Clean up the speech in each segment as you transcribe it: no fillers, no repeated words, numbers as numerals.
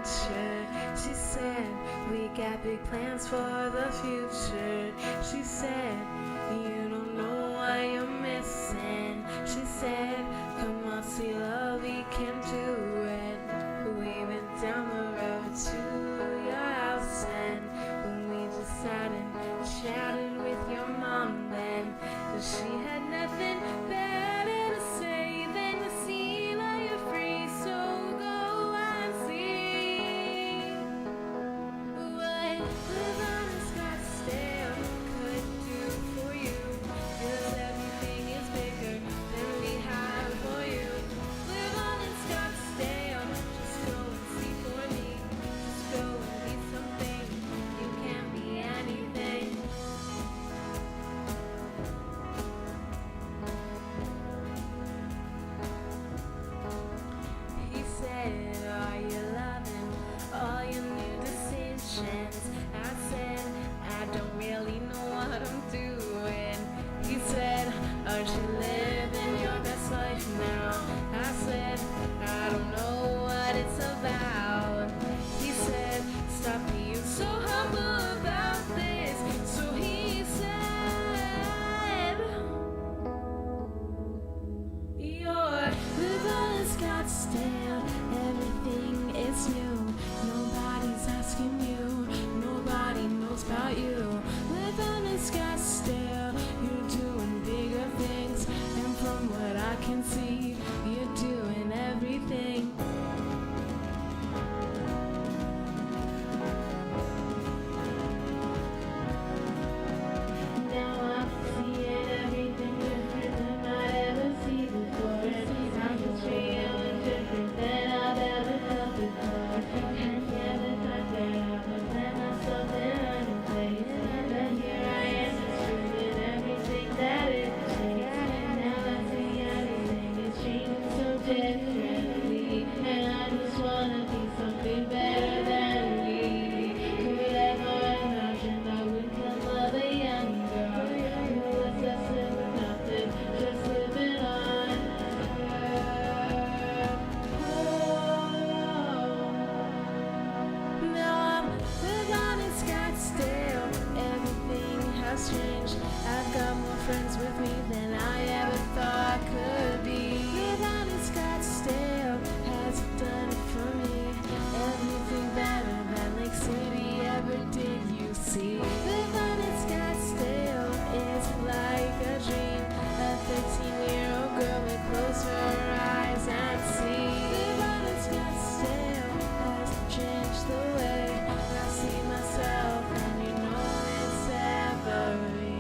nature. She said, we got big plans for the future. She said, you don't know what you're missing. She said, come on, see love, we can do it. We went down the road to your house and we just sat and chatted with your mom then. She had nothing better to say than to see that you're free, so go and see what living in Scottsdale could do for you. 'Cause everything is bigger than we have for you. Live on in Scottsdale, just go and see for me. Just go and be something, you can't be anything. He said, are you loving all your new decisions? I said, I don't really know what I'm doing. He said, aren't you living your best life now? I said, I don't know what it's about. He said, stop being so humble about this. So he said, you're living in Scottsdale, everything is new. Nobody's asking you, nobody knows about you. Living in Scottsdale, you're doing bigger things. And from what I can see, you're doing everything. Now I'm seeing everything different than I ever see before. And I'm just real and different than I've ever felt before. And never thought that I would find myself in a new place. But here I am, just doing everything that it takes. Now I see everything is changing so differently. And I just wanna be something better than me. Could ever imagine I would come of a young girl who was destined for nothing, just living on Now I'm living in Scottsdale, everything has changed. I've got more friends with me than I ever thought could be. Living in Scottsdale has done it for me. Everything better than Lake City ever did, you see. Living in Scottsdale is like a dream. A 13-year-old girl would close her eyes and see. Living in Scottsdale has changed the way I see myself, and you know it's everything.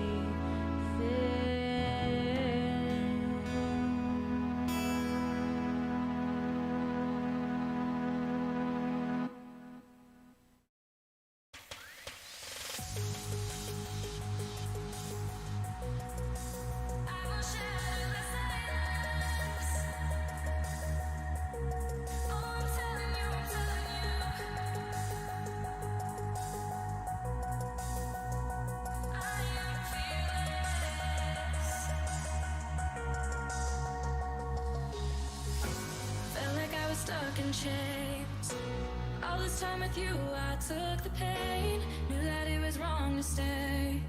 Felt like I was stuck in chains. All this time with you, I took the pain. Knew that it was wrong to stay.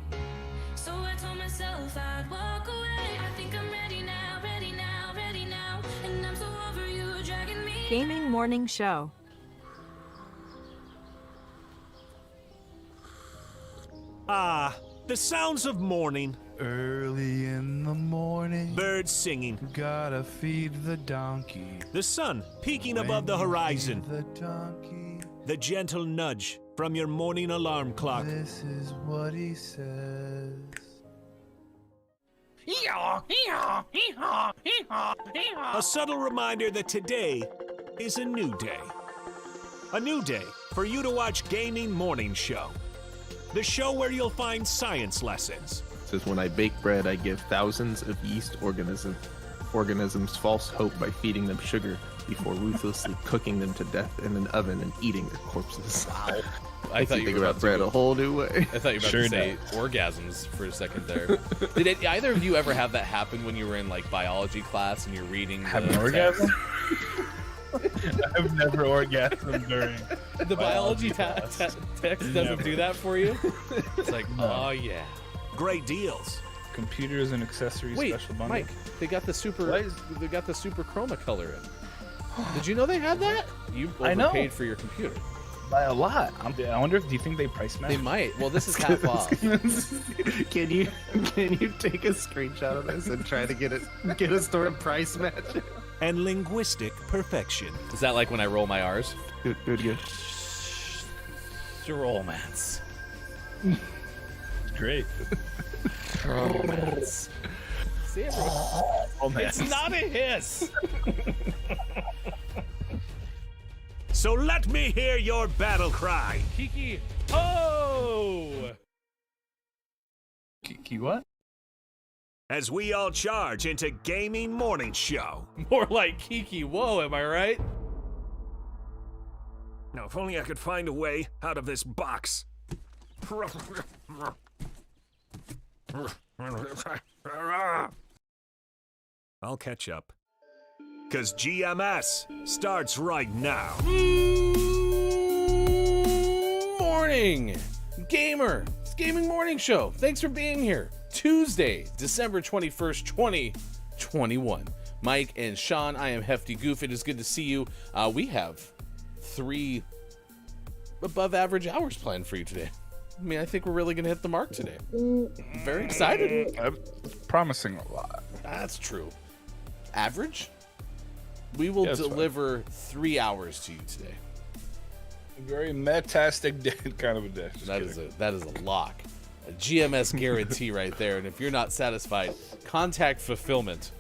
So I told myself I'd walk away. I think I'm ready now, ready now, ready now. And I'm so over you dragging me. Gaming Morning Show. Ah, the sounds of morning. Early in the morning, Birds singing. gotta feed the donkey. The sun peeking above the When you horizon. feed the donkey, The gentle nudge from your morning alarm clock. this is what he says. A subtle reminder that today is a new day. A new day for you to watch Gaming Morning Show. The show where you'll find science lessons. Says, when I bake bread, I give thousands of yeast organisms false hope by feeding them sugar before ruthlessly cooking them to death in an oven and eating their corpses. Wow. I thought you think were about bread a whole new way. I thought you were about to say orgasms for a second there. Did either of you ever have that happen when you were in like biology class and you're reading? Have an orgasm? I've never orgasmed during. The biology text doesn't do that for you. It's like, oh yeah. Great deals. Computers and accessories Wait, special bundle. Mike, they got the super chroma color in. Did you know they had that? You I know. overpaid for your computer. By a lot. I wonder if do you think they price match? They might. Well, this is half off. Can you take a screenshot of this and try to get a store to price match it? And linguistic perfection. Is that like when I roll my R's? Do it again. Romance. Great. Romance. See, everyone. Romance. It's not a hiss. So let me hear your battle cry. Kiki. Oh! Kiki what? As we all charge into Gaming Morning Show. More like Kiki. Whoa, am I right? Now, if only I could find a way out of this box. I'll catch up. 'Cause GMS starts right now. Morning, gamer. It's Gaming Morning Show. Thanks for being here. Tuesday, December 21st, 2021. Mike and Sean, I am Hefty Goof. It is good to see you. We have 3 above average hours planned for you today. I mean, I think we're really going to hit the mark today. Very excited. I'm promising a lot. That's true. Average? We will deliver 3 hours to you today. Very metastic day, kind of a day. That is a lock. A GMS guarantee right there. And if you're not satisfied, contact fulfillment.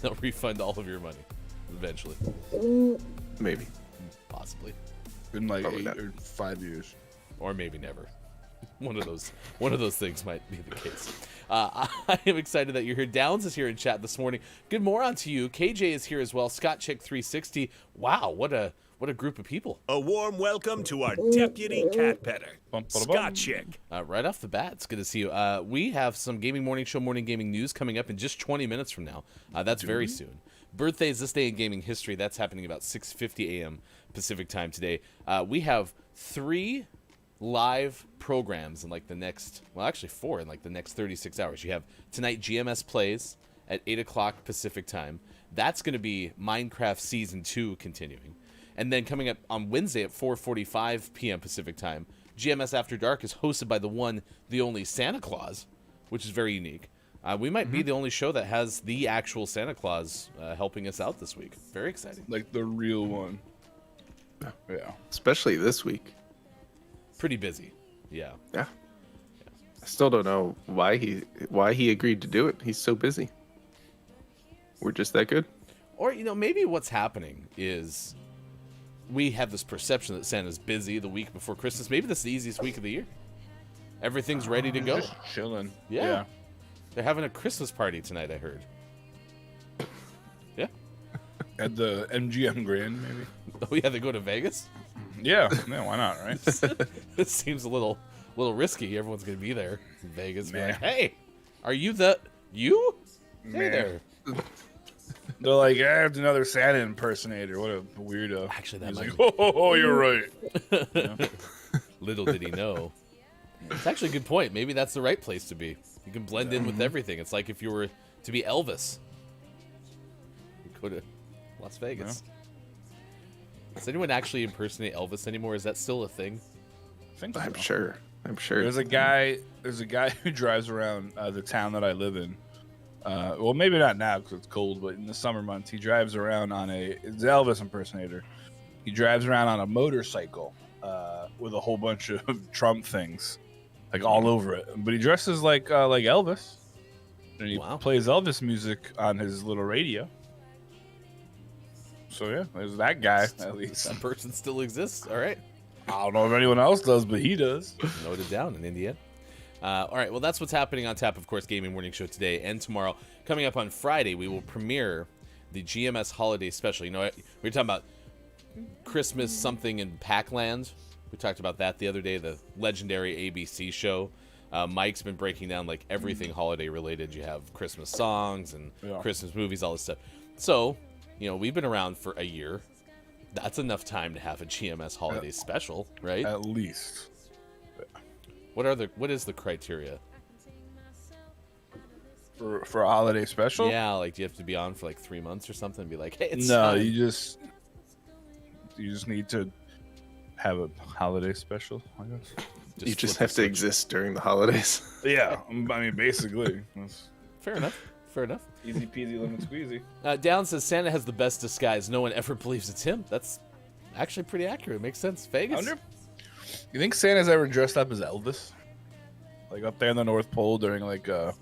They'll refund all of your money eventually. Maybe. Possibly. In like Probably 8 not. or 5 years. Or maybe never. One of those things might be the case. I am excited that you're here. Downs is here in chat this morning. Good morning to you. KJ is here as well. Scott Chick 360. Wow, what a group of people. A warm welcome to our deputy cat petter, Scott Chick. Right off the bat, it's good to see you. We have some Gaming Morning Show Morning Gaming News coming up in just 20 minutes from now. That's very soon. Birthdays this day in gaming history. That's happening about 6:50 a.m. Pacific time today. We have 3 live programs in like the next, well, actually 4 in like the next 36 hours. You have tonight GMS Plays at 8 o'clock Pacific time. That's going to be Minecraft Season 2 continuing. And then coming up on Wednesday at 4:45 p.m. Pacific time, GMS After Dark is hosted by the one, the only Santa Claus, which is very unique. We might be the only show that has the actual Santa Claus helping us out this week. Very exciting. Like the real one. Yeah. Especially this week. Pretty busy. Yeah. Yeah. I still don't know why he agreed to do it. He's so busy. We're just that good. Or, maybe what's happening is we have this perception that Santa's busy the week before Christmas. Maybe that's the easiest week of the year. Everything's ready to go. Just chilling. Yeah. They're having a Christmas party tonight, I heard. Yeah. At the MGM Grand, maybe. Oh, yeah, they go to Vegas? Yeah, why not, right? This seems a little risky. Everyone's going to be there in Vegas. Be Man. like, hey, are you you? Hey Man. there. They're like, it's another Santa impersonator. What a weirdo. Actually, that He's might like, oh, you're right. Little did he know. It's actually a good point. Maybe that's the right place to be. You can blend in with everything. It's like if you were to be Elvis. You go to Las Vegas. Does anyone actually impersonate Elvis anymore? Is that still a thing? I think so. I'm sure. There's a guy who drives around the town that I live in. Well, maybe not now because it's cold, but in the summer months, he drives around on it's an Elvis impersonator. He drives around on a motorcycle with a whole bunch of Trump things, like all over it. But he dresses like Elvis, and he plays Elvis music on his little radio. So yeah, there's that guy at least. That person still exists. All right. I don't know if anyone else does, but he does. Noted down in Indiana. All right, well, that's what's happening on tap, of course, Gaming Morning Show today and tomorrow. Coming up on Friday, we will premiere the GMS Holiday Special. We were talking about Christmas something in Pac-Land. We talked about that the other day, the legendary ABC show. Mike's been breaking down like everything holiday related. You have Christmas songs and Christmas movies, all this stuff. So, we've been around for a year. That's enough time to have a GMS holiday special, right? At least. What is the criteria? For a holiday special? Yeah, like do you have to be on for like 3 months or something and be like, hey, it's No, time. you just need to have a holiday special, I guess. You just flip have the to switch. exist during the holidays. Yeah, I mean, basically. That's Fair enough. Fair enough. easy peasy lemon squeezy. Down says Santa has the best disguise. No one ever believes it's him. That's actually pretty accurate. Makes sense. Vegas. You think Santa's ever dressed up as Elvis? Like up there in the North Pole during like a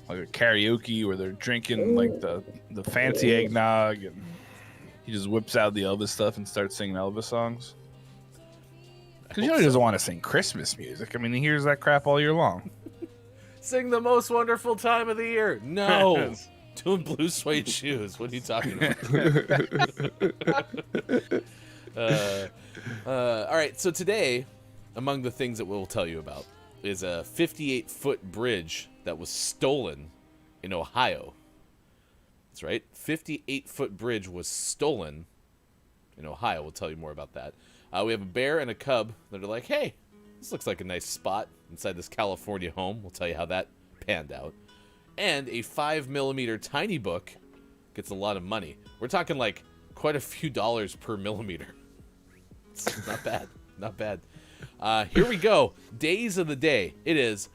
karaoke where they're drinking like the fancy eggnog and he just whips out the Elvis stuff and starts singing Elvis songs. Because he doesn't want to sing Christmas music. I mean, he hears that crap all year long. Sing the most wonderful time of the year. No. Doing blue suede shoes. What are you talking about? All right. So today, among the things that we'll tell you about is a 58-foot bridge that was stolen in Ohio. That's right. 58-foot bridge was stolen in Ohio. We'll tell you more about that. We have a bear and a cub that are like, hey, this looks like a nice spot inside this California home. We'll tell you how that panned out. And a 5mm tiny book gets a lot of money. We're talking like quite a few dollars per millimeter. It's not bad. Not bad. Here we go. Days of the day. It is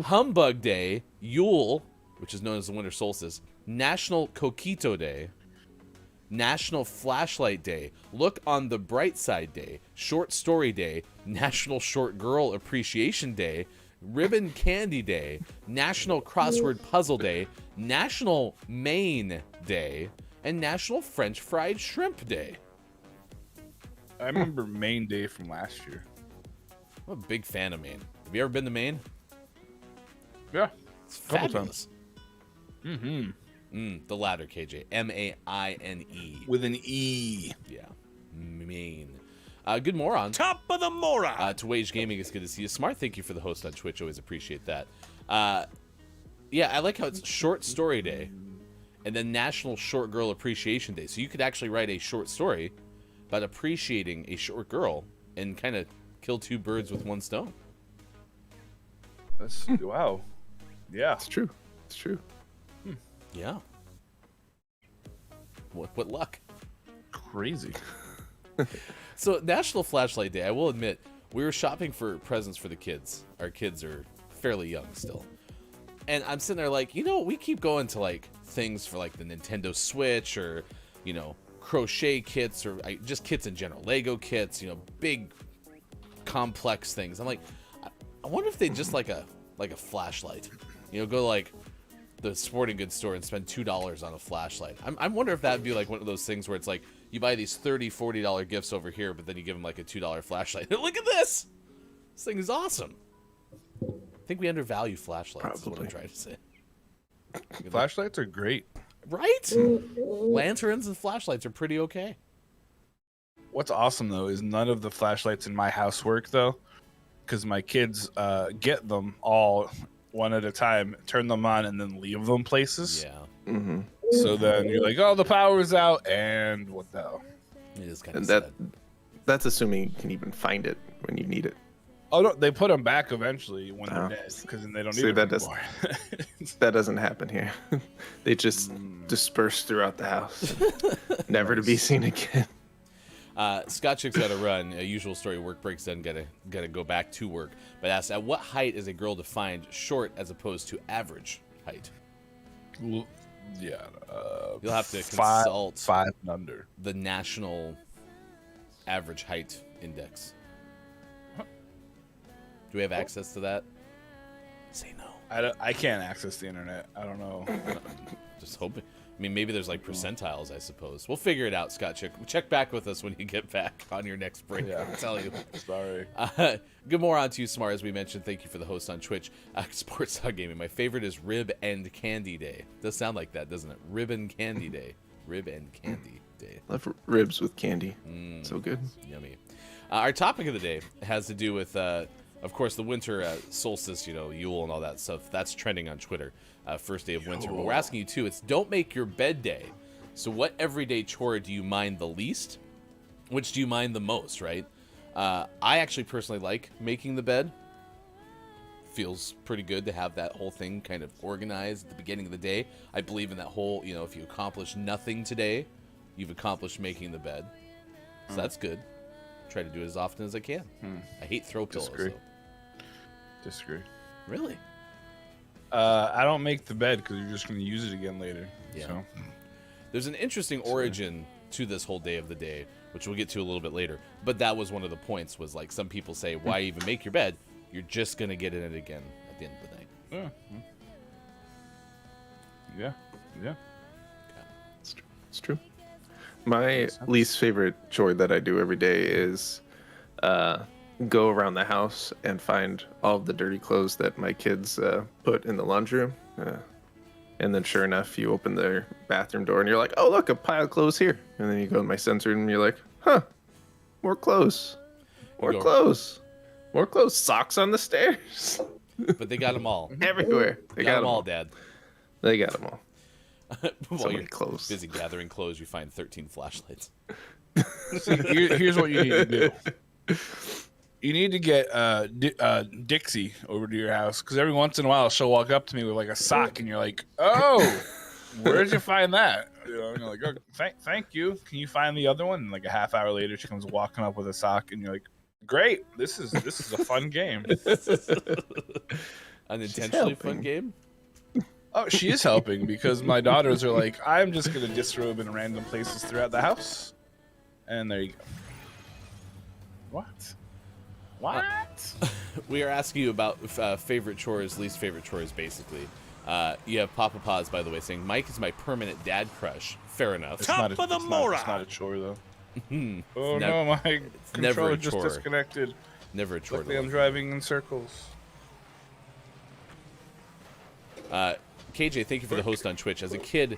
Humbug Day, Yule, which is known as the winter solstice, National Coquito Day, National Flashlight Day, Look on the Bright Side Day, Short Story Day, National Short Girl Appreciation Day, Ribbon Candy Day, National Crossword Puzzle Day, National Maine Day, and National French Fried Shrimp Day. I remember Maine Day from last year. I'm a big fan of Maine. Have you ever been to Maine? Yeah. It's Couple fabulous. Mm-hmm. The latter, KJ. M-A-I-N-E. With an E. Yeah. Maine. Good moron. Top of the Mora. To Wage Gaming, it's good to see you. Smart, thank you for the host on Twitch. Always appreciate that. Yeah, I like how it's Short Story Day and then National Short Girl Appreciation Day. So you could actually write a short story about appreciating a short girl and kind of kill two birds with one stone. That's wow. Yeah. It's true. It's true. Yeah. What luck. Crazy. So National Flashlight Day, I will admit, we were shopping for presents for the kids. Our kids are fairly young still. And I'm sitting there like, we keep going to like things for like the Nintendo Switch or, crochet kits or just kits in general, Lego kits, big complex things. I'm like, I wonder if they just like a flashlight, go like the sporting goods store and spend $2 on a flashlight. I wonder if that'd be like one of those things where it's like you buy these $30, $40 gifts over here, but then you give them like a $2 flashlight. Look at this! This thing is awesome. I think we undervalue flashlights. Is what I'm trying to say. Flashlights are great. Right? Lanterns and flashlights are pretty okay. What's awesome though is none of the flashlights in my house work though, because my kids get them all one at a time, turn them on, and then leave them places. Yeah. Mm-hmm. So then you're like, oh, the power's out, and what the hell? It is kind of And sad. that's assuming you can even find it when you need it. Oh no, they put them back eventually when they're Oh. dead, because then they don't See, need them that does- anymore. That doesn't happen here. They just disperse throughout the house, never to be seen again. Scott Chick's got to run. A usual story. Work breaks done. Gotta go back to work. But asks, at what height is a girl defined short as opposed to average height? Well, yeah. You'll have to consult five and under. the National Average Height Index. Do we have access to that? Say no. I can't access the internet. I don't know. Just hoping. I mean, maybe there's like percentiles, I suppose. We'll figure it out, Scott Chick. Check back with us when you get back on your next break. Yeah. I'll tell you. Sorry. Good moron to you, Smart. As we mentioned, thank you for the host on Twitch. Sports Dog Gaming. My favorite is Rib and Candy Day. Does sound like that, doesn't it? Ribbon Candy Day. Rib and Candy Day. Love ribs with candy. So good. Yummy. Our topic of the day has to do with, of course, the winter solstice, Yule and all that stuff. That's trending on Twitter. First day of winter. But we're asking you, too, it's Don't Make Your Bed Day. So what everyday chore do you mind the least? Which do you mind the most, right? I actually personally like making the bed. Feels pretty good to have that whole thing kind of organized at the beginning of the day. I believe in that whole, if you accomplish nothing today, you've accomplished making the bed. So that's good. Try to do it as often as I can. I hate throw pillows. Disagree. Really? I don't make the bed because you're just going to use it again later. Yeah. So. There's an interesting origin to this whole day of the day, which we'll get to a little bit later. But that was one of the points, was like some people say, why even make your bed? You're just going to get in it again at the end of the night. Yeah. It's true. My least favorite chore that I do every day is go around the house and find all of the dirty clothes that my kids put in the laundry room. And then sure enough, you open their bathroom door and you're like, oh, look, a pile of clothes here. And then you go in my son's room and you're like, huh, more clothes. More clothes. Socks on the stairs. But they got them all. Everywhere. They got them all, Dad. They got them all. While So you're many clothes. busy gathering clothes, you find 13 flashlights. See, here's what you need to do. You need to get Dixie over to your house, because every once in a while she'll walk up to me with like a sock, and you're like, "Oh, where'd you find that?" And you're like, "Oh, thank you. Can you find the other one?" And like a half hour later, she comes walking up with a sock, and you're like, "Great, this is a fun game." Unintentionally fun game. Oh, she is helping, because my daughters are like, I'm just going to disrobe in random places throughout the house. And there you go. What? We are asking you about favorite chores, least favorite chores, basically. You have Papa Paws, by the way, saying, Mike is my permanent dad crush. Fair enough. It's not a chore, though. Oh, no, my controller just disconnected. Never a chore. Luckily, I'm driving in circles. KJ, thank you for the host on Twitch. As a kid,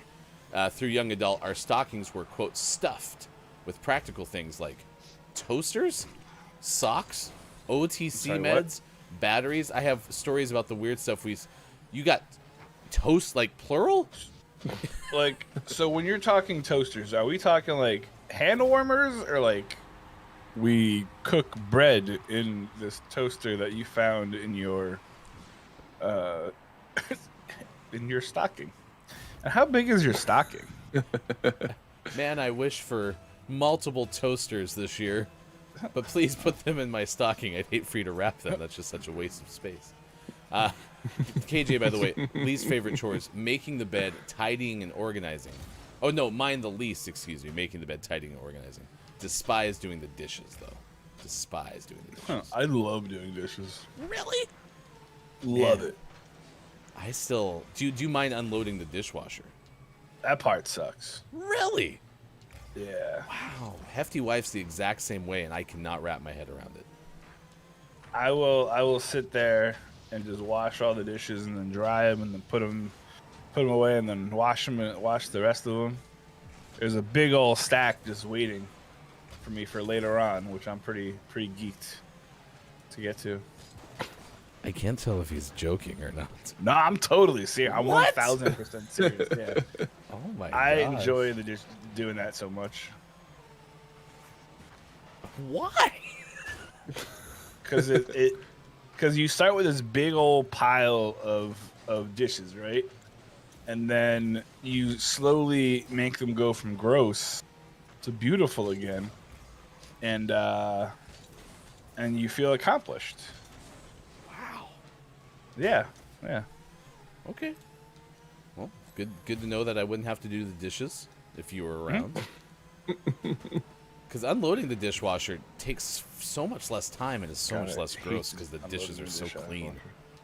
through young adult, our stockings were, quote, stuffed with practical things like toasters, socks, OTC meds, batteries. I have stories about the weird stuff you got toast, like plural? Like, so when you're talking toasters, are we talking like hand warmers, or like we cook bread in this toaster that you found in your in your stocking? And how big is your stocking? Man, I wish for multiple toasters this year, but please put them in my stocking. I'd hate for you to wrap them. That's just such a waste of space. KJ, by the way, least favorite chores: making the bed, tidying and organizing. Oh no, mine the least, excuse me, making the bed, tidying and organizing. Despise doing the dishes, though. Despise doing the dishes. I love doing dishes. Really? Love it. I still do you mind unloading the dishwasher? That part sucks. Really? Yeah. Wow. Hefty wife's the exact same way, and I cannot wrap my head around it. I will sit there and just wash all the dishes and then dry them and then put them away and then wash them and wash the rest of them. There's a big old stack just waiting for me for later on, which I'm pretty geeked to get to. I can't tell if he's joking or not. No, I'm totally serious. I'm What? 1000% serious. Yeah. Oh my god. I enjoy doing that so much. Why? Because you start with this big old pile of dishes, right? And then you slowly make them go from gross to beautiful again, and you feel accomplished. Wow. Yeah. Okay. Well, good to know that I wouldn't have to do the dishes if you were around. Because unloading the dishwasher takes so much less time and is so much less gross because the dishes are so clean,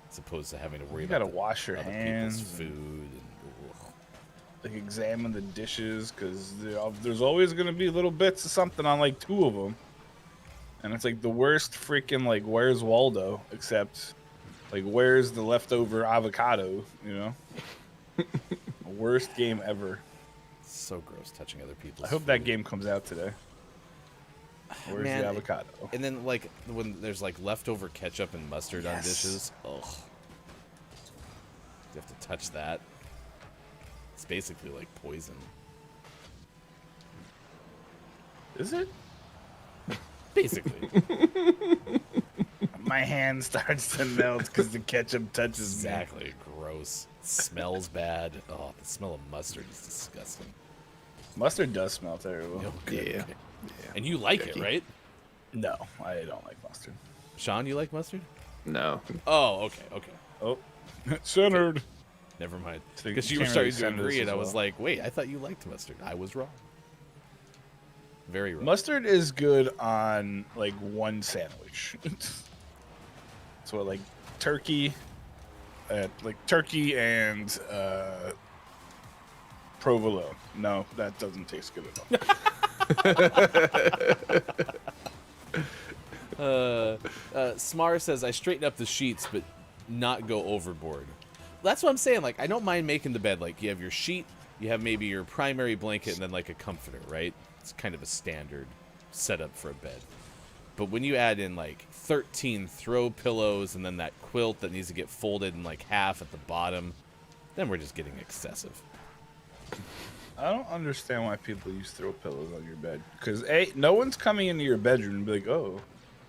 as opposed to having to worry about wash your other hands, people's food. And, like examine the dishes, because there's always gonna be little bits of something on like two of them, and it's like the worst freaking like Where's Waldo, except like where's the leftover avocado, you know? Worst game ever. It's so gross touching other people's I hope food. that game comes out today. Where's Man, the avocado? And then like when there's like leftover ketchup and mustard on dishes, ugh. You have to touch that. It's basically like poison. Is it? Basically. My hand starts to melt because the ketchup touches me. Exactly. Gross. Smells bad. Oh, the smell of mustard is disgusting. Mustard does smell terrible. Oh, good. Yeah. And you like it, right? No, I don't like mustard. Sean, you like mustard? No. Oh, okay. Oh, centered. Never mind. So you Because you were can't starting really to send agree, this and I as was well. like, wait, I thought you liked mustard. I was wrong. Very wrong. Mustard is good on like one sandwich. So like turkey, turkey and provolone. No, that doesn't taste good at all. Smar says, I straighten up the sheets, but not go overboard. That's what I'm saying. Like, I don't mind making the bed. Like, you have your sheet, you have maybe your primary blanket, and then like a comforter, right? It's kind of a standard setup for a bed. But when you add in like 13 throw pillows and then that quilt that needs to get folded in like half at the bottom, then we're just getting excessive. I don't understand why people use throw pillows on your bed. Because no one's coming into your bedroom and be like, "Oh,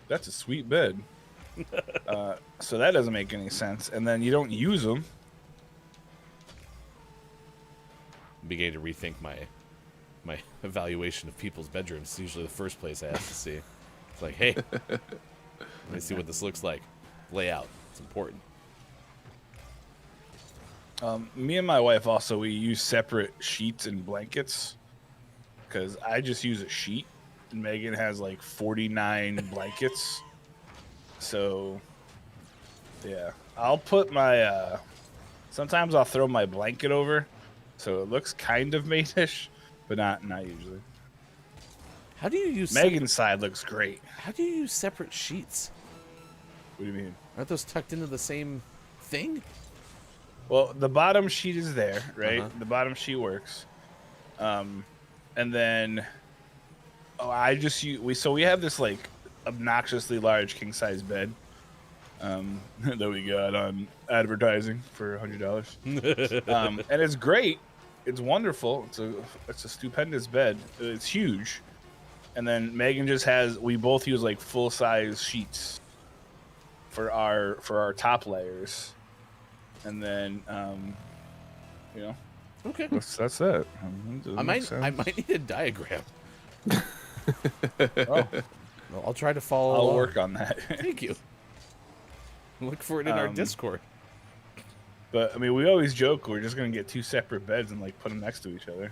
that's a sweet bed." So that doesn't make any sense. And then you don't use them. I'm beginning to rethink my evaluation of people's bedrooms. It's usually the first place I have to see. It's like, hey, let me see what this looks like. Layout. It's important. Me and my wife also, we use separate sheets and blankets. Because I just use a sheet. And Megan has like 49 blankets. So, yeah. I'll put my... sometimes I'll throw my blanket over. So it looks kind of mate-ish. But not usually. How do you use Megan's side looks great. How do you use separate sheets? What do you mean? Aren't those tucked into the same thing? Well, the bottom sheet is there, right? Uh-huh. The bottom sheet works. And then I just use we have this like obnoxiously large king size bed that we got on advertising for $100. And it's great. It's wonderful. It's a stupendous bed. It's huge. And then Megan just we both use like full size sheets for our top layers. And then Okay. that's it. I might need a diagram. Oh, I'll try to follow I'll along. work on that. Thank you. Look for it in our Discord. But I mean, we always joke we're just gonna get two separate beds and like put them next to each other.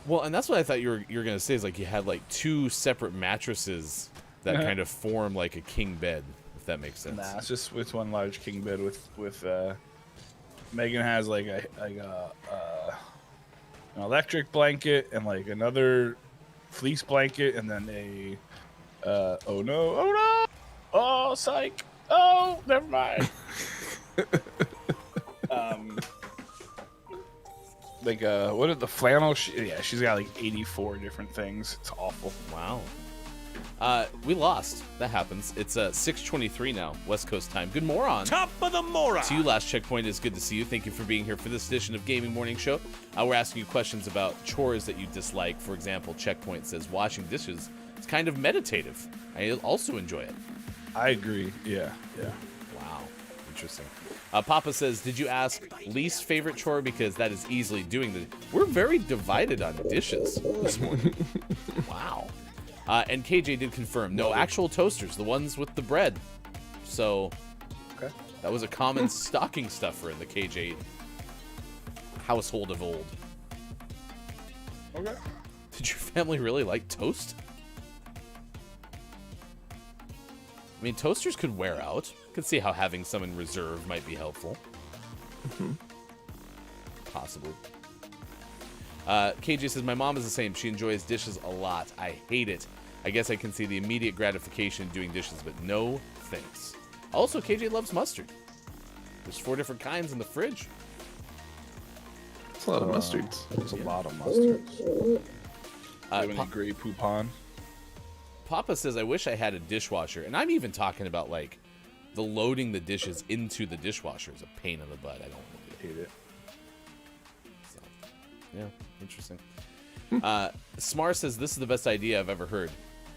Well, and that's what I thought you were gonna say is like you had like two separate mattresses that kind of form like a king bed, if that makes sense. Nah, it's just with one large king bed with Megan has like an electric blanket and like another fleece blanket and then oh psych, oh never mind. Like what are the flannel? Yeah, she's got like 84 different things. It's awful. Wow. We lost. That happens. It's 6:23 now, West Coast time. Good moron. Top of the moron. To you, Last Checkpoint. It's good to see you. Thank you for being here for this edition of Gaming Morning Show. We're asking you questions about chores that you dislike. For example, Checkpoint says washing dishes is kind of meditative. I also enjoy it. I agree. Yeah. Wow. Interesting. Papa says, did you ask least favorite chore? Because that is easily doing the... We're very divided on dishes this morning. Wow. And KJ did confirm, no actual toasters, the ones with the bread. So, Okay. that was a common stocking stuffer in the KJ household of old. Okay. Did your family really like toast? I mean, toasters could wear out. Could see how having some in reserve might be helpful. Possibly. KJ says, my mom is the same. She enjoys dishes a lot. I hate it. I guess I can see the immediate gratification doing dishes, but no thanks. Also, KJ loves mustard. There's 4 different kinds in the fridge. It's a lot of mustards. There's a lot of mustards. Do you have any Grey Poupon? Papa says, I wish I had a dishwasher. And I'm even talking about, like, the loading the dishes into the dishwasher is a pain in the butt. I don't want to do it. Hate it. So, yeah, interesting. Smar says this is the best idea I've ever heard.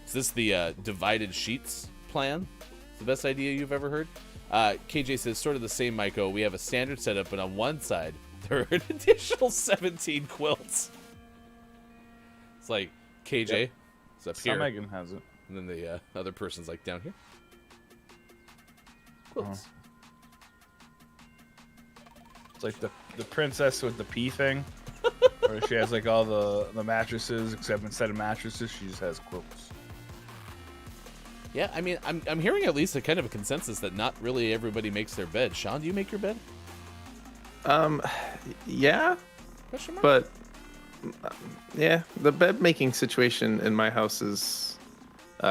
Is this the divided sheets plan? It's the best idea you've ever heard? KJ says sort of the same, Maiko. We have a standard setup, but on one side there are an additional 17 quilts. It's like KJ, it's up here. Megan has it. And then the other person's like down here. Quilts. It's like the princess with the pea thing. Where she has like all the mattresses, except instead of mattresses, she just has quilts. Yeah, I mean, I'm hearing at least a kind of a consensus that not really everybody makes their bed. Sean, do you make your bed? Yeah, Question mark? but yeah, the bed making situation in my house is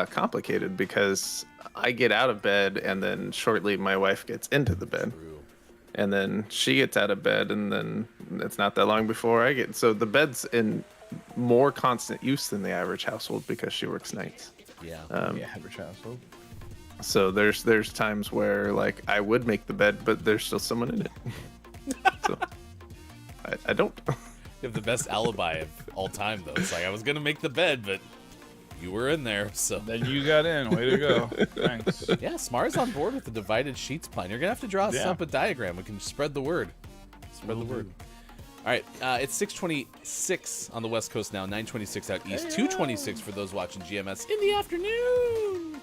complicated because I get out of bed and then shortly my wife gets into the bed. True. And then she gets out of bed, and then it's not that long before I get. So the bed's in more constant use than the average household because she works nights. Yeah. Yeah, average household. So there's times where like I would make the bed, but there's still someone in it. So I don't. You have the best alibi of all time, though. It's like I was gonna make the bed, but you were in there, so. Then you got in. Way to go. Thanks. Yeah, Smar's on board with the divided sheets plan. You're gonna have to draw us up a diagram. We can spread the word. Spread the word. All right, it's 6:26 on the West Coast now, 9:26 out east, 2:26 for those watching GMS in the afternoon.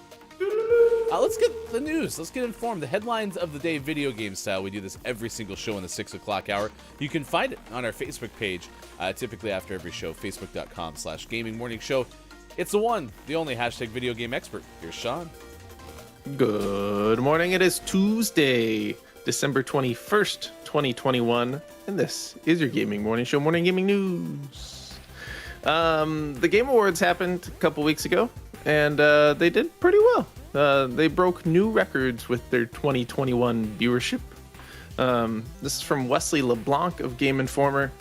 Let's get the news. Let's get informed. The headlines of the day, video game style. We do this every single show in the 6 o'clock hour. You can find it on our Facebook page, typically after every show, facebook.com/gamingmorningshow. It's the one, the only hashtag video game expert. Here's Sean. Good morning. It is Tuesday, December 21st, 2021, and this is your Gaming Morning Show, Morning Gaming News. The Game Awards happened a couple weeks ago, and they did pretty well. They broke new records with their 2021 viewership. This is from Wesley LeBlanc of Game Informer.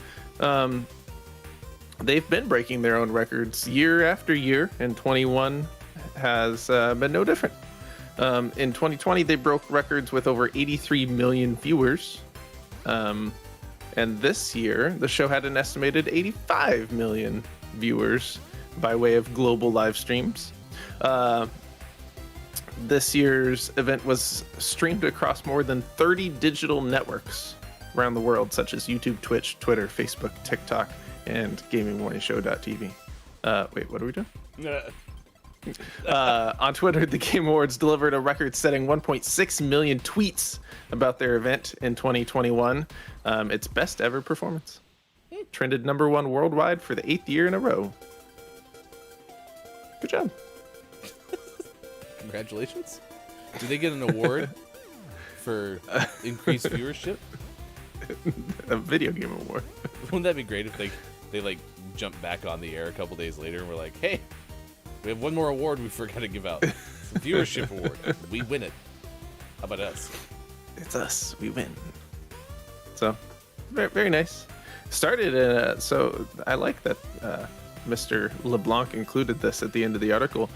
They've been breaking their own records year after year, and 21 has been no different. In 2020, they broke records with over 83 million viewers. And this year, the show had an estimated 85 million viewers by way of global live streams. This year's event was streamed across more than 30 digital networks around the world, such as YouTube, Twitch, Twitter, Facebook, TikTok, and GamingMorningShow.tv. Wait, what are we doing? On Twitter, the Game Awards delivered a record-setting 1.6 million tweets about their event in 2021. Its best ever performance. Trended #1 worldwide for the 8th year in a row. Good job. Congratulations. Do they get an award for increased viewership? A video game award. Wouldn't that be great if they like jump back on the air a couple days later and we're like, hey, we have one more award we forgot to give out. It's a viewership award. We win it. How about us? It's us. We win. So, very, very nice. Started, so I like that Mr. LeBlanc included this at the end of the article.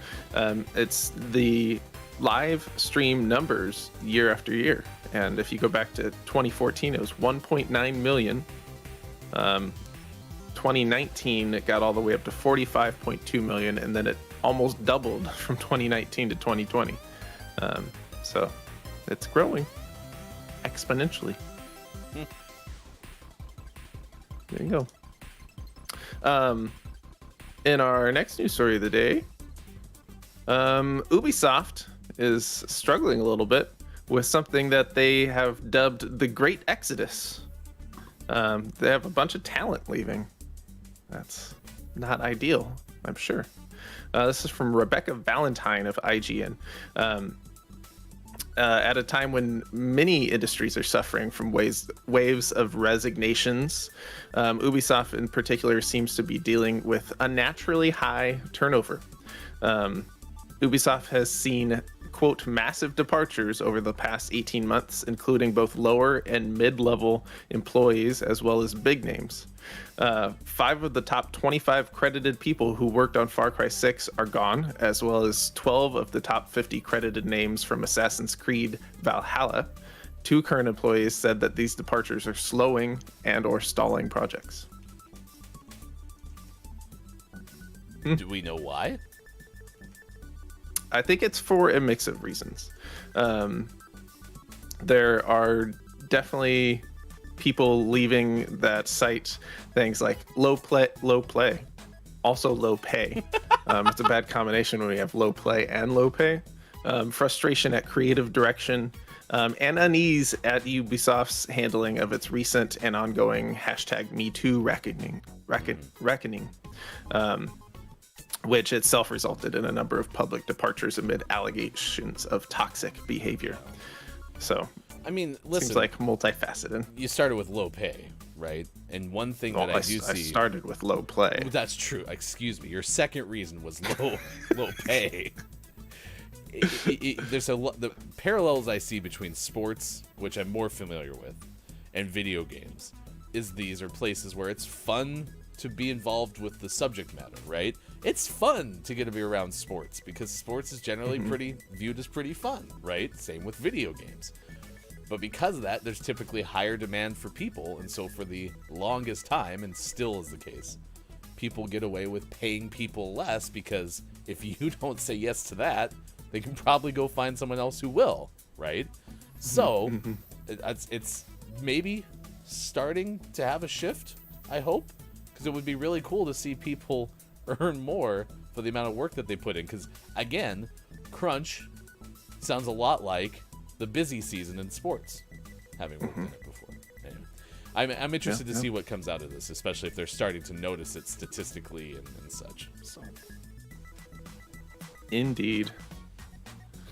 It's the live stream numbers year after year. And if you go back to 2014, it was 1.9 million. 2019, it got all the way up to 45.2 million, and then it almost doubled from 2019 to 2020. So it's growing exponentially. There you go. In our next news story of the day, Ubisoft is struggling a little bit with something that they have dubbed the Great Exodus. They have a bunch of talent leaving. That's not ideal, I'm sure. This is from Rebecca Valentine of IGN. At a time when many industries are suffering from waves of resignations, Ubisoft in particular seems to be dealing with unnaturally high turnover. Ubisoft has seen, quote, massive departures over the past 18 months, including both lower and mid-level employees as well as big names. 5 of the top 25 credited people who worked on Far Cry 6 are gone, as well as 12 of the top 50 credited names from Assassin's Creed Valhalla. 2 current employees said that these departures are slowing and or stalling projects. Do we know why? I think it's for a mix of reasons. There are definitely people leaving that site things like low play, also low pay. It's a bad combination when we have low play and low pay. Frustration at creative direction, and unease at Ubisoft's handling of its recent and ongoing #MeToo reckoning, which itself resulted in a number of public departures amid allegations of toxic behavior. So, I mean, listen, seems like multifaceted. You started with low pay, right? And one thing that I do see, I started with low play. That's true. Excuse me. Your second reason was low pay. There's the parallels I see between sports, which I'm more familiar with, and video games. These are places where it's fun to be involved with the subject matter, right? It's fun to get to be around sports because sports is generally viewed as pretty fun, right? Same with video games. But because of that, there's typically higher demand for people, and so for the longest time, and still is the case, people get away with paying people less because if you don't say yes to that, they can probably go find someone else who will, right? So it's maybe starting to have a shift, I hope, because it would be really cool to see people earn more for the amount of work that they put in. Because, again, crunch sounds a lot like the busy season in sports, having worked in it before. Anyway, I'm interested to see what comes out of this, especially if they're starting to notice it statistically and such. So. Indeed.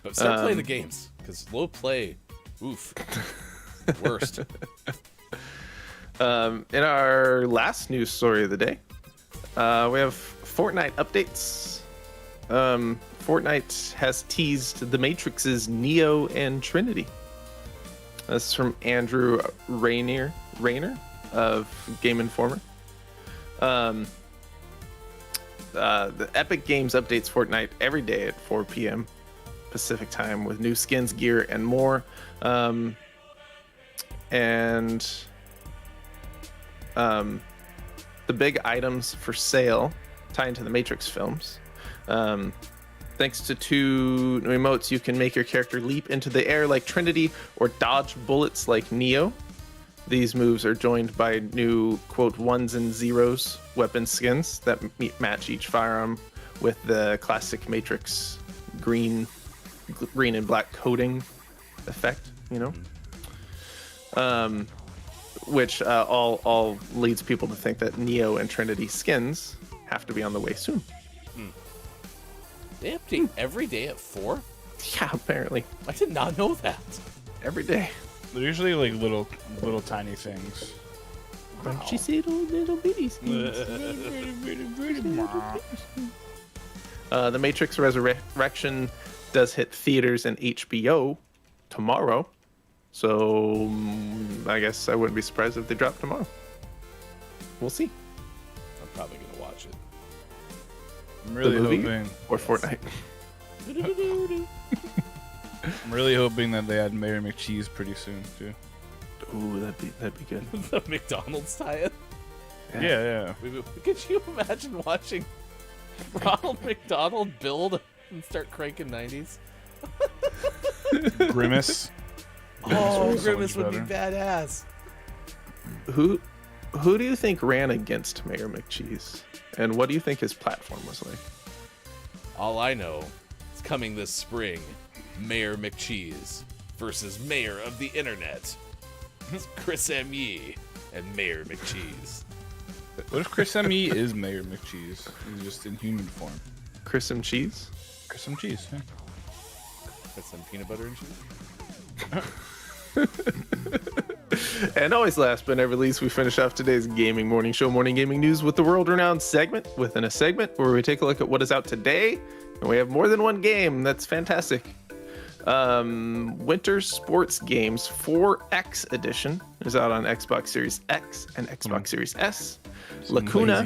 But start playing the games, because low play, oof, worst. In our last news story of the day, we have Fortnite updates. Fortnite has teased The Matrix's Neo and Trinity. That's from Andrew Rayner of Game Informer. The Epic Games updates Fortnite every day at 4 p.m. Pacific time with new skins, gear, and more. The big items for sale tie into the Matrix films. Thanks to 2 new emotes, you can make your character leap into the air like Trinity or dodge bullets like Neo. These moves are joined by new, quote, 1s and 0s weapon skins that match each firearm with the classic Matrix green and black coating effect, which all leads people to think that Neo and Trinity skins have to be on the way soon. They update every day at 4? Yeah, apparently. I did not know that. Every day. They're usually like little tiny things. She said little bitty skins. The Matrix Resurrection does hit theaters and HBO tomorrow. So I guess I wouldn't be surprised if they drop tomorrow. We'll see. I'm probably going to watch it. I'm really hoping. Or Fortnite. I'm really hoping that they add Mayor McCheese pretty soon too. Ooh, that'd be good. The McDonald's tie-in? Yeah. Could you imagine watching Ronald McDonald build and start cranking 90s? Grimace. Oh, so Grimace much would be better. badass. Who do you think ran against Mayor McCheese? And what do you think his platform was like? All I know is coming this spring, Mayor McCheese versus Mayor of the Internet. It's Chris M. Yee and Mayor McCheese. What if Chris M. Yee is Mayor McCheese? He's just in human form. Chris and Cheese? Chris M. Cheese, yeah. With some peanut butter and cheese? And always last but never least, we finish off today's Gaming Morning Show Morning Gaming News with the world-renowned segment within a segment where we take a look at what is out today. And we have more than one game. That's fantastic. Winter Sports Games 4X Edition is out on Xbox Series X and Xbox Series S. Lacuna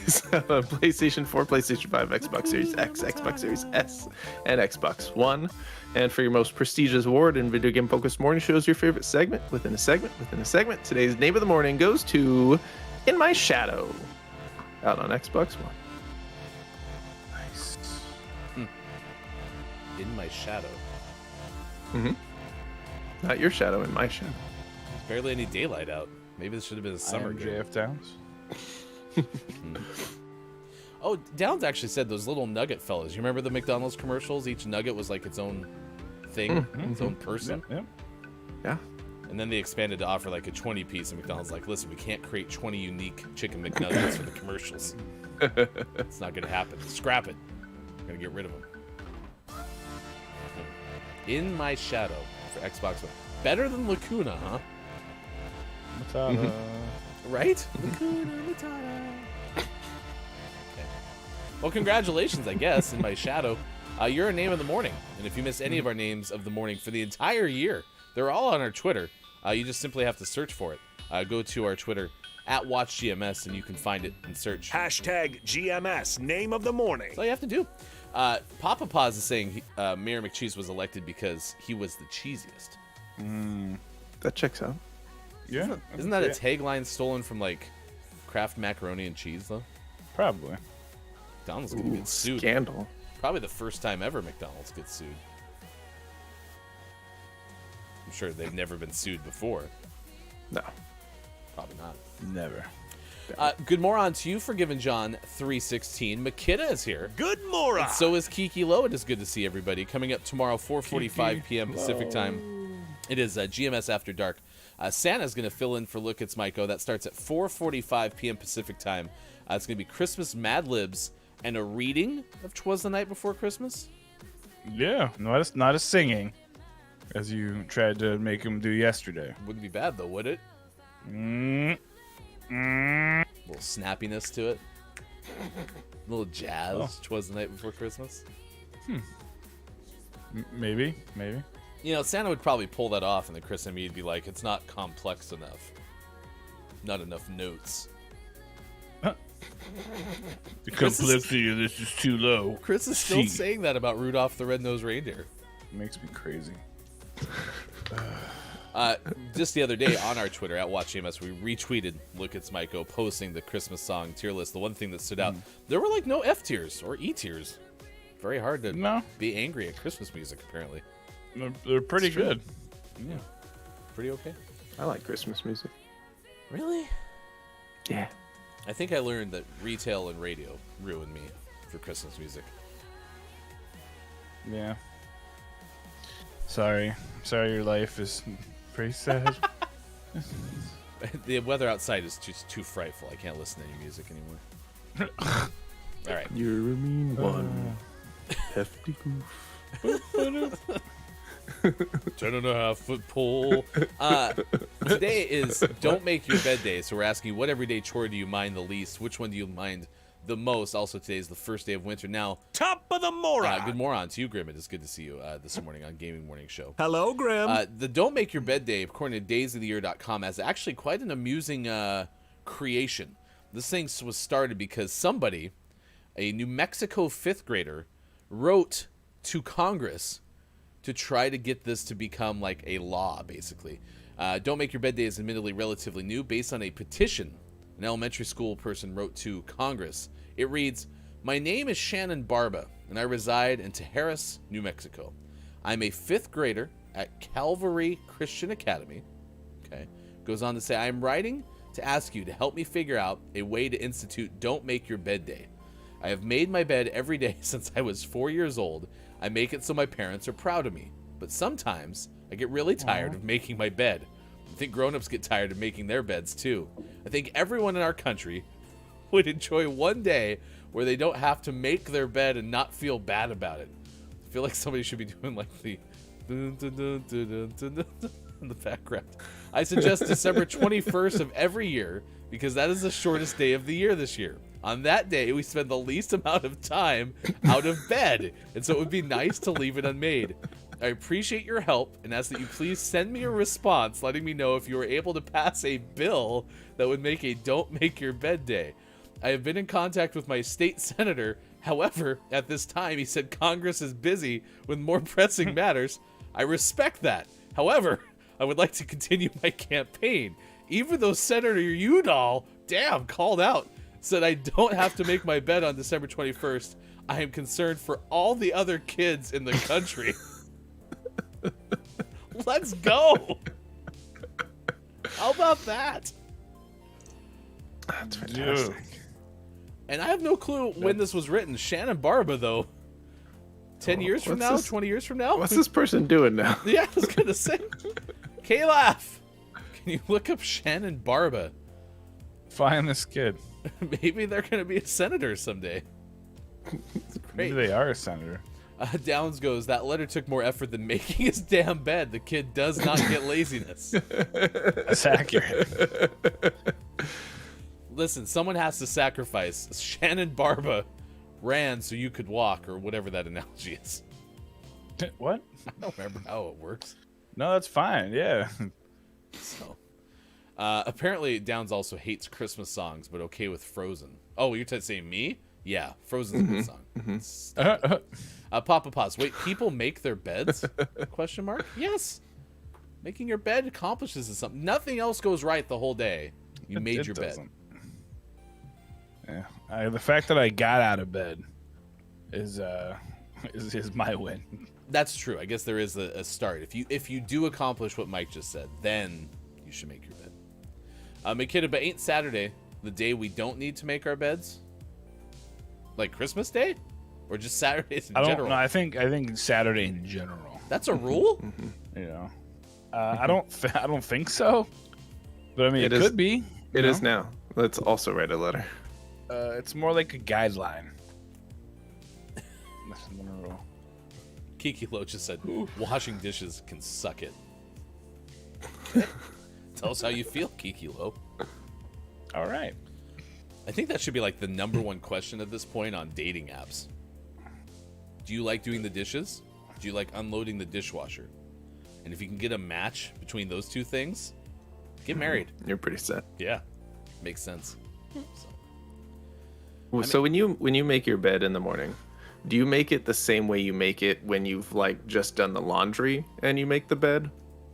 is on PlayStation 4, PlayStation 5, Xbox Series X, Xbox Series S, and Xbox One. And for your most prestigious award in video game focused morning shows, your favorite segment within a segment within a segment, today's name of the morning goes to In My Shadow, out on Xbox One. In My Shadow. Not your shadow in my shadow. There's barely any daylight out. Maybe this should have been a summer I'm game. JF Downs. Oh, Downs actually said those little nugget fellas. You remember the McDonald's commercials? Each nugget was like its own thing, its own person. Yeah. Yeah. And then they expanded to offer like a 20 piece, and McDonald's like, listen, we can't create 20 unique chicken McNuggets for the commercials. It's not going to happen. Scrap it. We're going to get rid of them. In My Shadow for Xbox One. Better than Lacuna, huh? Matata. Right? Lacuna Matata. Okay. Well, congratulations, I guess, In My Shadow. You're a name of the morning. And if you miss any of our names of the morning for the entire year, they're all on our Twitter. You just simply have to search for it. Go to our Twitter at WatchGMS, and you can find it and search. Hashtag GMS name of the morning. That's all you have to do. Papa Paz is saying Mayor McCheese was elected because he was the cheesiest. That checks out. Yeah. Isn't that a tagline stolen from like Kraft macaroni and cheese though? Probably. McDonald's gonna get sued. Scandal. Probably the first time ever McDonald's gets sued. I'm sure they've never been sued before. No. Probably not. Never. Good moron to you, Forgiven John 316. Makita is here. Good morning. And so is Kiki Lowe. It is good to see everybody. Coming up tomorrow, 4:45 p.m. Pacific time. It is GMS After Dark. Santa's going to fill in for Look, It's Maiko. That starts at 4:45 p.m. Pacific time. It's going to be Christmas Mad Libs and a reading of 'Twas the Night Before Christmas. Yeah. Not a singing, as you tried to make him do yesterday. Wouldn't be bad, though, would it? A little snappiness to it. A little jazz. 'Twas the Night Before Christmas. Maybe. You know, Santa would probably pull that off, and then Chris and me would be like, it's not complex enough. Not enough notes. The complexity of this is too low. Chris is still See. saying that about Rudolph the Red-Nosed Reindeer. It makes me crazy. Just the other day on our Twitter, at WatchGMS, we retweeted Look, It's Maiko posting the Christmas song tier list. The one thing that stood out, there were like no F tiers or E tiers. Very hard to be angry at Christmas music, apparently. They're pretty good. Yeah. Pretty okay. I like Christmas music. Really? Yeah. I think I learned that retail and radio ruined me for Christmas music. Yeah. Sorry your life is pretty sad. The weather outside is just too frightful. I can't listen to any music anymore. All right. You're a mean one. Hefty goof. 10.5-foot pole. Today is Don't Make Your Bed Day, so we're asking what everyday chore do you mind the least? Which one do you mind the most? Also, today is the first day of winter. Now, Top of the moron. good moron to you, Grim. It is good to see you this morning on Gaming Morning Show. Hello, Grim. The Don't Make Your Bed Day, according to daysoftheyear.com, has actually quite an amusing creation. This thing was started because somebody, a New Mexico 5th grader, wrote to Congress to try to get this to become like a law, basically. Don't Make Your Bed Day is admittedly relatively new, based on a petition an elementary school person wrote to Congress. It reads, "My name is Shannon Barba, and I reside in Tijeras, New Mexico. I'm a 5th grader at Calvary Christian Academy." Okay. Goes on to say, "I am writing to ask you to help me figure out a way to institute Don't Make Your Bed Day. I have made my bed every day since I was 4 years old. I make it so my parents are proud of me. But sometimes I get really tired of making my bed. I think grown-ups get tired of making their beds too. I think everyone in our country would enjoy one day where they don't have to make their bed and not feel bad about it." I feel like somebody should be doing like the dun, dun, dun, dun, dun, dun, dun, in the background. "I suggest December 21st of every year because that is the shortest day of the year this year. On that day, we spend the least amount of time out of bed, and so it would be nice to leave it unmade. I appreciate your help and ask that you please send me a response letting me know if you were able to pass a bill that would make a Don't Make Your Bed Day. I have been in contact with my state senator. However, at this time, he said Congress is busy with more pressing matters. I respect that. However, I would like to continue my campaign. Even though Senator Udall, called out, said I don't have to make my bed on December 21st, I am concerned for all the other kids in the country. Let's go. How about that? That's fantastic. And I have no clue when this was written. Shannon Barba, though. 10 years from now? 20 years from now? What's this person doing now? Yeah, I was going to say. K-Laugh. Can you look up Shannon Barba? Find this kid. Maybe they're going to be a senator someday. Maybe they are a senator. Downs goes, that letter took more effort than making his damn bed. The kid does not get laziness. That's accurate. Listen, someone has to sacrifice. Shannon Barba ran so you could walk, or whatever that analogy is. What? I don't remember how it works. No, that's fine. Yeah. So, apparently Downs also hates Christmas songs, but okay with Frozen. Oh, you're saying me? Yeah, Frozen's a good song. Papa Pause. Wait, people make their beds? Question mark? Yes. Making your bed accomplishes something. Nothing else goes right the whole day. You made your bed. Yeah. The fact that I got out of bed is my win. That's true. I guess there is a start. If you do accomplish what Mike just said, then you should make your bed. McKidda, but ain't Saturday the day we don't need to make our beds? Like Christmas Day? Or just Saturdays in general? No, I think Saturday in general. That's a rule? You know. I don't think so. But I mean it could be. It is now. Let's also write a letter. It's more like a guideline. Kiki Lo just said, washing dishes can suck it. Tell us how you feel, Kiki Lo. All right. I think that should be like the #1 question at this point on dating apps. Do you like doing the dishes? Do you like unloading the dishwasher? And if you can get a match between those two things, get married. You're pretty set. Yeah. Makes sense. So when you make your bed in the morning, do you make it the same way you make it when you've like just done the laundry and you make the bed?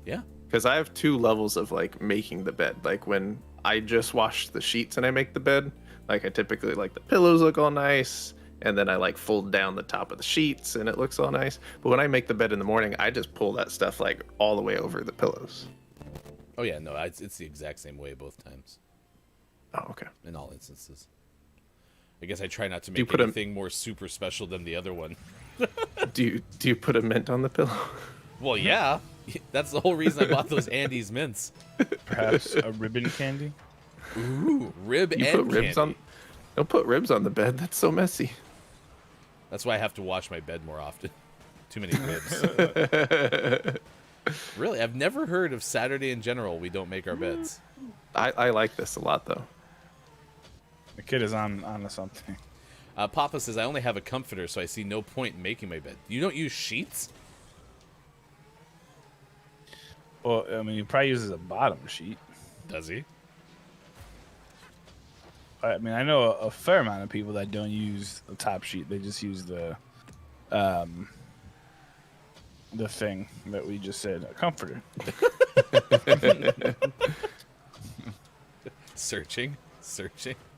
Yeah. Because I have 2 levels of like making the bed. Like when I just wash the sheets and I make the bed, like I typically like the pillows look all nice, and then I like fold down the top of the sheets and it looks all nice. But when I make the bed in the morning, I just pull that stuff like all the way over the pillows. Oh yeah, no, it's the exact same way both times. Oh, okay. In all instances. I guess I try not to make anything more super special than the other one. Do you put a mint on the pillow? Well, yeah. That's the whole reason I bought those Andes mints. Perhaps a ribbon candy? Ooh, rib You and put ribs candy. Don't put ribs on the bed. That's so messy. That's why I have to wash my bed more often. Too many ribs. Really, I've never heard of Saturday in general we don't make our beds. I like this a lot, though. The kid is on to something. Papa says, I only have a comforter, so I see no point in making my bed. You don't use sheets? Well, I mean, he probably uses a bottom sheet. Does he? I mean, I know a fair amount of people that don't use the top sheet. They just use the thing that we just said, a comforter. Searching.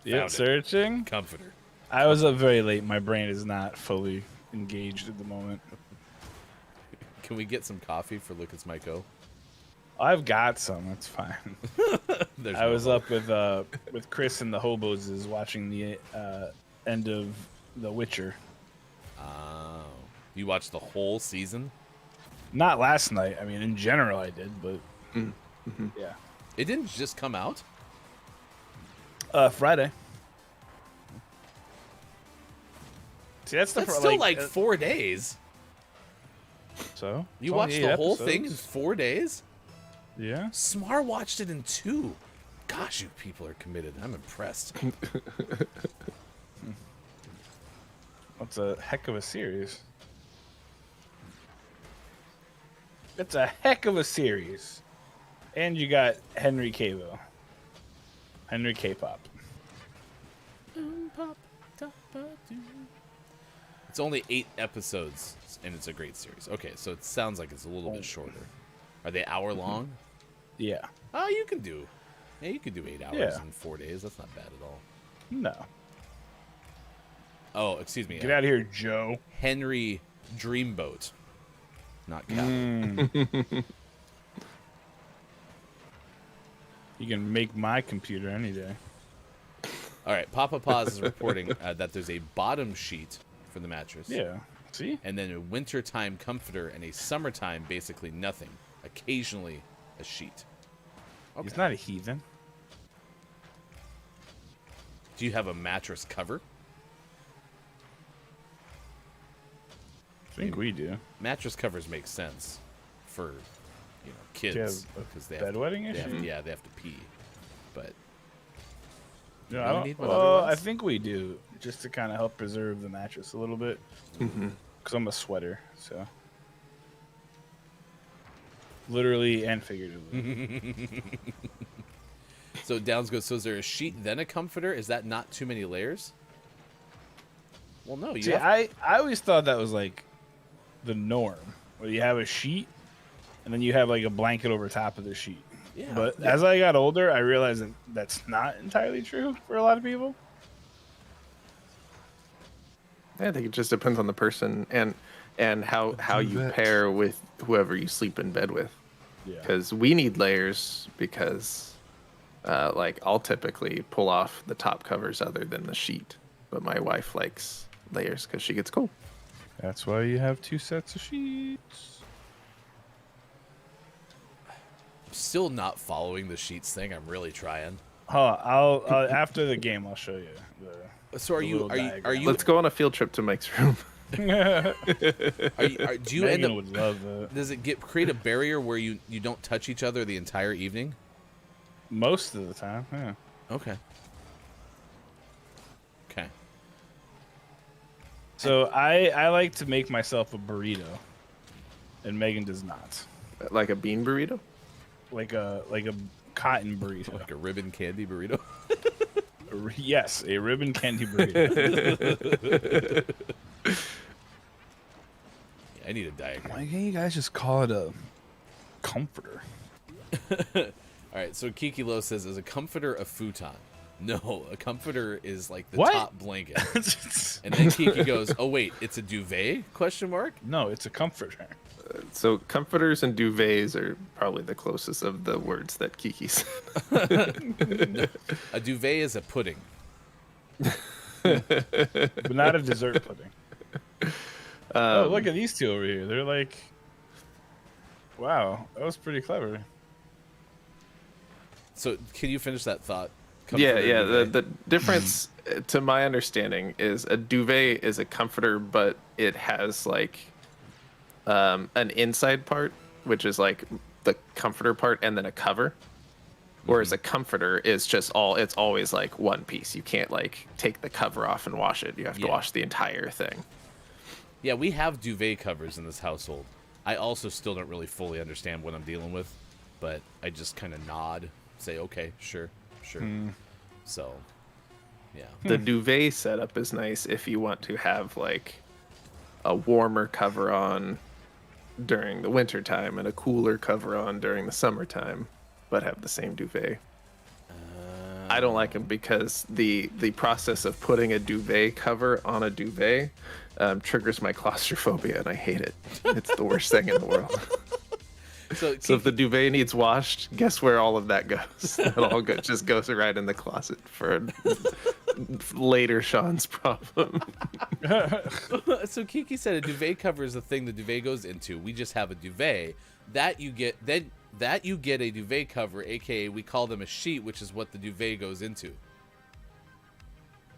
Yeah, Found it. searching. Comforter. I was up very late. My brain is not fully engaged at the moment. Can we get some coffee for Lucas Myko? I've got some. That's fine. I was up with Chris and the Hobos watching the end of The Witcher. Oh. You watched the whole season? Not last night. I mean, in general, I did, but yeah. It didn't just come out? Friday. See, that's still like 4 days. So You watched the whole thing in 4 days? Yeah. Smar watched it in 2. Gosh, you people are committed. I'm impressed. That's a heck of a series. It's a heck of a series. And you got Henry Cavill. Henry K-pop. It's only 8 episodes, and it's a great series. Okay, so it sounds like it's a little bit shorter. Are they hour long? Yeah. Oh, you can do 8 hours Yeah. in 4 days. That's not bad at all. No. Oh, excuse me. Get out of here, Joe. Henry Dreamboat. Not Cal. You can make my computer any day. All right, Papa Paws is reporting that there's a bottom sheet for the mattress. Yeah. See? And then a wintertime comforter and a summertime basically nothing. Occasionally a sheet. Okay. He's not a heathen. Do you have a mattress cover? I think we do. Mattress covers make sense for, kids because they have bedwetting issue. they have to pee. But No, you I don't. need one Well, otherwise? I think we do, just to kind of help preserve the mattress a little bit. Because I'm a sweater, so literally and figuratively. So Downs goes, so is there a sheet then a comforter? Is that not too many layers? Well, no. See, I always thought that was like the norm, where you have a sheet and then you have like a blanket over top of the sheet. Yeah. But as I got older, I realized that that's not entirely true for a lot of people. I think it just depends on the person and how you Duvet. pair with whoever you sleep in bed with. Yeah. Because we need layers because, like, I'll typically pull off the top covers other than the sheet. But my wife likes layers because she gets cold. That's why you have 2 sets of sheets. Still not following the sheets thing. I'm really trying. I'll after the game, I'll show you. So are The you little diagram. Let's go on a field trip to Mike's room. do you end Megan up? would love that. Does it create a barrier where you don't touch each other the entire evening? Most of the time, yeah. Okay. Okay. So I like to make myself a burrito, and Megan does not. Like a bean burrito? Like a cotton burrito. Like a ribbon candy burrito. Yes, a ribbon candy burrito. I need a diagram. Why can't you guys just call it a comforter? All right, so Kiki Lo says, is a comforter a futon? No, a comforter is like the What? top blanket. And then Kiki goes, oh wait, it's a duvet? Question mark? No, it's a comforter. So comforters and duvets are probably the closest of the words that Kiki said. A duvet is a pudding. But not a dessert pudding. Oh, look at these two over here. They're like, wow, that was pretty clever. So can you finish that thought? Yeah. Duvet. The difference, to my understanding, is a duvet is a comforter, but it has like an inside part, which is like the comforter part, and then a cover. Whereas a comforter is just it's always like one piece. You can't like take the cover off and wash it. You have to wash the entire thing. Yeah, we have duvet covers in this household. I also still don't really fully understand what I'm dealing with, but I just kind of nod, say, okay, sure. So, yeah. The duvet setup is nice if you want to have like a warmer cover on during the winter time and a cooler cover on during the summertime, but have the same duvet. I don't like them because the process of putting a duvet cover on a duvet triggers my claustrophobia, and I hate it. It's the worst thing in the world. So So if the duvet needs washed, guess where all of that goes? It all just goes right in the closet for later Sean's problem. So Kiki said a duvet cover is the thing the duvet goes into. We just have a duvet that you get a duvet cover, aka we call them a sheet, which is what the duvet goes into.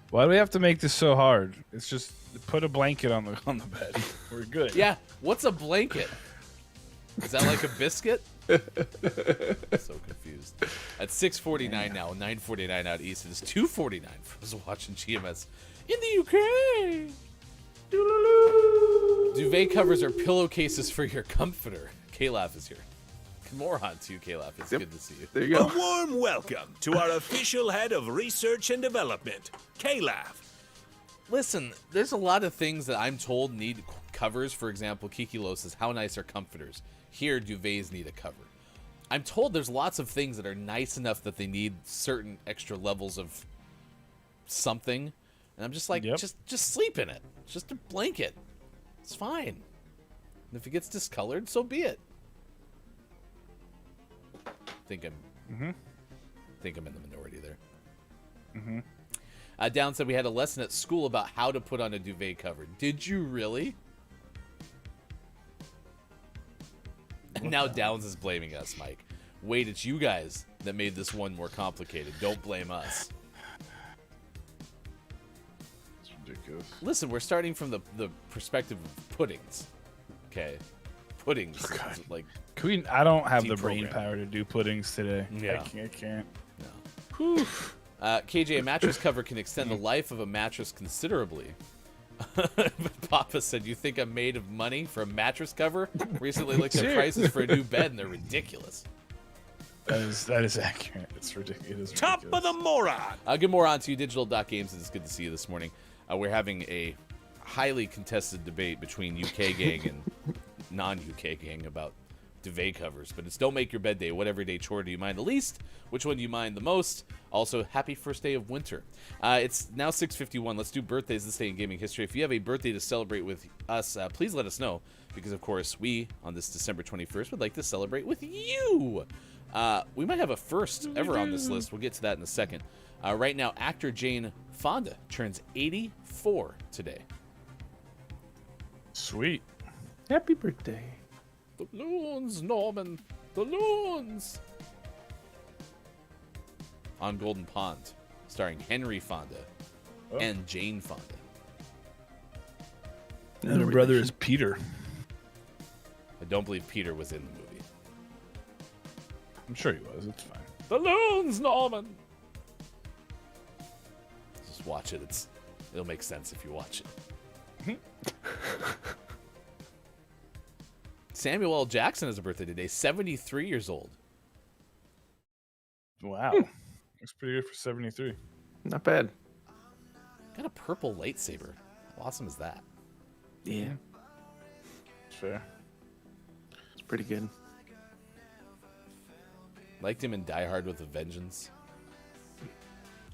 Why do we have to make this so hard? It's just put a blanket on the bed. We're good. Yeah, what's a blanket? Is that like a biscuit? So confused. At 6:49 now, 9:49 out east. It is 2:49 for us watching GMS in the UK. Duvet covers are pillowcases for your comforter. K-Laugh is here. More on to you, K-Laugh. It's good to see you. There you A go. warm welcome to our official head of research and development, K-Laugh. Listen, there's a lot of things that I'm told need covers. For example, Kiki Lo says, how nice are comforters? Here, duvets need a cover. I'm told there's lots of things that are nice enough that they need certain extra levels of something, And I'm just like, Yep. just sleep in it. It's just a blanket. It's fine. And if it gets discolored, so be it. Think I'm in the minority there. Down said we had a lesson at school about how to put on a duvet cover. Did you really? And now Downs is blaming us, Mike. Wait, it's you guys that made this one more complicated. Don't blame us. It's ridiculous. Listen, we're starting from the perspective of puddings. Okay? Puddings. Oh, God. Like, I don't have the brain Deprogram. power to do puddings today. Yeah. I can't. no. Whew. KJ, a mattress cover can extend the life of a mattress considerably. Papa said, you think I'm made of money for a mattress cover? Recently looked at prices for a new bed, and they're ridiculous. That is accurate. It's ridiculous. Top of the moron. Good morning on to you, Digital.Games. It's good to see you this morning. We're having a highly contested debate between UK gang and non-UK gang about duvet covers, but it's don't make your bed day. What everyday chore do you mind the least? Which one do you mind the most? Also, happy first day of winter. It's now 6:51. Let's do birthdays this day in gaming history. If you have a birthday to celebrate with us, please let us know, because of course we, on this December 21st, would like to celebrate with you. We might have a first ever on this list. We'll get to that in a second. Right now, actor Jane Fonda turns 84 today. Sweet. Happy birthday. The loons, Norman. The loons. On Golden Pond, starring Henry Fonda and Jane Fonda. And her brother is Peter. I don't believe Peter was in the movie. I'm sure he was. It's fine. The loons, Norman. Just watch it. It'll make sense if you watch it. Samuel L. Jackson has a birthday today, 73 years old. Wow. Looks pretty good for 73. Not bad. Got a purple lightsaber. How awesome is that? Yeah. Fair. It's pretty good. Liked him in Die Hard with a Vengeance.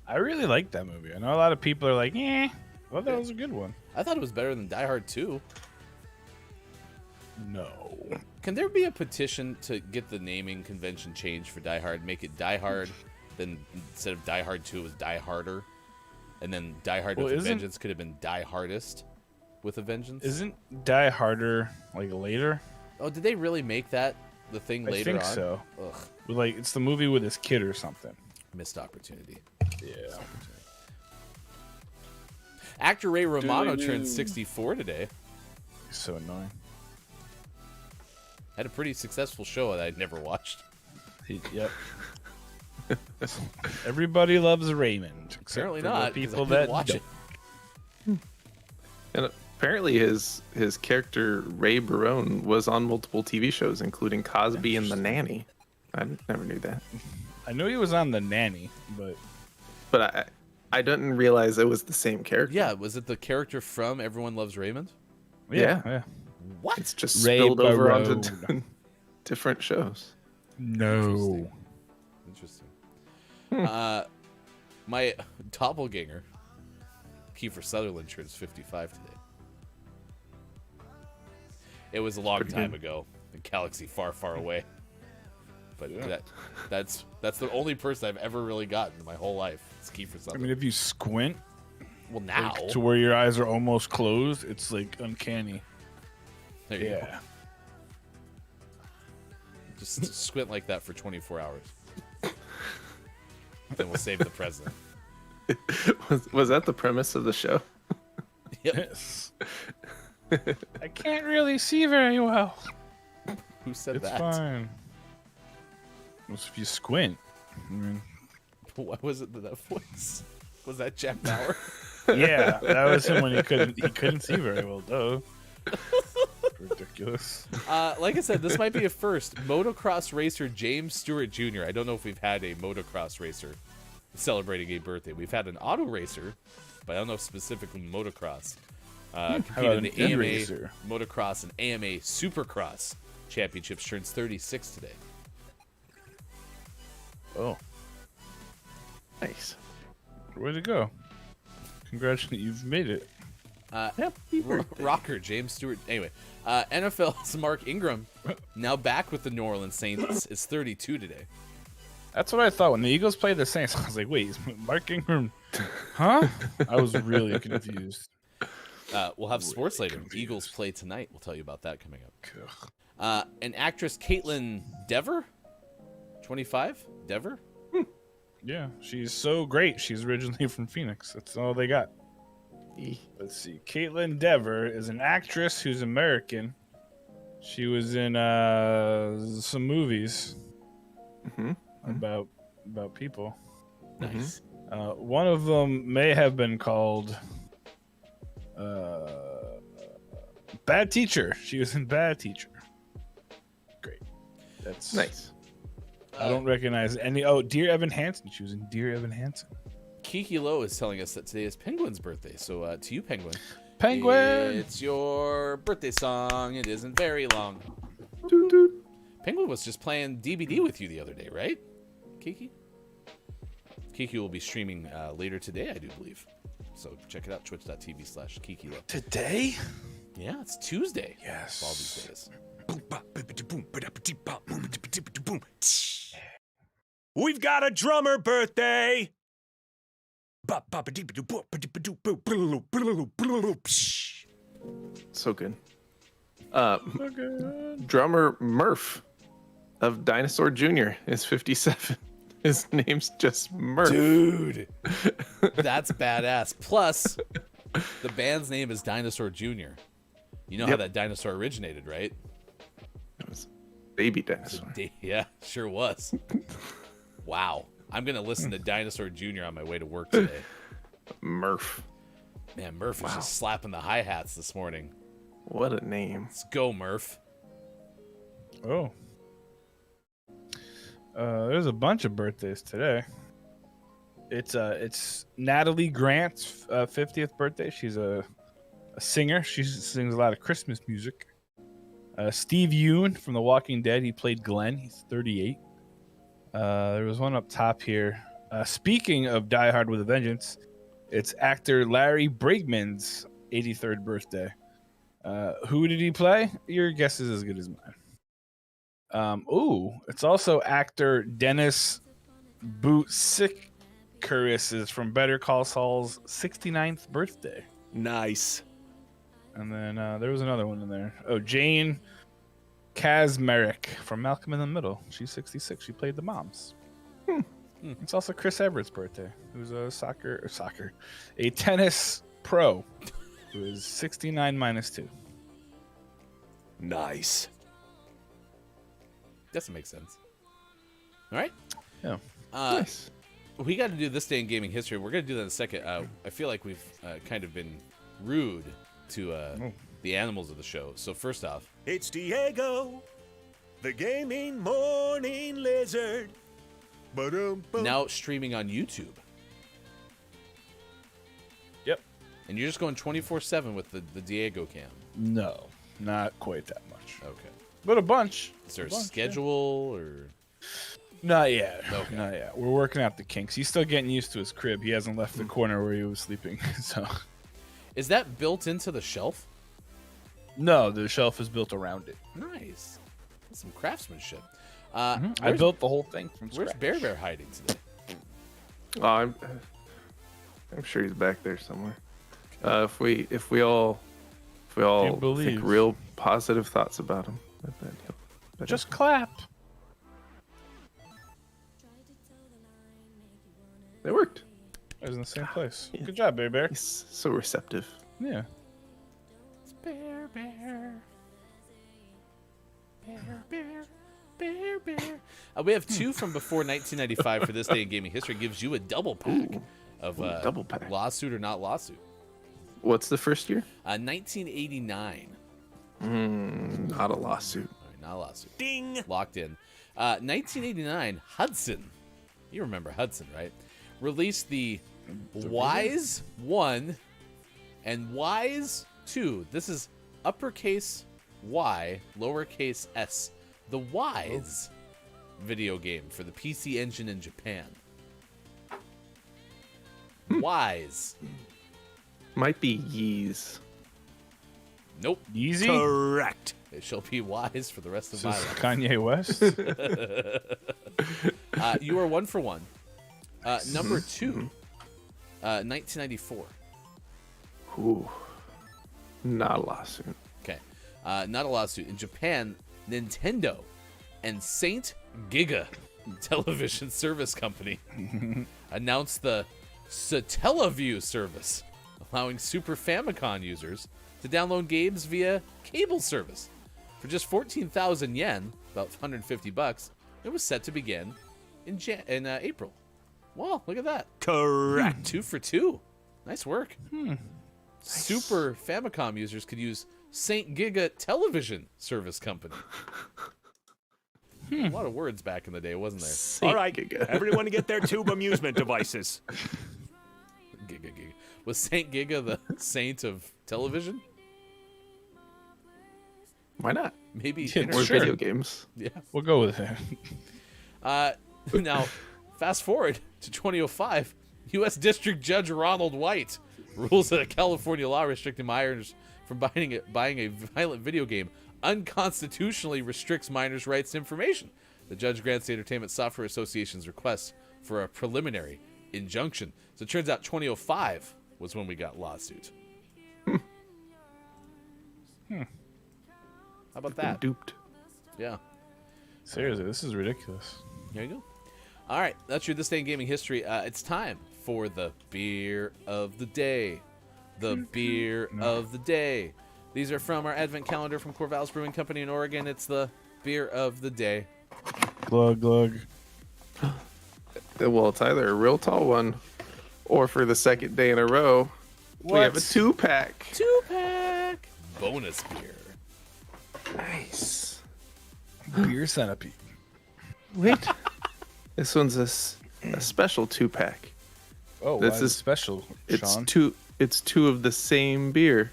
I really like that movie. I know a lot of people are like, eh. Well, that was a good one. I thought it was better than Die Hard 2. No. Can there be a petition to get the naming convention changed for Die Hard? Make it Die Hard, then instead of Die Hard 2, it was Die Harder. And then Die Hard with a Vengeance could have been Die Hardest with a Vengeance. Isn't Die Harder like later? Oh, did they really make that the thing later on? I think so. Ugh, Like, it's the movie with his kid or something. missed opportunity. Yeah. Actor Ray Romano turned 64 today. He's so annoying. Had a pretty successful show that I'd never watched. Yep. Everybody loves Raymond. Except Apparently for not, the 'cause I people didn't that watch don't. it. And apparently his character Ray Barone was on multiple TV shows, including Cosby and The Nanny. I never knew that. I knew he was on The Nanny, but I didn't realize it was the same character. Yeah, was it the character from Everyone Loves Raymond? yeah. What? It's just Ray spilled over Barone. onto different shows. No. Interesting. My doppelganger, Kiefer Sutherland, turns 55 today. It was a long Pretty time good. ago, a galaxy far, far away. But that's the only person I've ever really gotten in my whole life. It's Kiefer I Sutherland. mean, if you squint well, now to where your eyes are almost closed, it's like uncanny. there you go. Yeah. Just squint like that for 24 hours. Then we'll save the president. Was that the premise of the show? Yep. Yes. I can't really see very well. Who said It's that? fine. Well, if you squint. I mean, What was it that was? Was that Jack Bauer? yeah, that was him when he couldn't see very well, though. Ridiculous. Like I said, this might be a first. Motocross racer James Stewart Jr. I don't know if we've had a motocross racer celebrating a birthday. We've had an auto racer, but I don't know if specifically motocross. Competed in the an AMA racer? Motocross and AMA Supercross championships. Turns 36 today. Oh, Nice. way to go. Congratulations, you've made it. Rocker James Stewart. Anyway, NFL's Mark Ingram, now back with the New Orleans Saints, is 32 today. That's what I thought when the Eagles played the Saints. I was like, wait, is Mark Ingram? Huh? I was really confused. We'll have sports later. Eagles play tonight. We'll tell you about that coming up. An actress, Caitlin Dever, 25. Dever. Yeah, she's so great. She's originally from Phoenix. That's all they got. Let's see. Caitlin Dever is an actress who's American. She was in some movies about people. Nice. One of them may have been called Bad Teacher. She was in Bad Teacher. Great. That's Nice. I don't recognize any. Oh, Dear Evan Hansen. She was in Dear Evan Hansen. Kiki Lowe is telling us that today is Penguin's birthday. So to you, Penguin. Penguin! It's your birthday song. It isn't very long. Doot, doot. Penguin was just playing DBD with you the other day, right, Kiki? Kiki will be streaming later today, I do believe. So check it out, twitch.tv/Kiki Lowe. Today? Yeah, it's Tuesday. Yes. All these days. We've got a drummer birthday. So good. Drummer Murph of Dinosaur Jr. is 57. His name's just Murph. Dude, that's badass. Plus, the band's name is Dinosaur Jr. You know how that dinosaur originated, right? It was baby dinosaur. Yeah, sure was. Wow. I'm going to listen to Dinosaur Jr. on my way to work today. Murph. Man, Murph was just slapping the hi-hats this morning. What a name. Let's go, Murph. Oh. There's a bunch of birthdays today. It's Natalie Grant's 50th birthday. She's a singer. She sings a lot of Christmas music. Steve Yeun from The Walking Dead. He played Glenn. He's 38. There was one up top here. Speaking of Die Hard with a Vengeance, it's actor Larry Brigman's 83rd birthday. Who did he play? Your guess is as good as mine. It's also actor Dennis Boutsicaris from Better Call Saul's 69th birthday. Nice. And then there was another one in there. Oh, Jane Kazmarek from Malcolm in the Middle. She's 66. She played the moms. It's also Chris Everett's birthday, who's a tennis pro, who is 69 minus 2. Nice. Doesn't make sense. All right. Yeah. Nice. We got to do this day in gaming history. We're going to do that in a second. I feel like we've kind of been rude to the animals of the show. So first off, It's Diego, the gaming morning lizard. Ba-dum-bum. now streaming on YouTube. Yep. And you're just going 24/7 with the Diego cam. No, not quite that much. Okay. But a bunch. Is there a bunch, schedule or? Not yet. Okay. Not yet. We're working out the kinks. He's still getting used to his crib. He hasn't left the corner where he was sleeping. So. Is that built into the shelf? No, the shelf is built around it. Nice. That's some craftsmanship. I built the whole thing from Where's scratch. Bear hiding today? Oh, I'm sure he's back there somewhere. If we all believe. think real positive thoughts about him, I bet he'll Just clap. It worked. I was in the same place. Good job, Bear Bear. He's so receptive. Yeah. Bear, bear. Bear, bear. Bear, bear. We have two from before 1995 for this day in gaming history. Gives you a double pack of double pack. lawsuit or not lawsuit. What's the first year? 1989. Not a lawsuit. All right, not a lawsuit. Ding. Locked in. 1989, Hudson. You remember Hudson, right? Released the Wise 1 and Wise 2. This is uppercase Y, lowercase s. The Wise video game for the PC Engine in Japan. Wise. Might be Yeez. Nope. Yeezy? Correct. It shall be wise for the rest of Is my this life. Kanye West? You are 1 for 1. Number 2, 1994. Ooh. Not a lawsuit. Okay. Not a lawsuit. In Japan, Nintendo and Saint Giga Television Service Company announced the Satellaview service, allowing Super Famicom users to download games via cable service. For just 14,000 yen, about $150, it was set to begin in April. Wow, look at that. Correct. 2 for 2. Nice work. Super Famicom users could use Saint Giga Television Service Company. A lot of words back in the day, wasn't there? All right, Giga. everyone get their tube amusement devices. Giga. Was Saint Giga the saint of television? Why not? Maybe. Yeah, Or Sure. video games. Yeah. We'll go with it. Now, fast forward to 2005, U.S. District Judge Ronald White rules that a California law restricting minors from buying a violent video game unconstitutionally restricts minors' rights to information. The judge grants the Entertainment Software Association's request for a preliminary injunction. So it turns out 2005 was when we got lawsuit. How about that? Duped. Yeah. Seriously, this is ridiculous. There you go. All right, that's your This Day in Gaming History. It's time for the beer of the day. The beer of the day. These are from our advent calendar from Corvallis Brewing Company in Oregon. It's the beer of the day. Glug, glug. Well, it's either a real tall one, or for the second day in a row, we have a 2-pack. 2-pack bonus beer. Nice. Beer centipede. Wait. This one's a special 2-pack. Oh, This why is- special, It's Sean. it's two of the same beer.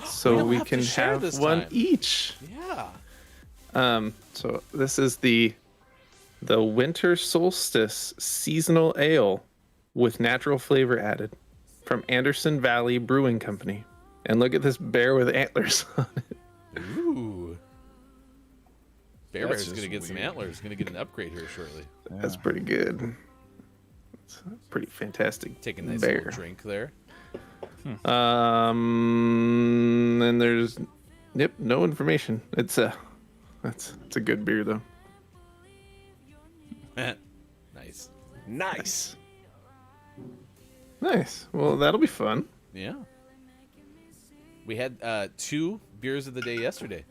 So don't we have to can share have this one time. each. Yeah. So this is the Winter Solstice Seasonal Ale with natural flavor added from Anderson Valley Brewing Company. And look at this bear with antlers on it. Ooh. Bear That's Bear's going to just get some weird. antlers. Going to get an upgrade here shortly. That's pretty good. It's a pretty fantastic Take a nice bear. little drink there. And there's no information. It's a good beer though. Nice. Nice. Nice. Well, that'll be fun. Yeah. We had 2 beers of the day yesterday.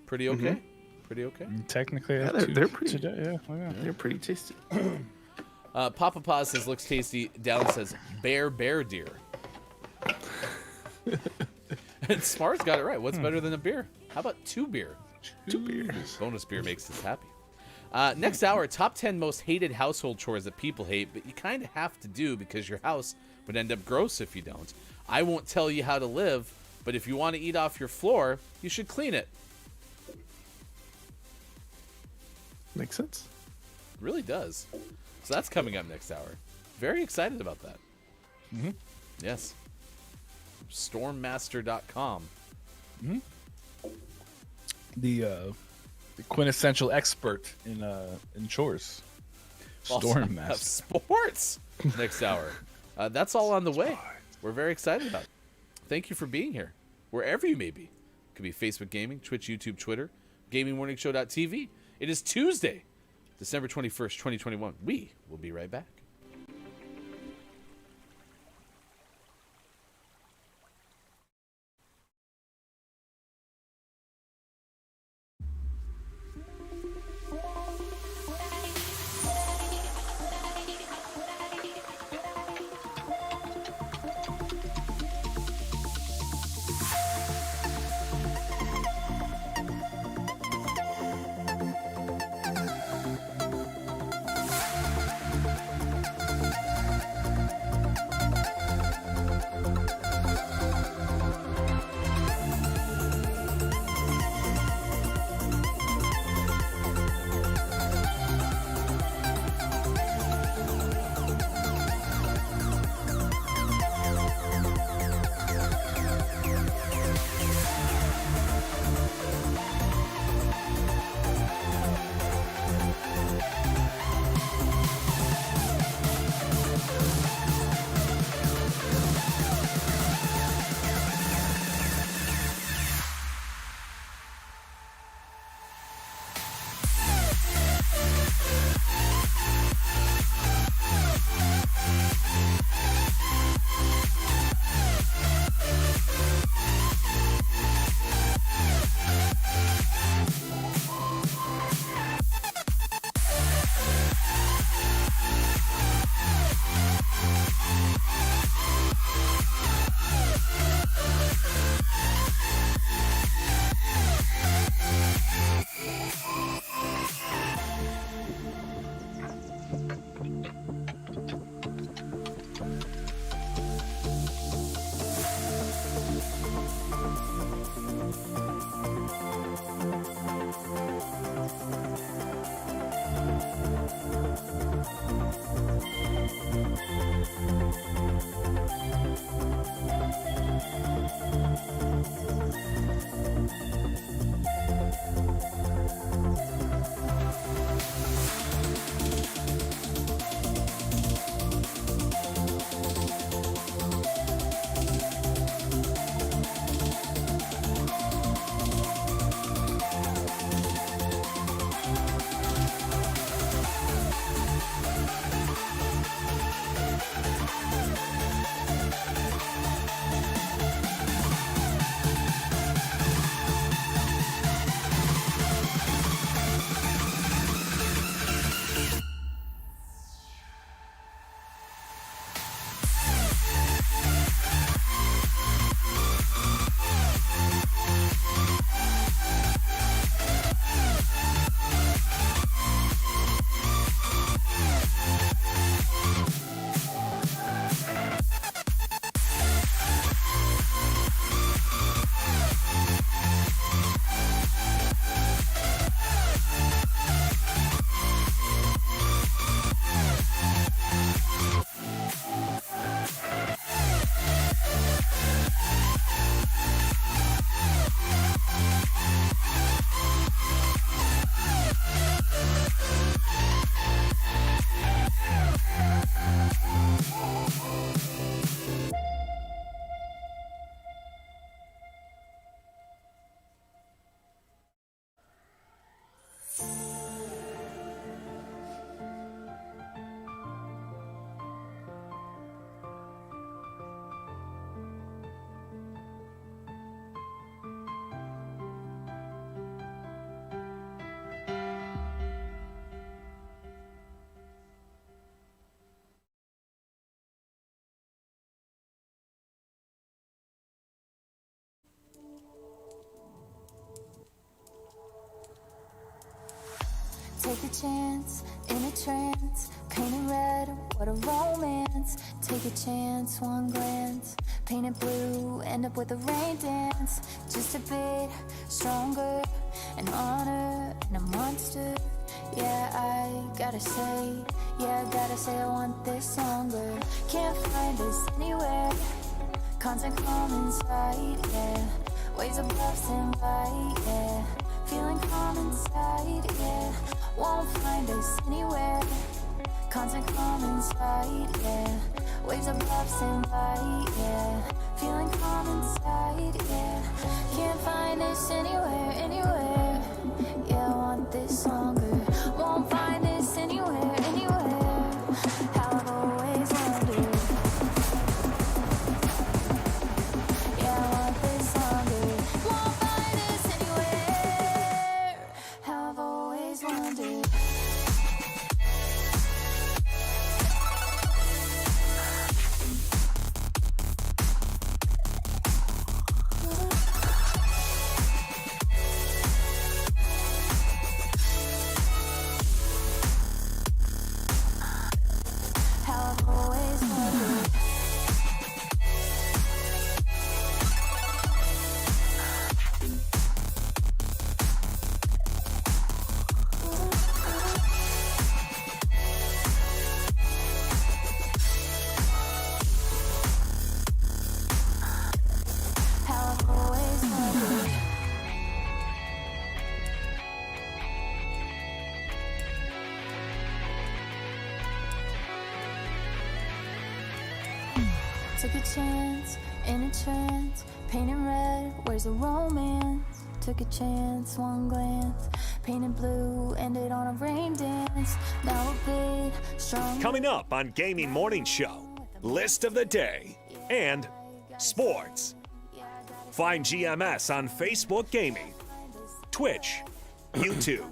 Pretty okay. Pretty okay. Technically, I Yeah, have they're- two they're pretty- today. Yeah. They're pretty tasty. Papa Paw says looks tasty. Down says bear deer. And Smart's got it right. What's better than a beer? How about 2 beer? 2 beers. Bonus beer makes us happy. Next hour, top 10 most hated household chores that people hate, but you kind of have to do because your house would end up gross if you don't. I won't tell you how to live, but if you want to eat off your floor, you should clean it. Makes sense. It really does. So that's coming up next hour. Very excited about that. Yes. Stormmaster.com. The quintessential expert in chores. Also Storm have Master. sports next hour. That's all on the way. We're very excited about it. Thank you for being here, wherever you may be. It could be Facebook Gaming, Twitch, YouTube, Twitter, GamingMorningShow.tv. It is Tuesday, December 21st, 2021. We will be right back. Take a chance in a trance, painted red, what a romance. Take a chance, one glance, painted blue, end up with a rain dance. Just a bit stronger, an honor and a monster. Yeah, I gotta say I want this longer. Can't find this anywhere, constant calm inside, yeah. Waves above stand by, yeah. Feeling calm inside, yeah. Won't find us anywhere, constant calm inside, yeah. Waves above stand by, yeah. Feeling calm inside, yeah. Can't find us anywhere, anywhere. Yeah, I want this longer. Won't find this anywhere, anywhere. How I've always wondered. Yeah, I want this longer. Won't find this anywhere. How I've always wondered. How I've always wondered. How I've always wondered. Took a chance in a trance, painted red, where's the romance? Took a chance, one glance, painted blue, ended on a rain dance. Now a bit strong. Coming up on Gaming Morning Show, list of the day and sports. Find GMS on Facebook Gaming, Twitch, YouTube,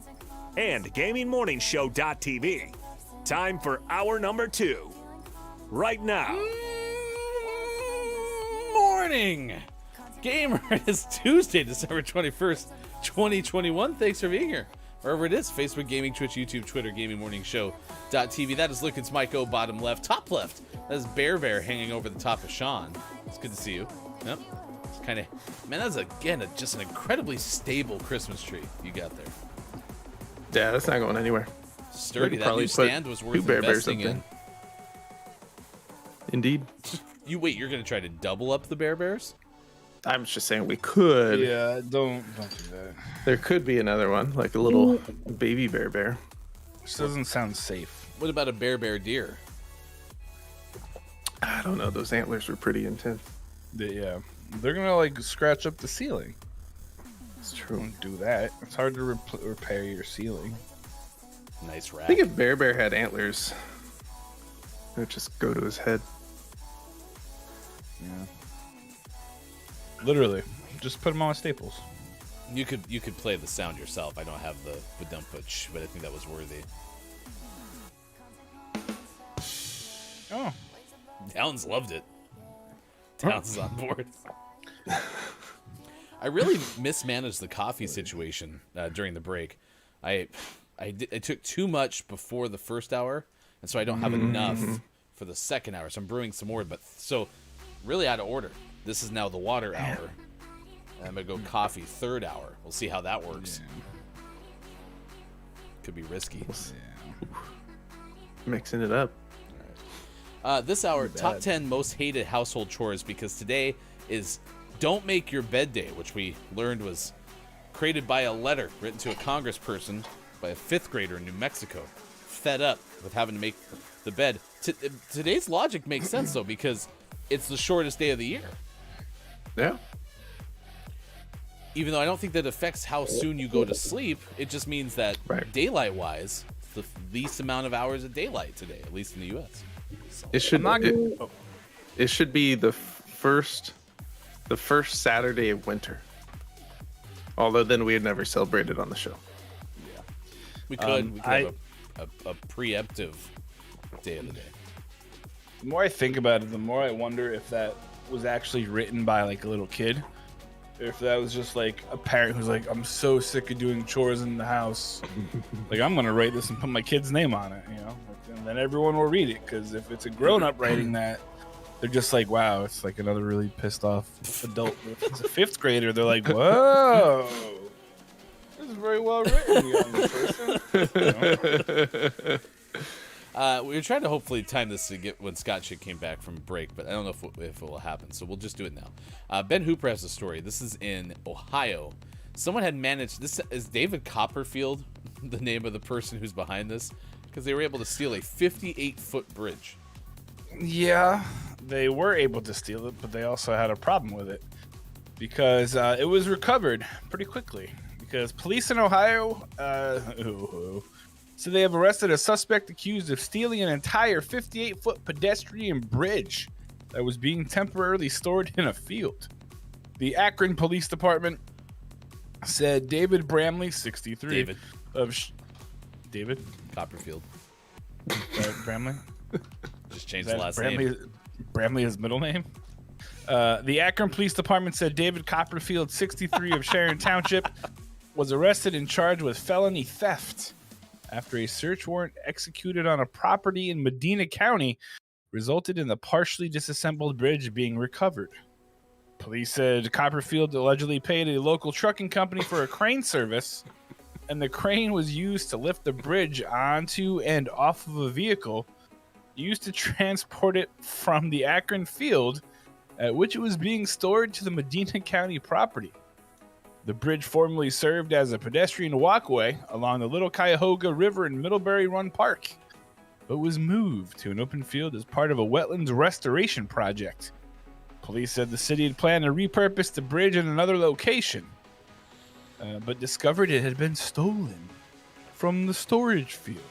and GamingMorningShow.tv. Time for hour number 2. Right now. Morning, gamer. It is Tuesday, December 21st, 2021. Thanks for being here. Wherever it is, Facebook Gaming, Twitch, YouTube, Twitter, GamingMorningShow.tv. That is Luke. It's Mike O, bottom left. Top left, that is Bear hanging over the top of Sean. It's good to see you. Yep. It's kind of, man, that's again just an incredibly stable Christmas tree you got there. Yeah, that's not going anywhere. Sturdy. could That probably new put stand was two worth Bear Bears investing up in. Indeed. You wait, you're going to try to double up the Bear Bears? I'm just saying we could. Yeah, don't do that. There could be another one, like a little baby bear. This doesn't sound safe. What about a bear deer? I don't know. Those antlers were pretty intense. Yeah, they're gonna like scratch up the ceiling. It's true. Don't do that. It's hard to repair your ceiling. Nice I rack. think if Bear had antlers, it would just go to his head. Yeah. Literally, just put them on with staples. You could play the sound yourself. I don't have the dump pitch, but I think that was worthy. Oh, Downs loved it. Downs is on board. I really mismanaged the coffee situation during the break. I took too much before the first hour, and so I don't have enough for the second hour. So I'm brewing some more, but so really out of order. This is now the water hour. I'm gonna go coffee third hour. We'll see how that works. Could be risky. Mixing it up. This hour, top 10 most hated household chores, because today is Don't Make Your Bed Day, which we learned was created by a letter written to a congressperson by a 5th grader in New Mexico, fed up with having to make the bed. Today's logic makes sense, though, because it's the shortest day of the year. Yeah. Even though I don't think that affects how soon you go to sleep, it just means that daylight-wise, the least amount of hours of daylight today, at least in the U.S. It should it should be the first Saturday of winter. Although then we had never celebrated on the show. Yeah, we could have a preemptive day of the day. The more I think about it, the more I wonder if that was actually written by like a little kid, if that was just like a parent who's like, I'm so sick of doing chores in the house, like I'm gonna write this and put my kid's name on it, you know, and then everyone will read it. Because if it's a grown-up writing that, they're just like, wow, it's like another really pissed off adult. If it's a 5th grader, they're like, whoa, this is very well written, young person. You know? We were trying to hopefully time this to get when Scott shit came back from break, but I don't know if it will happen, so we'll just do it now. Ben Hooper has a story. This is in Ohio. Someone had managed, this is David Copperfield, the name of the person who's behind this, because they were able to steal a 58-foot bridge. Yeah, they were able to steal it, but they also had a problem with it because it was recovered pretty quickly. Because police in Ohio, so they have arrested a suspect accused of stealing an entire 58-foot pedestrian bridge that was being temporarily stored in a field. The Akron Police Department said David Bramley, 63, David David Copperfield. Bramley. Just changed the last name. Bramley, his middle name. The Akron Police Department said David Copperfield, 63, of Sharon Township, was arrested and charged with felony theft after a search warrant executed on a property in Medina County resulted in the partially disassembled bridge being recovered. Police said Copperfield allegedly paid a local trucking company for a crane service, and the crane was used to lift the bridge onto and off of a vehicle used to transport it from the Akron field at which it was being stored to the Medina County property. The bridge formerly served as a pedestrian walkway along the Little Cuyahoga River in Middlebury Run Park, but was moved to an open field as part of a wetlands restoration project. Police said the city had planned to repurpose the bridge in another location, but discovered it had been stolen from the storage field.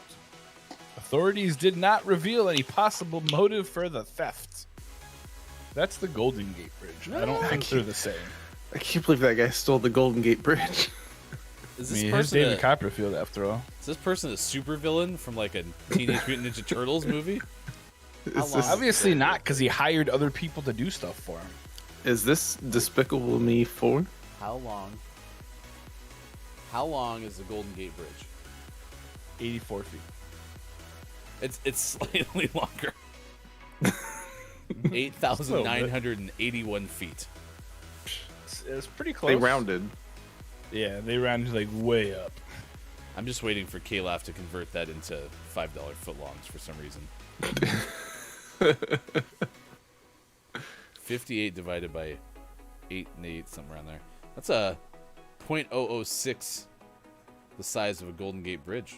Authorities did not reveal any possible motive for the theft. That's the Golden Gate Bridge. I don't think they're the same. I can't believe that guy stole the Golden Gate Bridge. Is this It's person David Copperfield, after all. Is this person a supervillain from like a Teenage Mutant Ninja Turtles movie? Obviously not, because he hired other people to do stuff for him. Is this Despicable Me 4? How long is the Golden Gate Bridge? 84 feet. It's slightly longer. 8,981 feet. It's pretty close. They rounded. Yeah, they rounded like way up. I'm just waiting for Calaf to convert that into $5 footlongs for some reason. 58 divided by 8 and 8, somewhere around there. That's a 0.006 the size of a Golden Gate Bridge.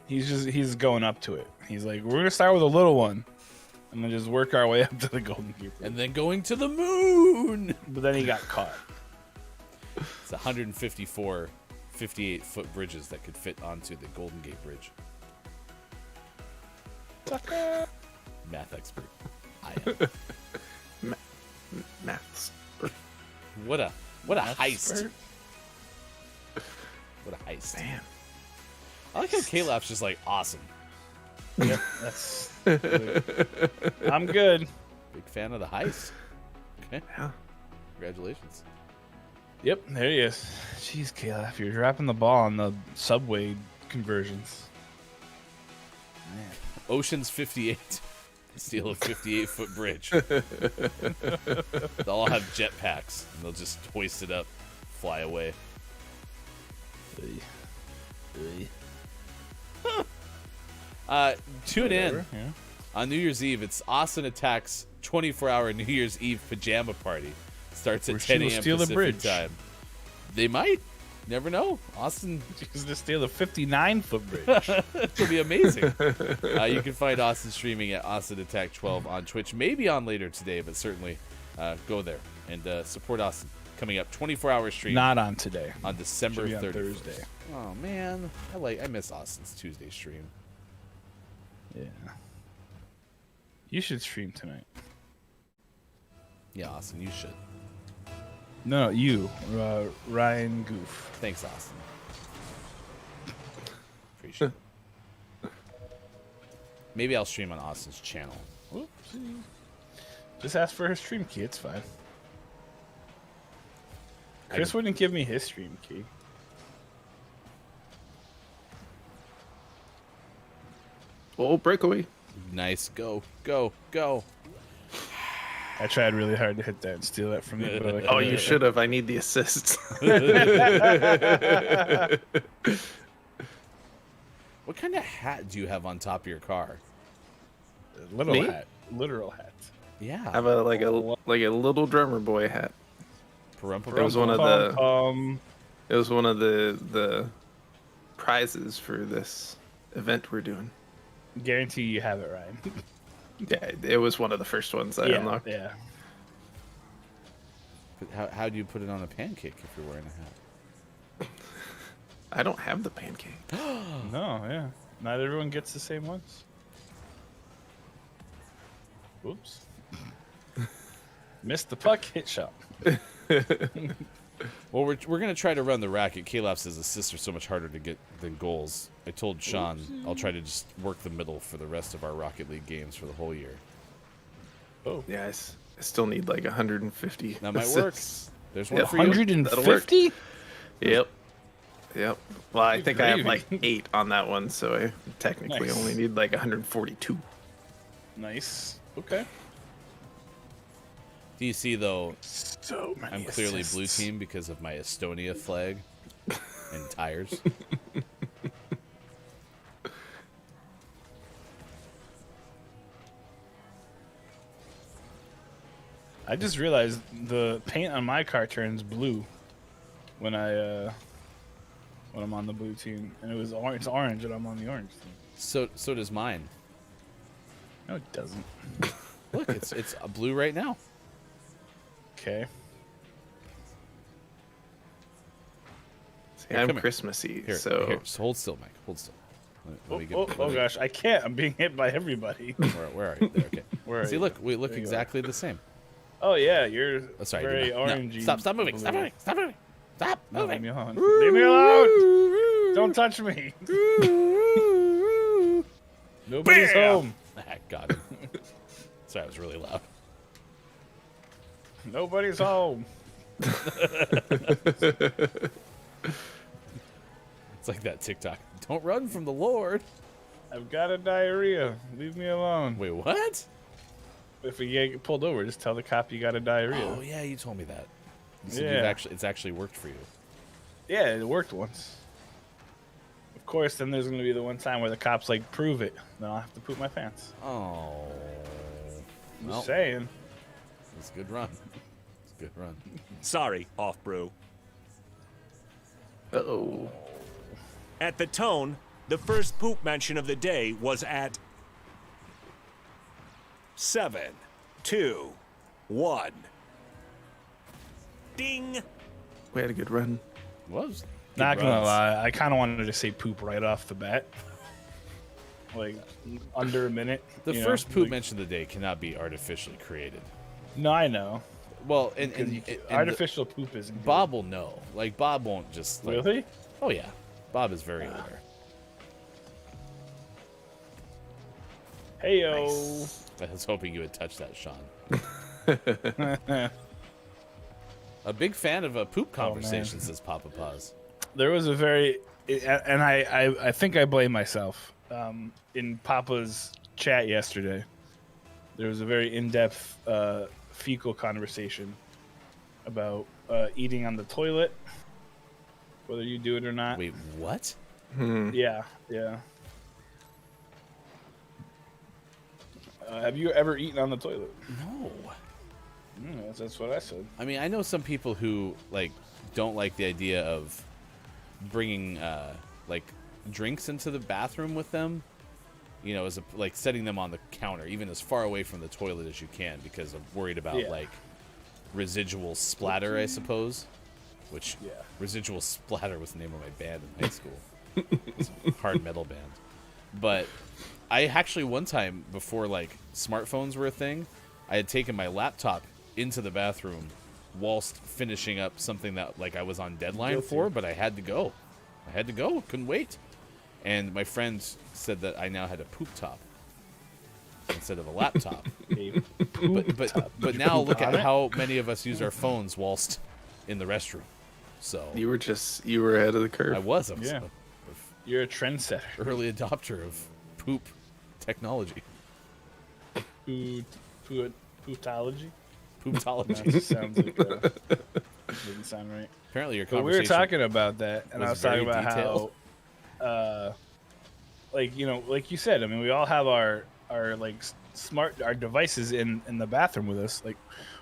He's going up to it. He's like, we're gonna start with a little one, and then just work our way up to the Golden Gate Bridge. And then going to the moon. But then he got caught. It's 154 58-foot bridges that could fit onto the Golden Gate Bridge. Math expert. I am. Maths. What a heist. What a heist. Damn. I like how Calaf's just like awesome. Yep, that's. I'm good. Big fan of the heist. Okay. Yeah. Congratulations. Yep, there he is. Jeez, Caleb, you're dropping the ball on the subway conversions. Man. Ocean's 58. Steal a 58-foot bridge. They'll all have jetpacks, and they'll just hoist it up, fly away. Tune in Yeah. on New Year's Eve. It's Austin Attack's 24-hour New Year's Eve pajama party. Starts at Where 10 she will a.m. steal the Pacific bridge. time. They might. Never know. Austin She's gonna steal a 59-foot bridge. It'll be amazing. You can find Austin streaming at Austin Attack 12 on Twitch. Maybe on later today, but certainly go there and support Austin. Coming up, 24-hour stream. Not on today. On December Should be on 31st. Thursday. Oh man, I miss Austin's Tuesday stream. Yeah. You should stream tonight. Yeah, Austin, you should. No, you, Ryan Goof. Thanks, Austin. Appreciate it. Maybe I'll stream on Austin's channel. Whoopsie. Just ask for her stream key. It's fine. Chris wouldn't give me his stream key. Oh, breakaway. Nice. Go, go, go. I tried really hard to hit that and steal that from you. But Oh, you should have. I need the assists. What kind of hat do you have on top of your car? Little Me? hat. Literal hat. Yeah. I have a little drummer boy hat. Parumpa It was one of the Um, it was one of the prizes for this event we're doing. guarantee you have it, Ryan. Yeah, it was one of the first ones I unlocked. Yeah. How do you put it on a pancake if you're wearing a hat? I don't have the pancake. No, yeah. Not everyone gets the same ones. Whoops. Missed the puck. Hit shot. Well, we're going to try to run the racket. Caleb says assists are so much harder to get than goals. I told Sean I'll try to just work the middle for the rest of our Rocket League games for the whole year. Oh. Yeah, I still need like 150. That might work. assists. There's one Yeah, for you. 150? Yep. Yep. Well, I think I have gravy. like 8 on that one, so I technically Nice. only need like 142. Nice. Okay. Do you see, though, So many I'm clearly assists. blue team because of my Estonia flag and tires. I just realized the paint on my car turns blue when I'm on the blue team, and it was orange. It's orange, and I'm on the orange team. So does mine. No, it doesn't. Look, it's blue right now. Okay. See, Here, I'm come here. Christmassy, Here, so here, just hold still, Mike. Hold still. Let me get- Oh let me- gosh, I can't. I'm being hit by everybody. Where are you? There, okay. Where are See, you? look, we look There you exactly the same. Oh yeah, you're Oh, sorry, very no. orangey. Stop moving! Stop blue. moving! Stop moving! Stop No, leave moving! me alone. Leave me alone! Don't touch me. Nobody's Bam! home. Ah, got him. Sorry, I was really loud. Nobody's home. It's like that TikTok. Don't run from the Lord. I've got a diarrhea. Leave me alone. Wait, what? If we get pulled over, just tell the cop you got a diarrhea. Oh yeah, you told me that. You said Yeah. it's actually worked for you. Yeah, it worked once. Of course, then there's going to be the one time where the cop's like, prove it. Then I'll have to poop my pants. Oh. Just Well, saying. it's a good run. It's a good run. Sorry, Off Brew. oh, At the tone, the first poop mention of the day was at 7, 2, 1. Ding! we had a good run. Was good Not going to runs. lie. I kind of wanted to say poop right off the bat. Like, under a minute. The you know? first poop Like, mention of the day cannot be artificially created. No, I know. Well, Because and artificial poop isn't good. Bob will know. Like Bob won't just like, Really? Oh yeah, Bob is very aware. Hey, yo. I was hoping you would touch that, Sean. A big fan of poop conversations, says Papa Paz. There was a very, and I think I blame myself. In Papa's chat yesterday, there was a very in-depth fecal conversation about eating on the toilet, whether you do it or not. Wait, what? Yeah. Have you ever eaten on the toilet? No. That's what I said. I mean, I know some people who like don't like the idea of bringing like drinks into the bathroom with them. You know, as like setting them on the counter, even as far away from the toilet as you can, because I'm worried about like residual splatter, I suppose. Which Residual Splatter was the name of my band in high school. It was a hard metal band. But I actually one time before like smartphones were a thing, I had taken my laptop into the bathroom whilst finishing up something that like I was on deadline for, but I had to go. Couldn't wait. And my friend said that I now had a poop top instead of a laptop. But now look at how many of us use our phones whilst in the restroom. So You were ahead of the curve. I was Yeah. You're a trendsetter. early adopter of poop technology. Pootology? Pooptology. That sounds like doesn't sound right. Apparently, your But conversation. we were talking about that, and I was was talking very about detailed. how, like like you said, I mean, we all have our like our devices in the bathroom with us. Like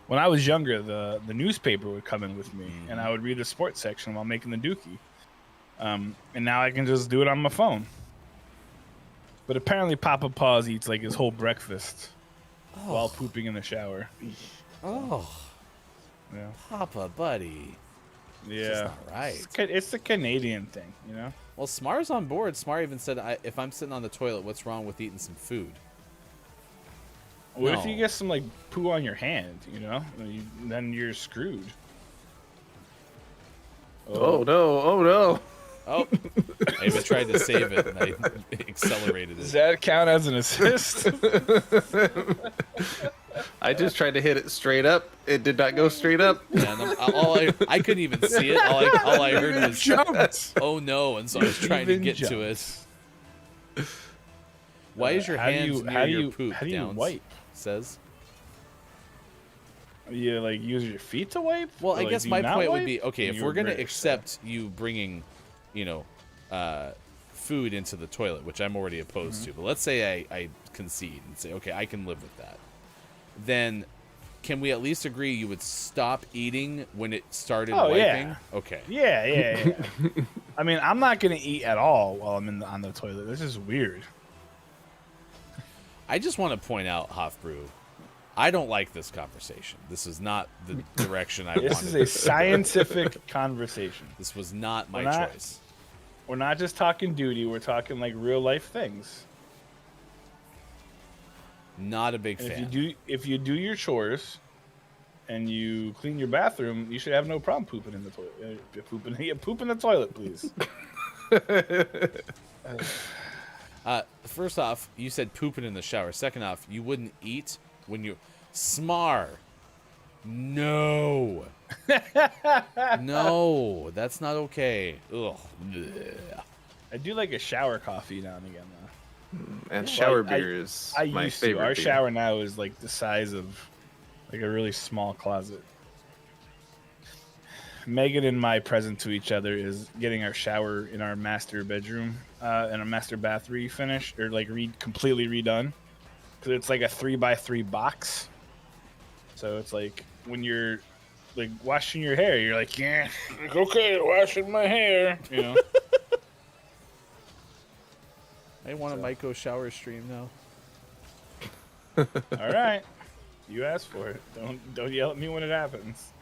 when I was younger, the newspaper would come in with me, and I would read the sports section while making the dookie. And now I can just do it on my phone. But apparently, Papa Paws eats like his whole breakfast while pooping in the shower. Oh, Yeah, Papa, buddy. yeah, not right. It's a Canadian thing, you know. Well, Smar's on board. Smar even said, if I'm sitting on the toilet, what's wrong with eating some food? What if you No. get some like poo on your hand? You know, then you're screwed. Oh no! Oh no! Oh, I even tried to save it, and I accelerated Does it. that count as an assist? I just tried to hit it straight up. It did not go straight up. And I couldn't even see it. All I heard was, Jumped. "Oh no!" And so I was trying to Even get to it. Why is your How do hand you- near how do your you- poop? how do you Downs wipe? Says. You like use your feet to wipe? Well, Or, I like, guess do you my not point would wipe? be, okay, if You're we're gonna British, accept you bringing, food into the toilet, which I'm already opposed Mm-hmm. to, but let's say I concede and say, okay, I can live with that. Then, can we at least agree you would stop eating when it started Oh, wiping? yeah. Okay. Yeah. I mean, I'm not gonna eat at all while I'm on the toilet. This is weird. I just want to point out, Hofbrew, I don't like this conversation. This is not the direction I This wanted. is a scientific conversation. This was not my We're not- choice. We're not just talking duty. We're talking like real life things. Not a big And fan. if you do your chores and you clean your bathroom, you should have no problem pooping in the toilet. Poop in the toilet, please. First off, you said pooping in the shower. Second off, you wouldn't eat when you Smar. No. No, that's not okay. Ugh. Blech. I do like a shower coffee now and again, though. And shower I- beer is I my used to. favorite Our beer. shower now is like the size of like a really small closet. Megan and my present to each other is getting our shower in our master bedroom and a master bath refinished or like completely redone because it's like a 3x3 box. So it's like when you're like washing your hair, you're like, yeah, like, okay, washing my hair, you know. I want a Myco shower stream now. All right, you asked for it. Don't yell at me when it happens.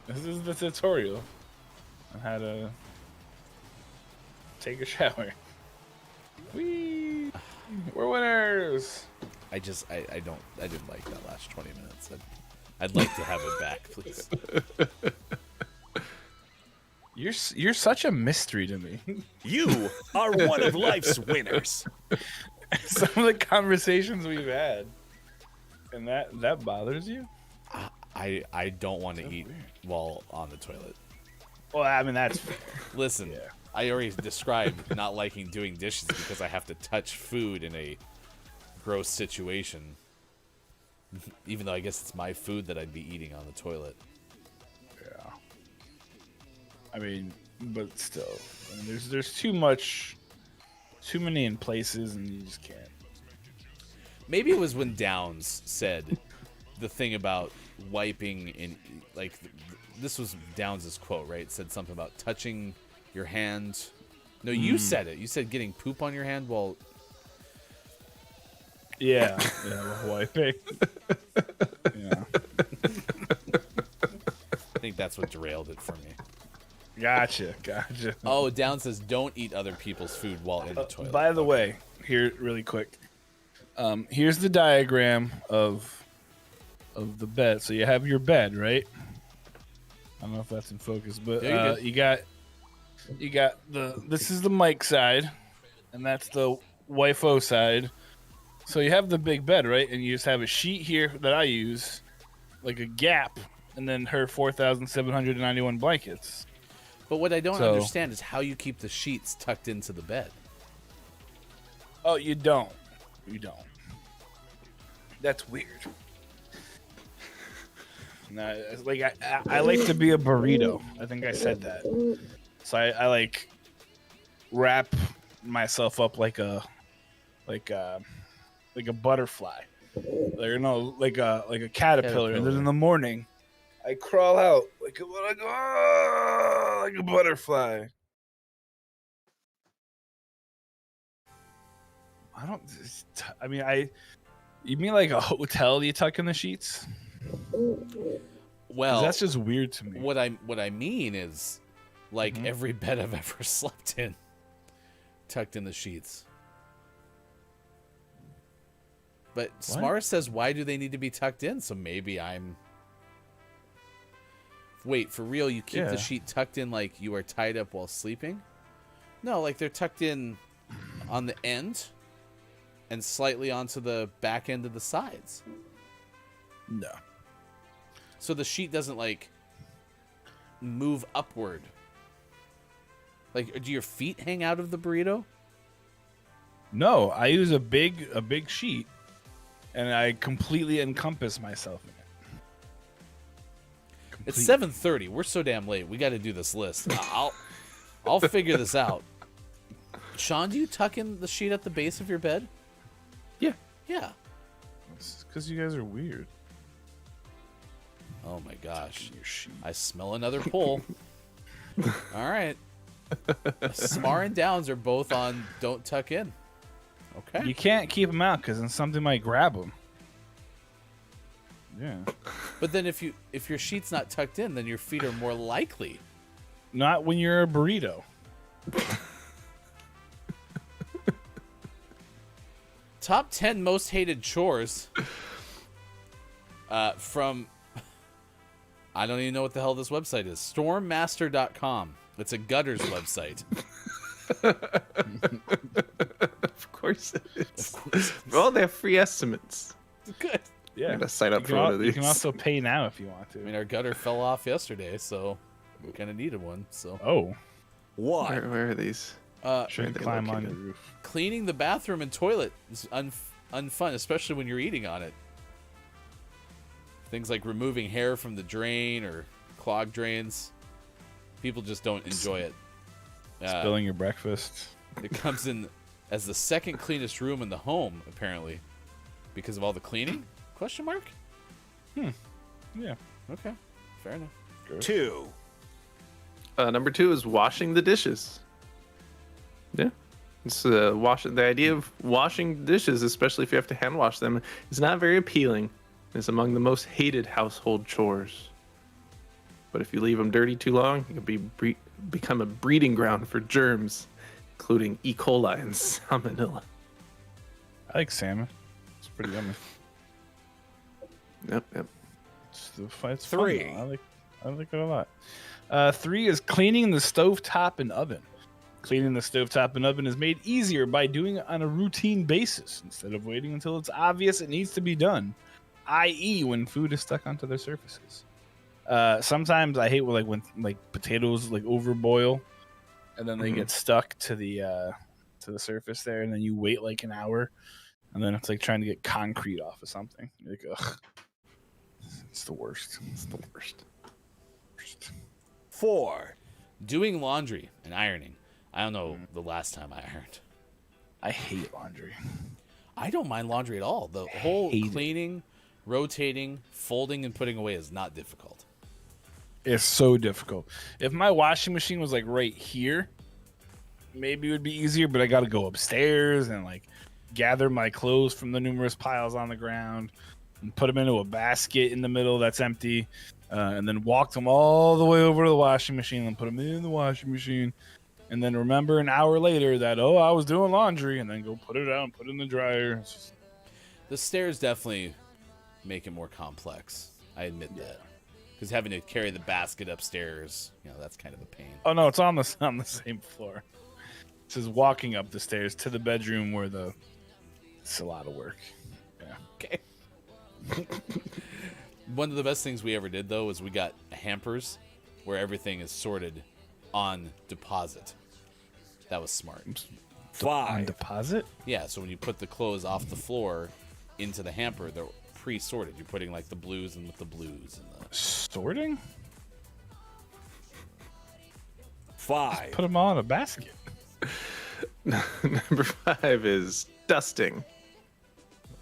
This is the tutorial on how to take a shower. Whee! We're winners. I didn't like that last 20 minutes. I'd like to have it back, please. You're such a mystery to me. You are one of life's winners. Some of the conversations we've had, and that bothers you. I don't want to eat while on the toilet. Well, I mean that's Listen, Yeah. I already described not liking doing dishes because I have to touch food in a gross situation. Even though I guess it's my food that I'd be eating on the toilet. yeah. I mean, but still, I mean, there's too many in places, and you just can't. Maybe it was when Downs said the thing about wiping in, like, this was Downs' quote, right? It said something about touching your hand. No, you said it. You said getting poop on your hand while... Yeah, wiping. Yeah, I think that's what derailed it for me. gotcha. Oh, Downs says don't eat other people's food while in the toilet. By the way, here really quick. Here's the diagram of the bed. So you have your bed, right? I don't know if that's in focus, but Yeah, you're good. you got this is the mic side, and that's the wifo side. So you have the big bed, right? And you just have a sheet here that I use, like a gap and then her 4,791 blankets. But what I don't So- understand is how you keep the sheets tucked into the bed. Oh, you don't. That's weird. No, like I like to be a burrito. I think I said that. So I like wrap myself up like a butterfly, like a caterpillar, and then in the morning I crawl out like a butterfly. You mean like a hotel you tuck in the sheets? Well, That's just weird to me. what I mean is, like every bed I've ever slept in, tucked in the sheets. But Smara says, why do they need to be tucked in? So maybe I'm. Wait, for real? You keep the sheet tucked in like you are tied up while sleeping? No, like they're tucked in on the end and slightly onto the back end of the sides. No. So the sheet doesn't like move upward. Like, do your feet hang out of the burrito? No, I use a big sheet, and I completely encompass myself in it. It's 7:30. We're so damn late. We got to do this list. I'll figure this out. Sean, do you tuck in the sheet at the base of your bed? Yeah. Yeah. It's because you guys are weird. Oh my gosh. Your sheet. I smell another pull. All right. Smar and Downs are both on don't tuck in. Okay. You can't keep them out because then something might grab them. Yeah. But then if your sheet's not tucked in, then your feet are more likely. Not when you're a burrito. Top 10 most hated chores from I don't even know what the hell this website is. Stormmaster.com. It's a gutters website. Of course it is. Well, they have free estimates. Good. Yeah. I'm gonna sign up for one of these. You can also pay now if you want to. I mean, our gutter fell off yesterday, so we kind of needed one. So Oh. why? Where are these? Should they climb on located? your roof. Cleaning the bathroom and toilet is unfun, especially when you're eating on it. Things like removing hair from the drain or clogged drains. People just don't enjoy it. Spilling your breakfast. It comes in as the second cleanest room in the home, apparently, because of all the cleaning? Question mark? Yeah. Okay, fair enough. 2, Number 2 is washing the dishes. Yeah. It's the idea of washing dishes, especially if you have to hand wash them, is not very appealing. It's among the most hated household chores. But if you leave them dirty too long, it can become a breeding ground for germs, including E. coli and salmonella. I like salmon. It's pretty yummy. Yep. It's 3. fun, I like it a lot. 3 is cleaning the stovetop and oven. Cleaning the stovetop and oven is made easier by doing it on a routine basis instead of waiting until it's obvious it needs to be done, i.e. when food is stuck onto their surfaces. Sometimes I hate when potatoes overboil and then they get stuck to the surface there, and then you wait like an hour, and then it's like trying to get concrete off of something. You're like, ugh. It's the worst. 4, Doing laundry and ironing. I don't know the last time I ironed. I hate laundry. I don't mind laundry at all. The whole hate it. cleaning, rotating, folding, and putting away is not difficult. It's so difficult. If my washing machine was like right here, maybe it would be easier, but I got to go upstairs and gather my clothes from the numerous piles on the ground and put them into a basket in the middle that's empty, and then walk them all the way over to the washing machine and put them in the washing machine. And then remember an hour later that, I was doing laundry, and then go put it out and put it in the dryer. The stairs definitely make it more complex. I admit that. Because having to carry the basket upstairs, that's kind of a pain. Oh, no, it's on the same floor. It says walking up the stairs to the bedroom where it's a lot of work. Yeah. Okay. One of the best things we ever did, though, is we got hampers where everything is sorted on deposit. That was smart. On deposit? Yeah, so when you put the clothes off the floor into the hamper, they're pre-sorted. You're putting like the blues in with the blues. And the... Sorting? 5. Just put them all in a basket. Number 5 is dusting.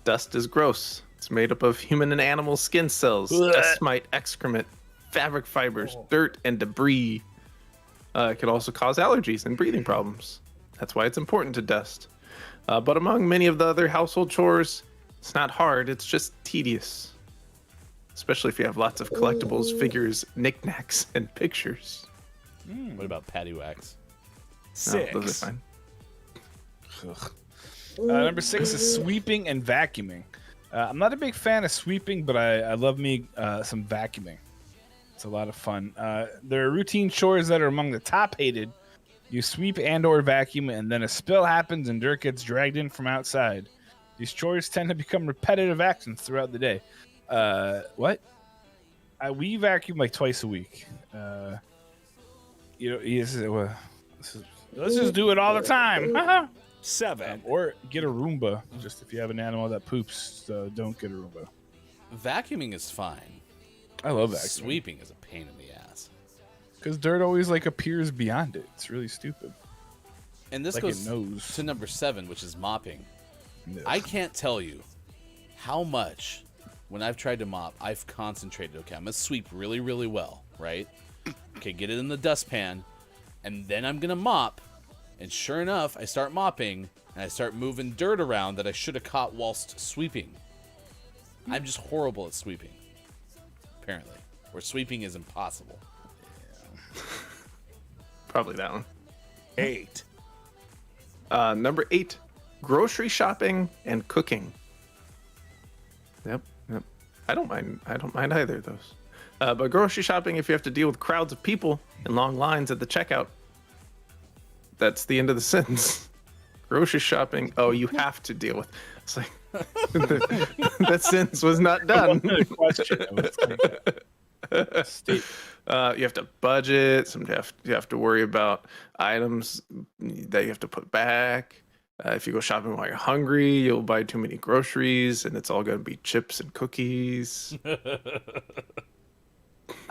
Dust is gross. It's made up of human and animal skin cells, dust mite, excrement, fabric fibers, dirt, and debris. It can also cause allergies and breathing problems. That's why it's important to dust. But among many of the other household chores, it's not hard, it's just tedious. Especially if you have lots of collectibles, figures, knickknacks, and pictures. What about patty wax? No, 6. those are fine. Number 6 is sweeping and vacuuming. I'm not a big fan of sweeping, but I love me some vacuuming. It's a lot of fun. There are routine chores that are among the top hated. You sweep and or vacuum, and then a spill happens and dirt gets dragged in from outside. These chores tend to become repetitive actions throughout the day. What? We vacuum like twice a week. Let's just do it all the time. 7. Or get a Roomba. Just if you have an animal that poops, don't get a Roomba. Vacuuming is fine. I love vacuuming. Sweeping is a pain in the ass. Because dirt always like appears beyond it. It's really stupid. And this Like goes it knows. to number 7, which is mopping. Ugh. I can't tell you how much, when I've tried to mop, I've concentrated. Okay, I'm going to sweep really, really well, right? Okay, get it in the dustpan, and then I'm going to mop. And sure enough, I start mopping, and I start moving dirt around that I should have caught whilst sweeping. I'm just horrible at sweeping, apparently. Or sweeping is impossible. Probably that one. 8. Number 8, grocery shopping and cooking. Yep. I don't mind either of those. But grocery shopping, if you have to deal with crowds of people and long lines at the checkout, that's the end of the sentence. Grocery shopping, you have to deal with. It's like that sentence was not done. You have to budget. You have to worry about items that you have to put back. If you go shopping while you're hungry, you'll buy too many groceries, and it's all going to be chips and cookies.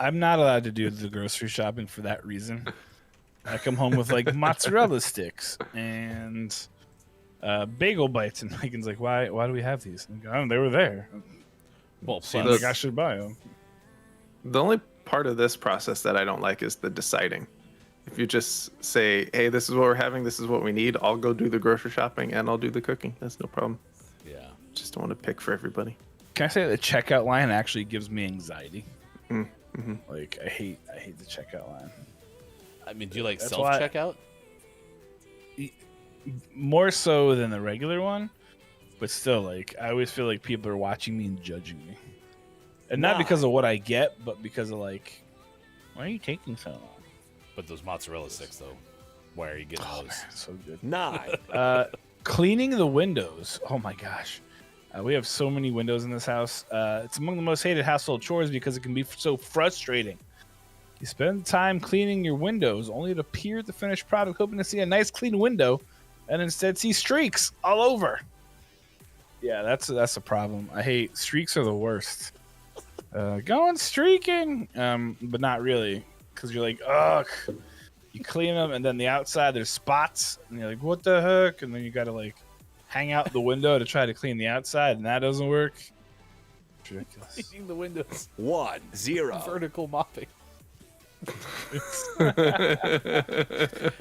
I'm not allowed to do the grocery shopping for that reason. I come home with like mozzarella sticks and bagel bites, and Megan's like, "Why do we have these?" And I go, "Oh, they were there." Well, Seems plus, like I should buy them. The only part of this process that I don't like is the deciding. If you just say, "Hey, this is what we're having. This is what we need," I'll go do the grocery shopping and I'll do the cooking. That's no problem. yeah. Just don't want to pick for everybody. Can I say the checkout line actually gives me anxiety? Mm-hmm. Like I hate the checkout line. I mean, do you like That's self-checkout? More so than the regular one, but still, like I always feel like people are watching me and judging me, and not because of what I get, but because of like, why are you taking so long? But those mozzarella sticks, though, why are you getting Oh those? man, so good. 9. Cleaning the windows. Oh my gosh. We have so many windows in this house. It's among the most hated household chores because it can be so frustrating. You spend time cleaning your windows only to peer at the finished product hoping to see a nice clean window and instead see streaks all over. Yeah, that's a problem. I hate streaks are the worst. Going streaking, but not really, because you're like, ugh. You clean them, and then the outside there's spots, and you're like, what the heck? And then you got to like hang out the window to try to clean the outside, and that doesn't work. It's ridiculous. Cleaning the windows. 1. 0. Vertical mopping. Get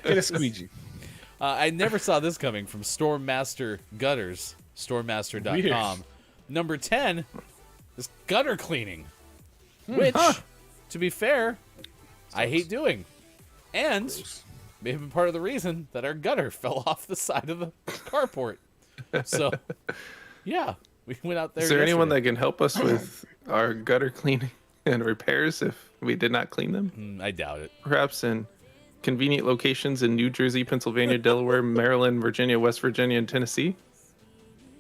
a squeegee. I never saw this coming from Stormmaster Gutters, stormmaster.com. Number 10 is gutter cleaning, which, to be fair, I hate doing. And may have been part of the reason that our gutter fell off the side of the carport. So, yeah, we went out there. Is there anyone that yesterday. can help us with our gutter cleaning and repairs if we did not clean them? I doubt it. Perhaps in convenient locations in New Jersey, Pennsylvania, Delaware, Maryland, Virginia, West Virginia, and Tennessee?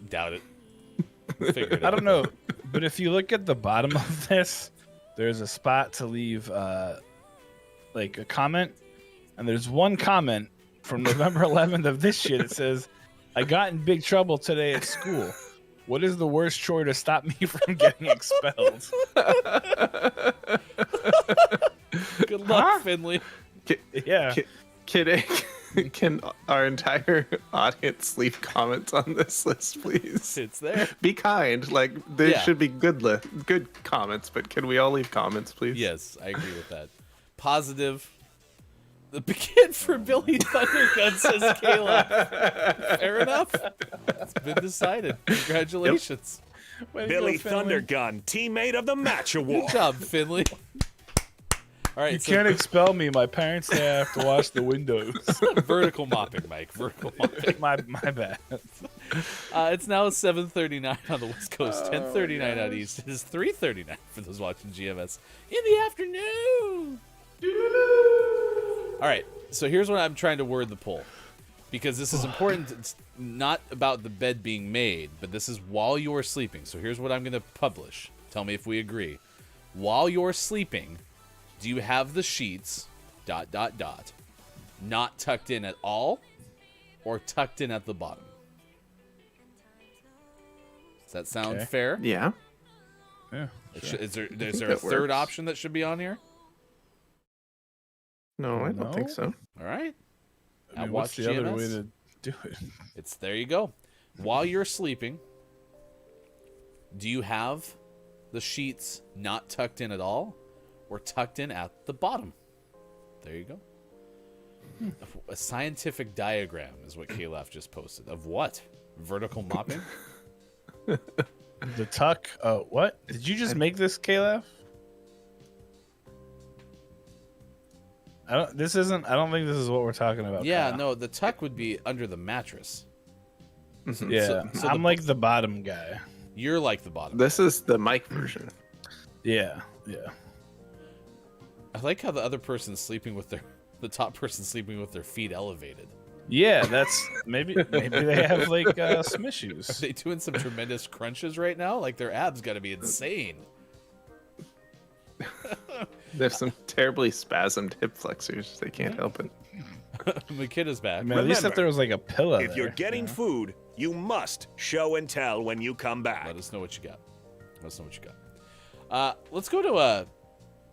Doubt it. We'll figure it I out. don't know. But if you look at the bottom of this, there's a spot to leave like a comment, and there's one comment from November 11th of this shit. It says, "I got in big trouble today at school. What is the worst chore to stop me from getting expelled?" Good luck, Finley. Yeah. Can our entire audience leave comments on this list, please? It's there. Be kind. Like, there Yeah. should be good comments, but can we all leave comments, please? Yes, I agree with that. Positive. The kid for Billy Thundergun says Kayla. Fair enough. It's been decided. Congratulations. Way to Billy go, Finley. Thundergun, teammate of the match award. Good job, Finley. All right, You so can't expel me. My parents say I have to wash the windows. vertical mopping, Mike. Vertical mopping. my bad. It's now 7:39 on the West Coast, 10:39 out East. It is 3:39 for those watching GMS in the afternoon. All right, so here's what I'm trying to word the poll, because this is important. It's not about the bed being made, but this is while you're sleeping. So here's what I'm going to publish. Tell me if we agree. While you're sleeping, do you have the sheets ... not tucked in at all, or tucked in at the bottom? Does that sound Okay. fair? Yeah. Yeah. Is there a that third works. option that should be on here? No, I don't No? think so. All right. I mean, Now what's watch the other GMS. way to do it? It's there you go. While you're sleeping, do you have the sheets not tucked in at all, or tucked in at the bottom? There you go. A scientific diagram is what Caleb just posted. Of what? Vertical mopping? The tuck. Oh, what? Did you just make this, Caleb? I don't think this is what we're talking about. Yeah, Kyle. no, the tuck would be under the mattress. Yeah, so I'm like the bottom guy. You're like the bottom. This is the Mike version. Yeah. I like how the other person's sleeping with the top person sleeping with their feet elevated. Yeah, that's maybe they have like Are smishes. they doing some tremendous crunches right now? Like their abs got to be insane. There's some terribly spasmed hip flexors. They can't help it. McKenna's back. I mean, at least if Remember, there was like a pillow. If you're there, getting food, you must show and tell when you come back. Let us know what you got. Let's go to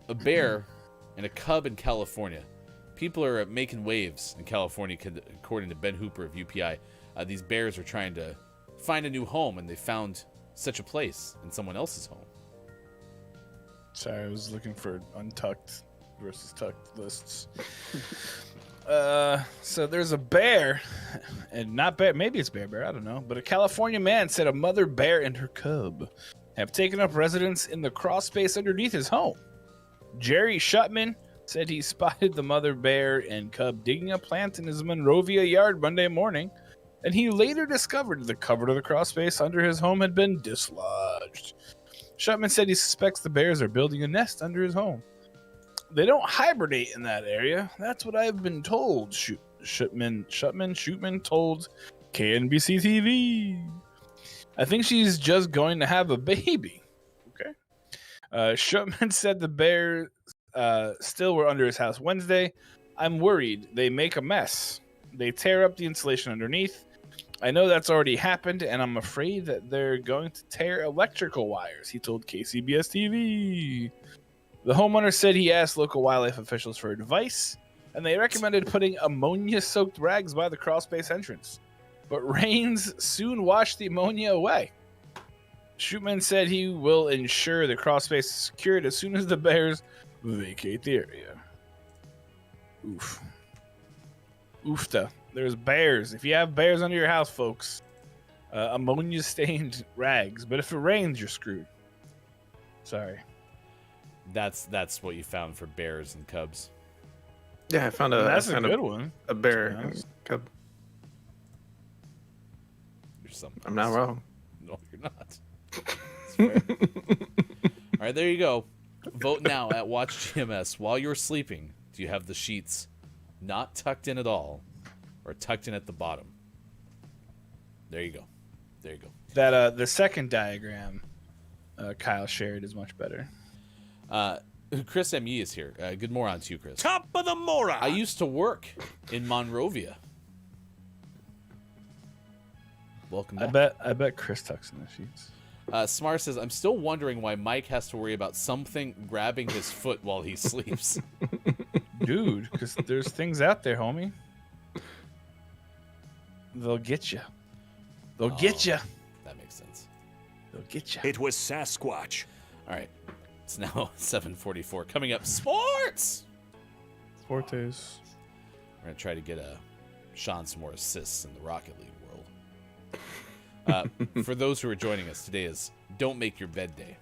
a bear and a cub in California. People are making waves in California, according to Ben Hooper of UPI. These bears are trying to find a new home, and they found such a place in someone else's home. Sorry, I was looking for untucked versus tucked lists. So there's a bear, and not bear, maybe it's bear, I don't know. But a California man said a mother bear and her cub have taken up residence in the crawl space underneath his home. Jerry Shutman said he spotted the mother bear and cub digging a plant in his Monrovia yard Monday morning, and he later discovered the cover to the crawl space under his home had been dislodged. Shutman said he suspects the bears are building a nest under his home. They don't hibernate in that area. That's what I've been told, Shutman told KNBC TV. I think she's just going to have a baby. Okay. Shutman said the bears still were under his house Wednesday. I'm worried they make a mess. They tear up the insulation underneath. I know that's already happened, and I'm afraid that they're going to tear electrical wires, he told KCBS TV. The homeowner said he asked local wildlife officials for advice, and they recommended putting ammonia-soaked rags by the crawlspace entrance. But rains soon washed the ammonia away. Shootman said he will ensure the crawlspace is secured as soon as the bears vacate the area. Oof. Oofta. There's bears. If you have bears under your house, folks, ammonia-stained rags. But if it rains, you're screwed. Sorry. That's what you found for bears and cubs. Yeah, I found That's a found good one. a bear. to be honest. Cub. You're something I'm not else. wrong. No, you're not. It's fair. All right, there you go. Vote now at Watch GMS. While you're sleeping, do you have the sheets not tucked in at all, or tucked in at the bottom? There you go. That the second diagram Kyle shared is much better. Chris M.E. is here. Good morning to you, Chris. Top of the moron. I used to work in Monrovia. Welcome back. I bet Chris tucks in the sheets. Smar says, I'm still wondering why Mike has to worry about something grabbing his foot while he sleeps. Dude, because there's things out there, homie. They'll get you. They'll get you. That makes sense. They'll get you. It was Sasquatch. All right. It's now 7:44. Coming up, sports! Fortes. We're going to try to get Sean some more assists in the Rocket League world. For those who are joining us, today is Don't Make Your Bed Day,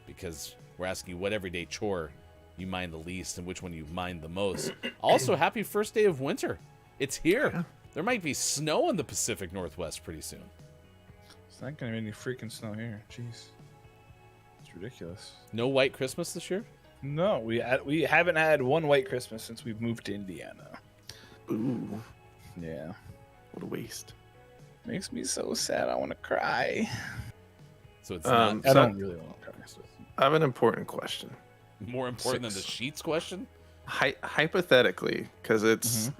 because we're asking you what everyday chore you mind the least and which one you mind the most. Also, happy first day of winter. It's here. Yeah. There might be snow in the Pacific Northwest pretty soon. It's not going to be any freaking snow here. Jeez. It's ridiculous. No white Christmas this year? No, we haven't had one white Christmas since we've moved to Indiana. Ooh. Yeah. What a waste. Makes me so sad. I want to cry. So it's not. I don't really want to cry. I have an important question. More important than the sheets question? Hypothetically, because it's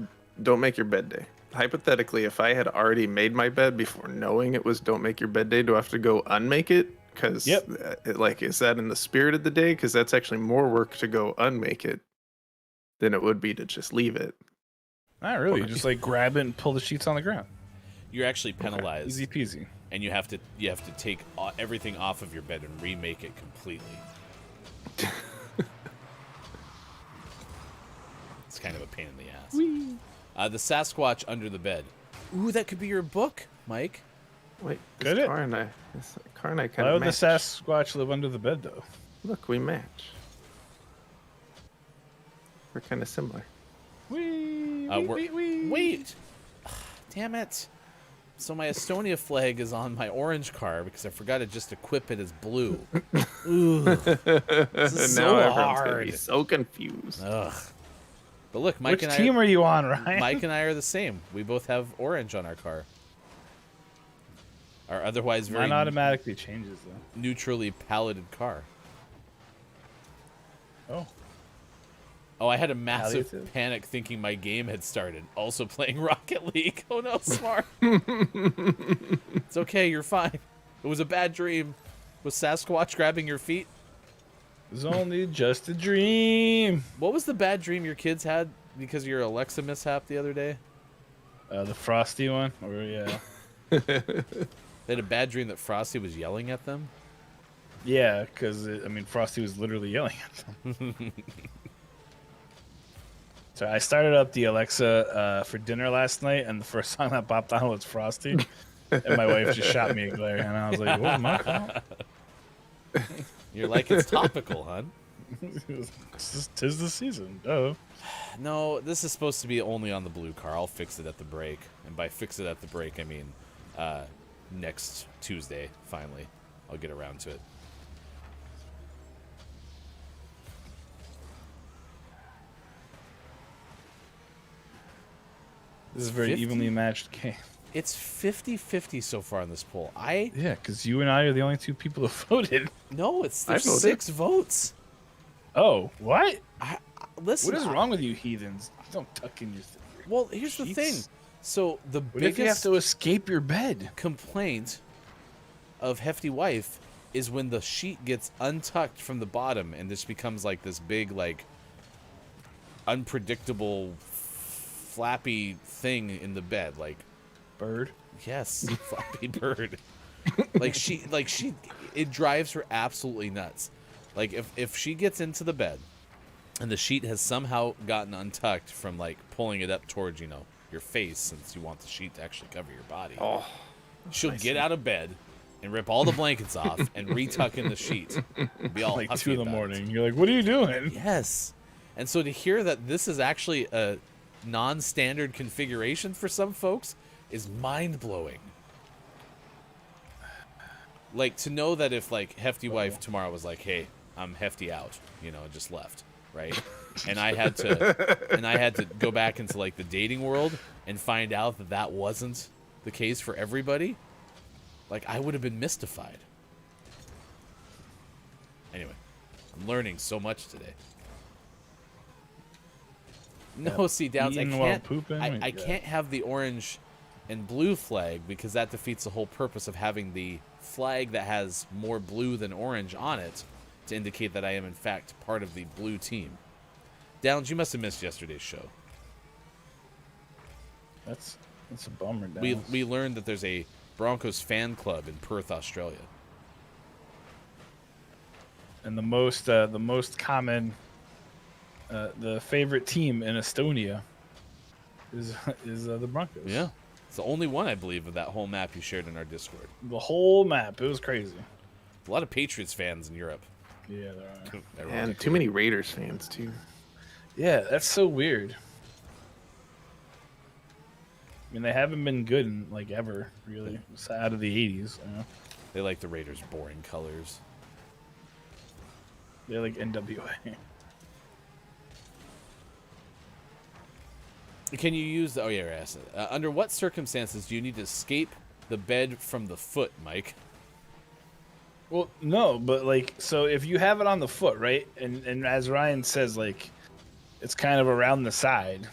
Don't Make Your Bed Day. Hypothetically, if I had already made my bed before knowing it was Don't Make Your Bed Day, do I have to go unmake it? Because, is that in the spirit of the day? Because that's actually more work to go unmake it than it would be to just leave it. Not really. You just grab it and pull the sheets on the ground. You're actually penalized. Easy peasy. And you have to take everything off of your bed and remake it completely. It's kind of a pain in the ass. Whee! The Sasquatch under the bed. Ooh, that could be your book, Mike. Wait, Could it? Car and I kind Why of would match. the Sasquatch live under the bed, though? Look, we match. We're kind of similar. Wait! Damn it. So my Estonia flag is on my orange car because I forgot to just equip it as blue. Ooh. This is now so everyone's gonna hard. be so confused. Ugh. But look, Mike Which and team are you on, Ryan? Mike and I are the same. We both have orange on our car. Our otherwise very Mine automatically changes, though. neutrally paleted car. Oh, I had a massive Palliative? panic thinking my game had started. Also playing Rocket League. Oh no, Smart. It's okay, you're fine. It was a bad dream. Was Sasquatch grabbing your feet? it was only just a dream. What was the bad dream your kids had because of your Alexa mishap the other day? The Frosty one? Yeah. They had a bad dream that Frosty was yelling at them? Yeah, because, Frosty was literally yelling at them. So I started up the Alexa for dinner last night, and the first song that popped on was Frosty. And my wife just shot me a glare, and I was like, what am I? You're like, it's topical, hon. Tis the season. Oh. No, this is supposed to be only on the blue car. I'll fix it at the break. And by fix it at the break, I mean next Tuesday, finally. I'll get around to it. This is a very 50? evenly matched game. It's 50-50 so far in this poll. Yeah, because you and I are the only two people who voted. No, there's voted. 6 votes. Oh, what? Listen. What is wrong with you heathens? Don't tuck in your Well, here's the thing. So the What if you have biggest to escape your bed? complaint of Hefty Wife is when the sheet gets untucked from the bottom and this becomes like this big, unpredictable, flappy thing in the bed. Bird? Yes, flappy bird. It drives her absolutely nuts. If she gets into the bed and the sheet has somehow gotten untucked from pulling it up towards, your face, since you want the sheet to actually cover your body. Oh, She'll get out of bed and rip all the blankets off and retuck in the sheet. Be all 2 in the morning. You're like, what are you doing? Yes. And so to hear that this is actually a non-standard configuration for some folks is mind-blowing. To know that if Hefty Wife tomorrow was like, hey, I'm Hefty out, and just left, right? And I had to go back into the dating world and find out that that wasn't the case for everybody. I would have been mystified. Anyway, I'm learning so much today. No, see, Downs, I Eating while can't. pooping? I Yeah. can't have the orange and blue flag because that defeats the whole purpose of having the flag that has more blue than orange on it to indicate that I am in fact part of the blue team. Downs, you must have missed yesterday's show. That's a bummer. Downs. We learned that there's a Broncos fan club in Perth, Australia. And the most common, the favorite team in Estonia is the Broncos. Yeah. It's the only one, I believe, of that whole map you shared in our Discord. The whole map. It was crazy. A lot of Patriots fans in Europe. Yeah, there are. And too many Raiders fans, too. Yeah, that's so weird. I mean, they haven't been good in, like, ever, really. Out of the 80s. You know? They like the Raiders' boring colors. They like NWA. Can you use... Oh, yeah, right, under what circumstances do you need to escape the bed from the foot, Mike? Well, no, but, like, so if you have it on the foot, right? And as Ryan says, like, it's kind of around the side.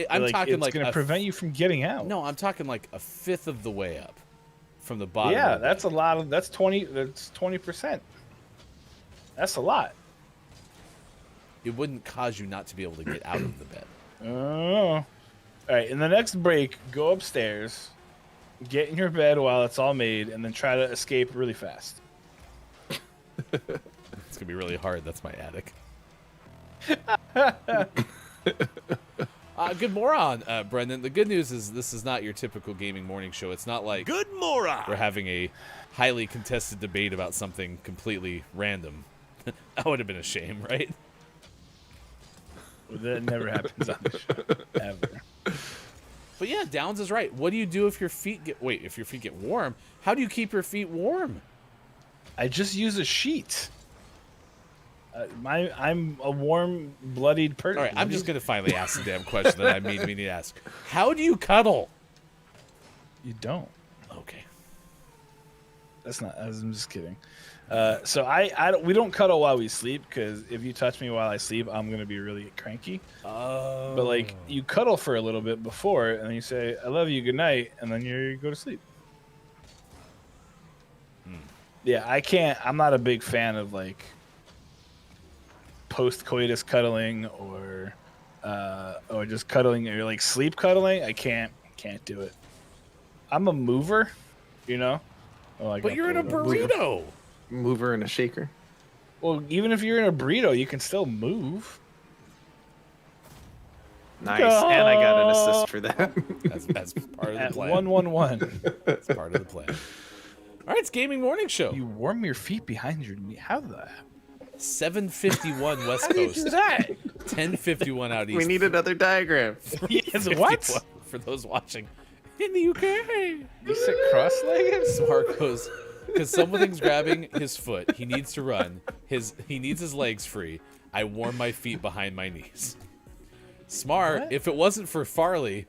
I'm talking it's like... going to prevent you from getting out. No, I'm talking like a fifth of the way up from the bottom. Yeah, of the that's bed. a lot of... That's 20%. That's a lot. It wouldn't cause you not to be able to get out of the bed. Oh. All right, in the next break, go upstairs, get in your bed while it's all made, and then try to escape really fast. It's going to be really hard. That's my attic. Good moron, Brendan. The good news is this is not your typical gaming morning show. It's not like Good moron. we're having a highly contested debate about something completely random. That would have been a shame, right? That never happens on the show, ever. But yeah, Downs is right. What do you do if your feet get warm? How do you keep your feet warm? I just use a sheet. I'm a warm-blooded person. All right, I'm just going to finally ask the damn question that I mean we need to ask. How do you cuddle? You don't. Okay. That's not. I'm just kidding. So we don't cuddle while we sleep because if you touch me while I sleep, I'm gonna be really cranky. Oh. But like you cuddle for a little bit before, and then you say "I love you, good night," and then you go to sleep. Yeah, I can't. I'm not a big fan of like post-coitus cuddling or just cuddling or like sleep cuddling. I can't do it. I'm a mover, you know. Like But you're in a burrito. Mover and a shaker. Well, even if you're in a burrito, you can still move. Nice. And I got an assist for that. That's part of the At plan. 111. That's part of the plan. All right, it's Gaming Morning Show. You warm your feet behind your knee. How the? 7:51 West How do you Coast. do that? 10:51 out east. We need another diagram. Yes, what? 51 for those watching in the UK. You said cross-legged? Smart goes because something's grabbing his foot. He needs to run. He needs his legs free. I warm my feet behind my knees. Smart. What? If it wasn't for Finley,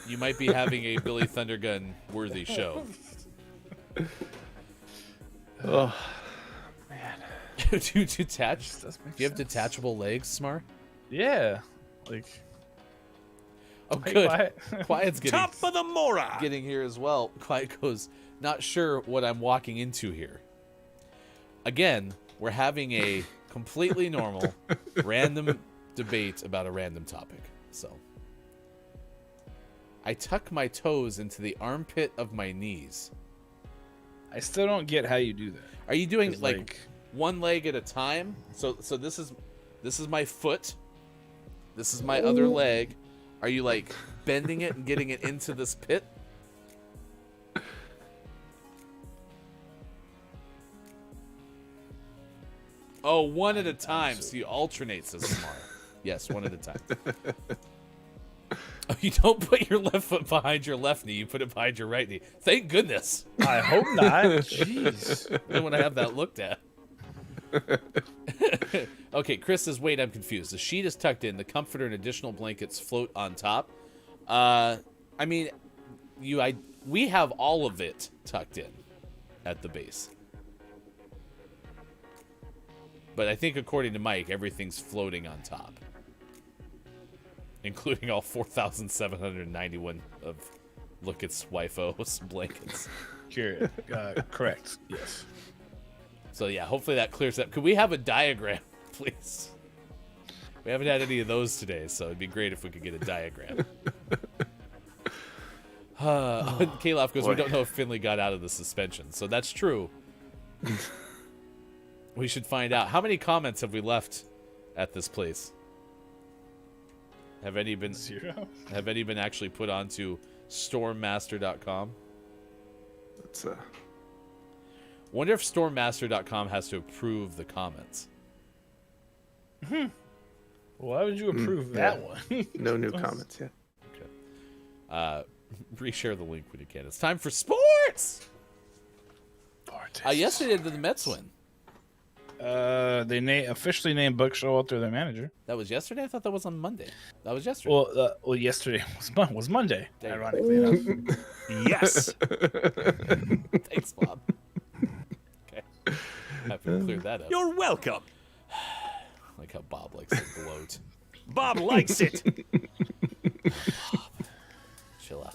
you might be having a Billy Thundergun worthy show. Oh, Do you detach? Do Does make you have sense. detachable legs, Smart? Yeah. Like. Oh, Hey, good. Quiet. Quiet's Top of the moron. getting here as well. Quiet goes, not sure what I'm walking into here. Again, we're having a completely normal, random debate about a random topic. So, I tuck my toes into the armpit of my knees. I still don't get how you do that. Are you doing 'Cause, like one leg at a time? So this is my foot. This is my other leg. Are you like bending it and getting it into this pit? Oh, one at a time. So you alternate, says Smart. Yes, one at a time. Oh, you don't put your left foot behind your left knee. You put it behind your right knee. Thank goodness. I hope not. Jeez. I don't want to have that looked at. Okay, Chris says, wait, I'm confused. The sheet is tucked in. The comforter and additional blankets float on top. I mean, we have all of it tucked in at the base. But I think according to Mike, everything's floating on top, including all 4,791 of Lookit's wife's blankets. Correct. Yes. So yeah, hopefully that clears up. Could we have a diagram, please? We haven't had any of those today, so it'd be great if we could get a diagram. Kalof goes, we don't know if Finley got out of the suspension, so that's true. We should find out. How many comments have we left at this place? Have any been 0? Have any been actually put onto stormmaster.com? That's Wonder if stormmaster.com has to approve the comments. Why would you approve that one? no new comments yet. Okay. Reshare the link when you can. It's time for sports. Yesterday did the Mets win? They officially named Buck Showalter their manager. That was yesterday? I thought that was on Monday. That was yesterday. Well, yesterday was Monday, ironically enough. Yes. Thanks, Bob. Okay. Happy to clear that up. You're welcome. Like how Bob likes to gloat. Bob likes it. Chill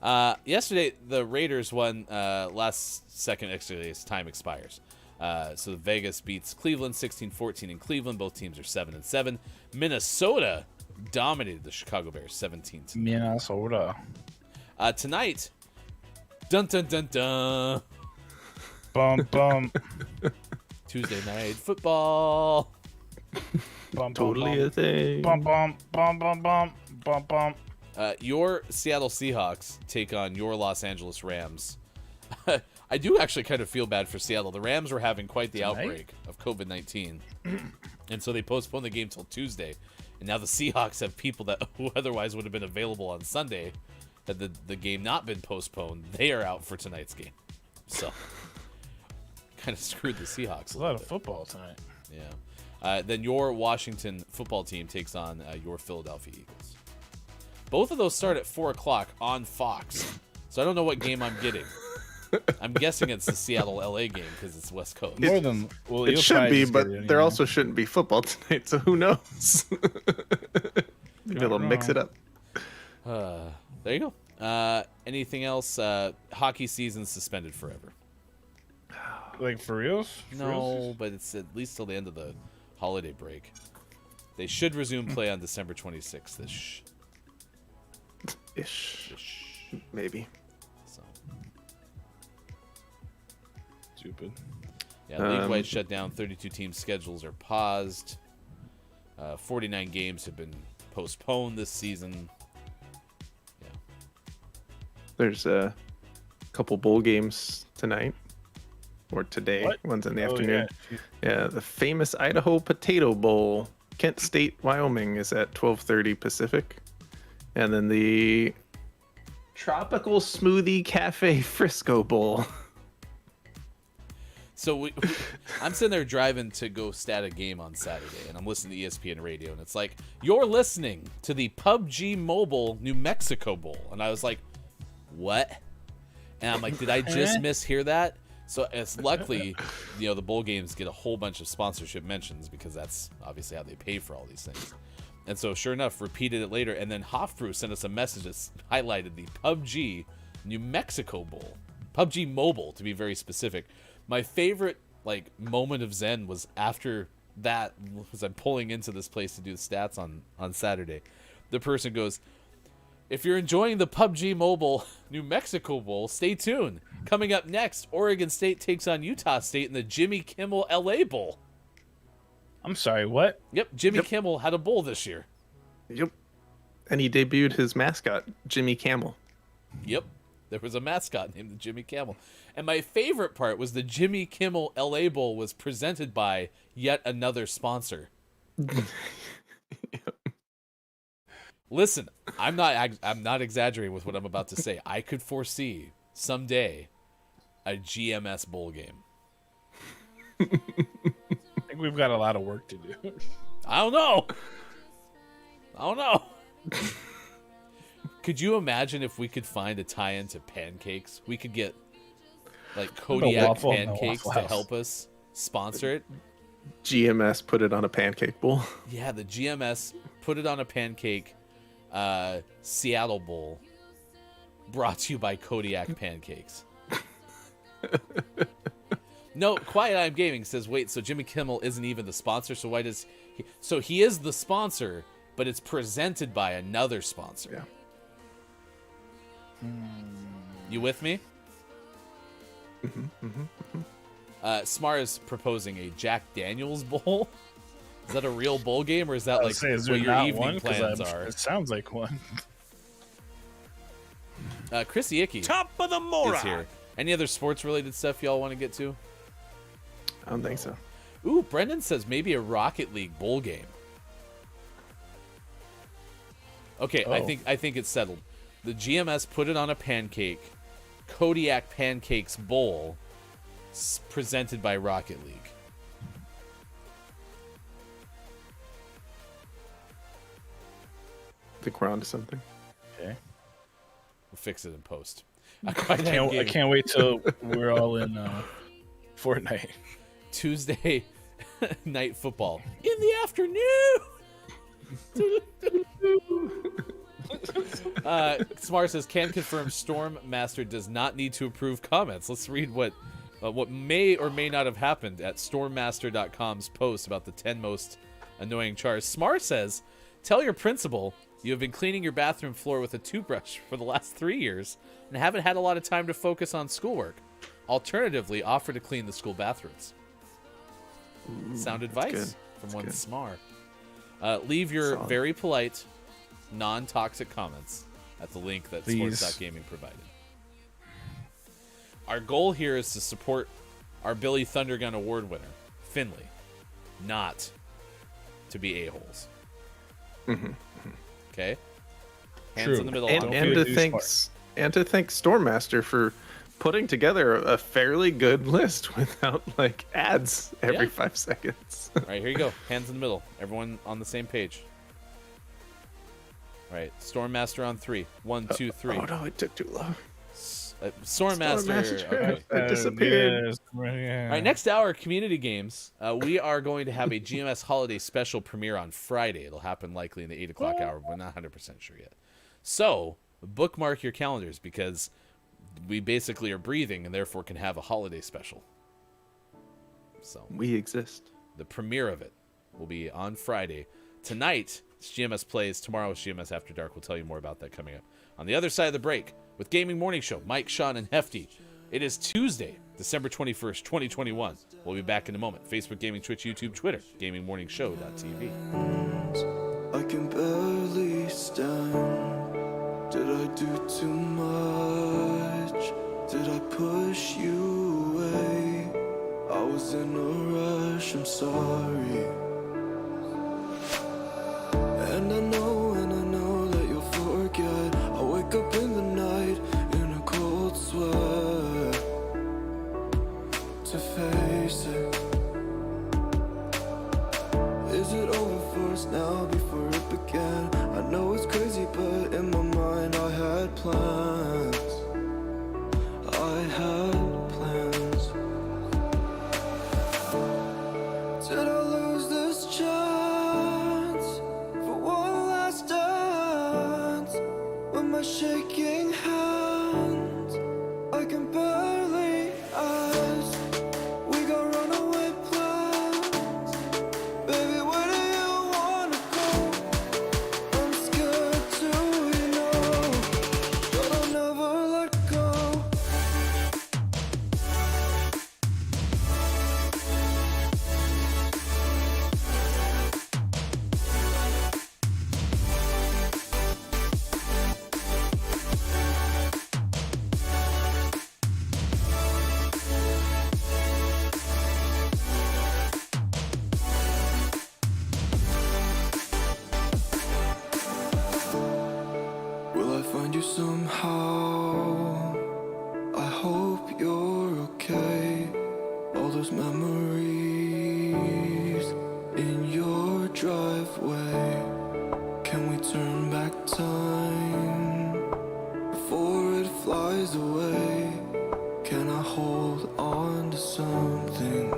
out. Yesterday, the Raiders won last second extra days. Time expires. So Vegas beats Cleveland 16-14 in Cleveland. Both teams are 7-7. Minnesota dominated the Chicago Bears 17. Minnesota. Tonight, dun dun dun dun. Bum bum. Tuesday night football. Bum, Totally a thing. Bum bum bum bum bum bum bum. Your Seattle Seahawks take on your Los Angeles Rams. I do actually kind of feel bad for Seattle. The Rams were having quite the outbreak of COVID-19, and so they postponed the game till Tuesday. And now the Seahawks have people who otherwise would have been available on Sunday, had the game not been postponed. They are out for tonight's game, so kind of screwed the Seahawks A lot of football tonight. Yeah. Then your Washington football team takes on your Philadelphia Eagles. Both of those start at 4 o'clock on Fox, so I don't know what game I'm getting. I'm guessing it's the Seattle-LA game because it's West Coast. It should be, but there also shouldn't be football tonight, so who knows? Maybe they'll mix it up. There you go. Anything else? Hockey season suspended forever. Like for reals? No, but it's at least till the end of the holiday break. They should resume play on December 26th. Ish. Maybe. So. Stupid. Yeah, league-wide shutdown. 32 team schedules are paused. 49 games have been postponed this season. Yeah. There's a couple bowl games tonight. Or today. What? One's in the afternoon. Yeah. Yeah, the famous Idaho Potato Bowl. Kent State, Wyoming is at 12:30 Pacific. And then the Tropical Smoothie Cafe Frisco Bowl. So I'm sitting there driving to go stat a game on Saturday, and I'm listening to ESPN radio, and it's like, you're listening to the PUBG Mobile New Mexico Bowl. And I was like, what? And I'm like, did I just mishear that? So it's luckily, the bowl games get a whole bunch of sponsorship mentions because that's obviously how they pay for all these things. And so sure enough, repeated it later. And then Hofbrew sent us a message that highlighted the PUBG New Mexico Bowl. PUBG Mobile, to be very specific. My favorite moment of zen was after that, as I'm pulling into this place to do the stats on Saturday. The person goes, if you're enjoying the PUBG Mobile New Mexico Bowl, stay tuned. Coming up next, Oregon State takes on Utah State in the Jimmy Kimmel LA Bowl. I'm sorry, what? Yep, Jimmy Kimmel had a bowl this year. Yep. And he debuted his mascot, Jimmy Camel. Yep. There was a mascot named the Jimmy Camel. And my favorite part was the Jimmy Kimmel LA Bowl was presented by yet another sponsor. Listen, I'm not exaggerating with what I'm about to say. I could foresee someday a GMS bowl game. I think we've got a lot of work to do. I don't know. Could you imagine if we could find a tie-in to pancakes? We could get Kodiak Waffle in the pancakes Waffle to House. help us sponsor it. GMS put it on a pancake bowl. Yeah, the GMS put it on a pancake Seattle Bowl, brought to you by Kodiak Pancakes. No, Quiet I'm Gaming says, wait, so Jimmy Kimmel isn't even the sponsor, so why does he... So he is the sponsor, but it's presented by another sponsor. Yeah. You with me? Smar is proposing a Jack Daniels Bowl. Is that a real bowl game, or is that like is what there your not evening one? 'Cause plans are? It sounds like one. Chrissy Icky Top of the is moron. here. Any other sports-related stuff y'all want to get to? I don't think so. Ooh, Brendan says maybe a Rocket League bowl game. Okay, Oh. I think it's settled. The GMS put it on a pancake, Kodiak Pancakes Bowl, presented by Rocket League. I think we're on to something. Okay. We'll fix it in post. I can't wait till we're all in Fortnite. Tuesday night football in the afternoon. Smart says, can confirm Stormmaster does not need to approve comments. Let's read what may or may not have happened at stormmaster.com's post about the 10 most annoying chores. Smart says, tell your principal you have been cleaning your bathroom floor with a toothbrush for the last 3 years and haven't had a lot of time to focus on schoolwork. Alternatively, offer to clean the school bathrooms. Sound advice from one Smar. Leave your Solid. very polite, non-toxic comments at the link that Please. Sports.gaming provided. Our goal here is to support our Billy Thundergun Award winner, Finley, not to be a-holes. Okay? Hands True. in the middle. And, on and food. to thank Stormmaster for putting together a fairly good list without like ads every Yeah. 5 seconds. All right, here you go. Hands in the middle. Everyone on the same page. All right, Stormmaster on 3. 1, 2, 3. Oh no, it took too long. Stormmaster. Okay. It disappeared. Yes. All right, next hour, community games. We are going to have a GMS holiday special premiere on Friday. It'll happen likely in the 8 o'clock hour. We're not 100% sure yet. So bookmark your calendars because we basically are breathing and therefore can have a holiday special. So We exist. the premiere of it will be on Friday. Tonight, it's GMS Plays. Tomorrow is GMS After Dark. We'll tell you more about that coming up. On the other side of the break, with Gaming Morning Show, Mike, Sean, and Hefty. It is Tuesday, December 21st, 2021. We'll be back in a moment. Facebook, Gaming, Twitch, YouTube, Twitter, GamingMorningShow.tv. I can barely stand. Did I do too much? Did I push you away? I was in a rush, I'm sorry. And I know that you'll forget. I wake up in the night in a cold sweat to face it. Is it over for us now before it began? I know it's crazy, but in my mind I had plans. I had plans. Did I lose this chance for one last dance? With my shaking hands, I can barely ask. We got runaway plans. Baby, where do you wanna go? I'm scared to, you know, but I'll never let go. Will I find you somehow? I hope you're okay. All those memories in your driveway. Can we turn back time before it flies away? Can I hold on to something?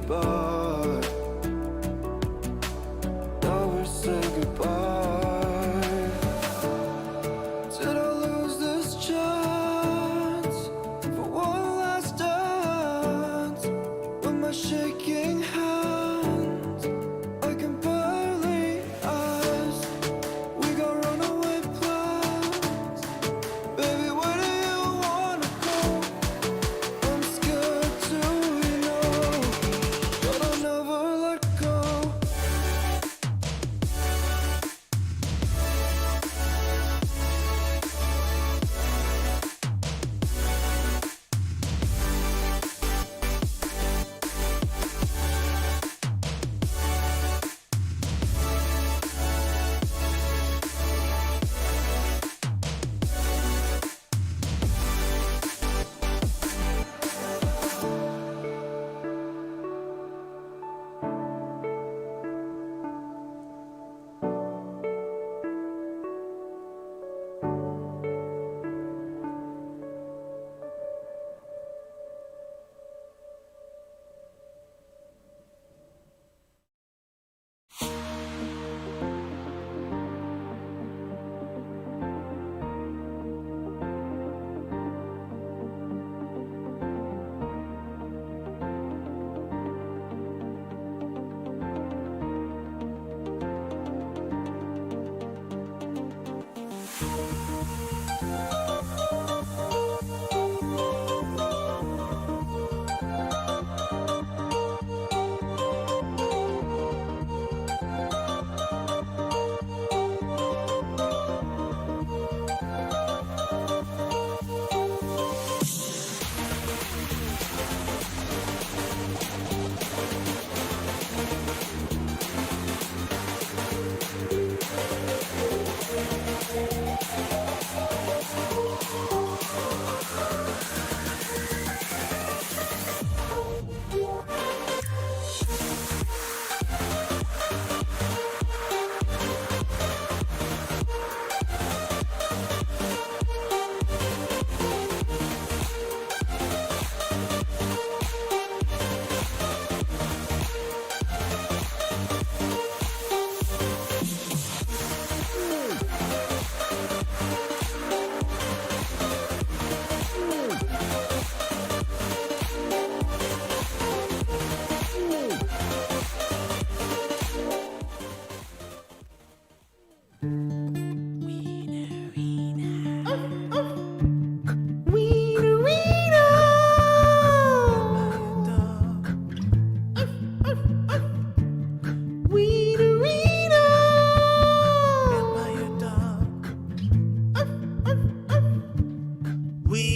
goodbye. Now we say goodbye. Did I lose this chance for one last dance? With my shaking hands, I can barely ask. We got runaway plans. Baby, where do you wanna go? I'm scared to, you know, but I'll never let go.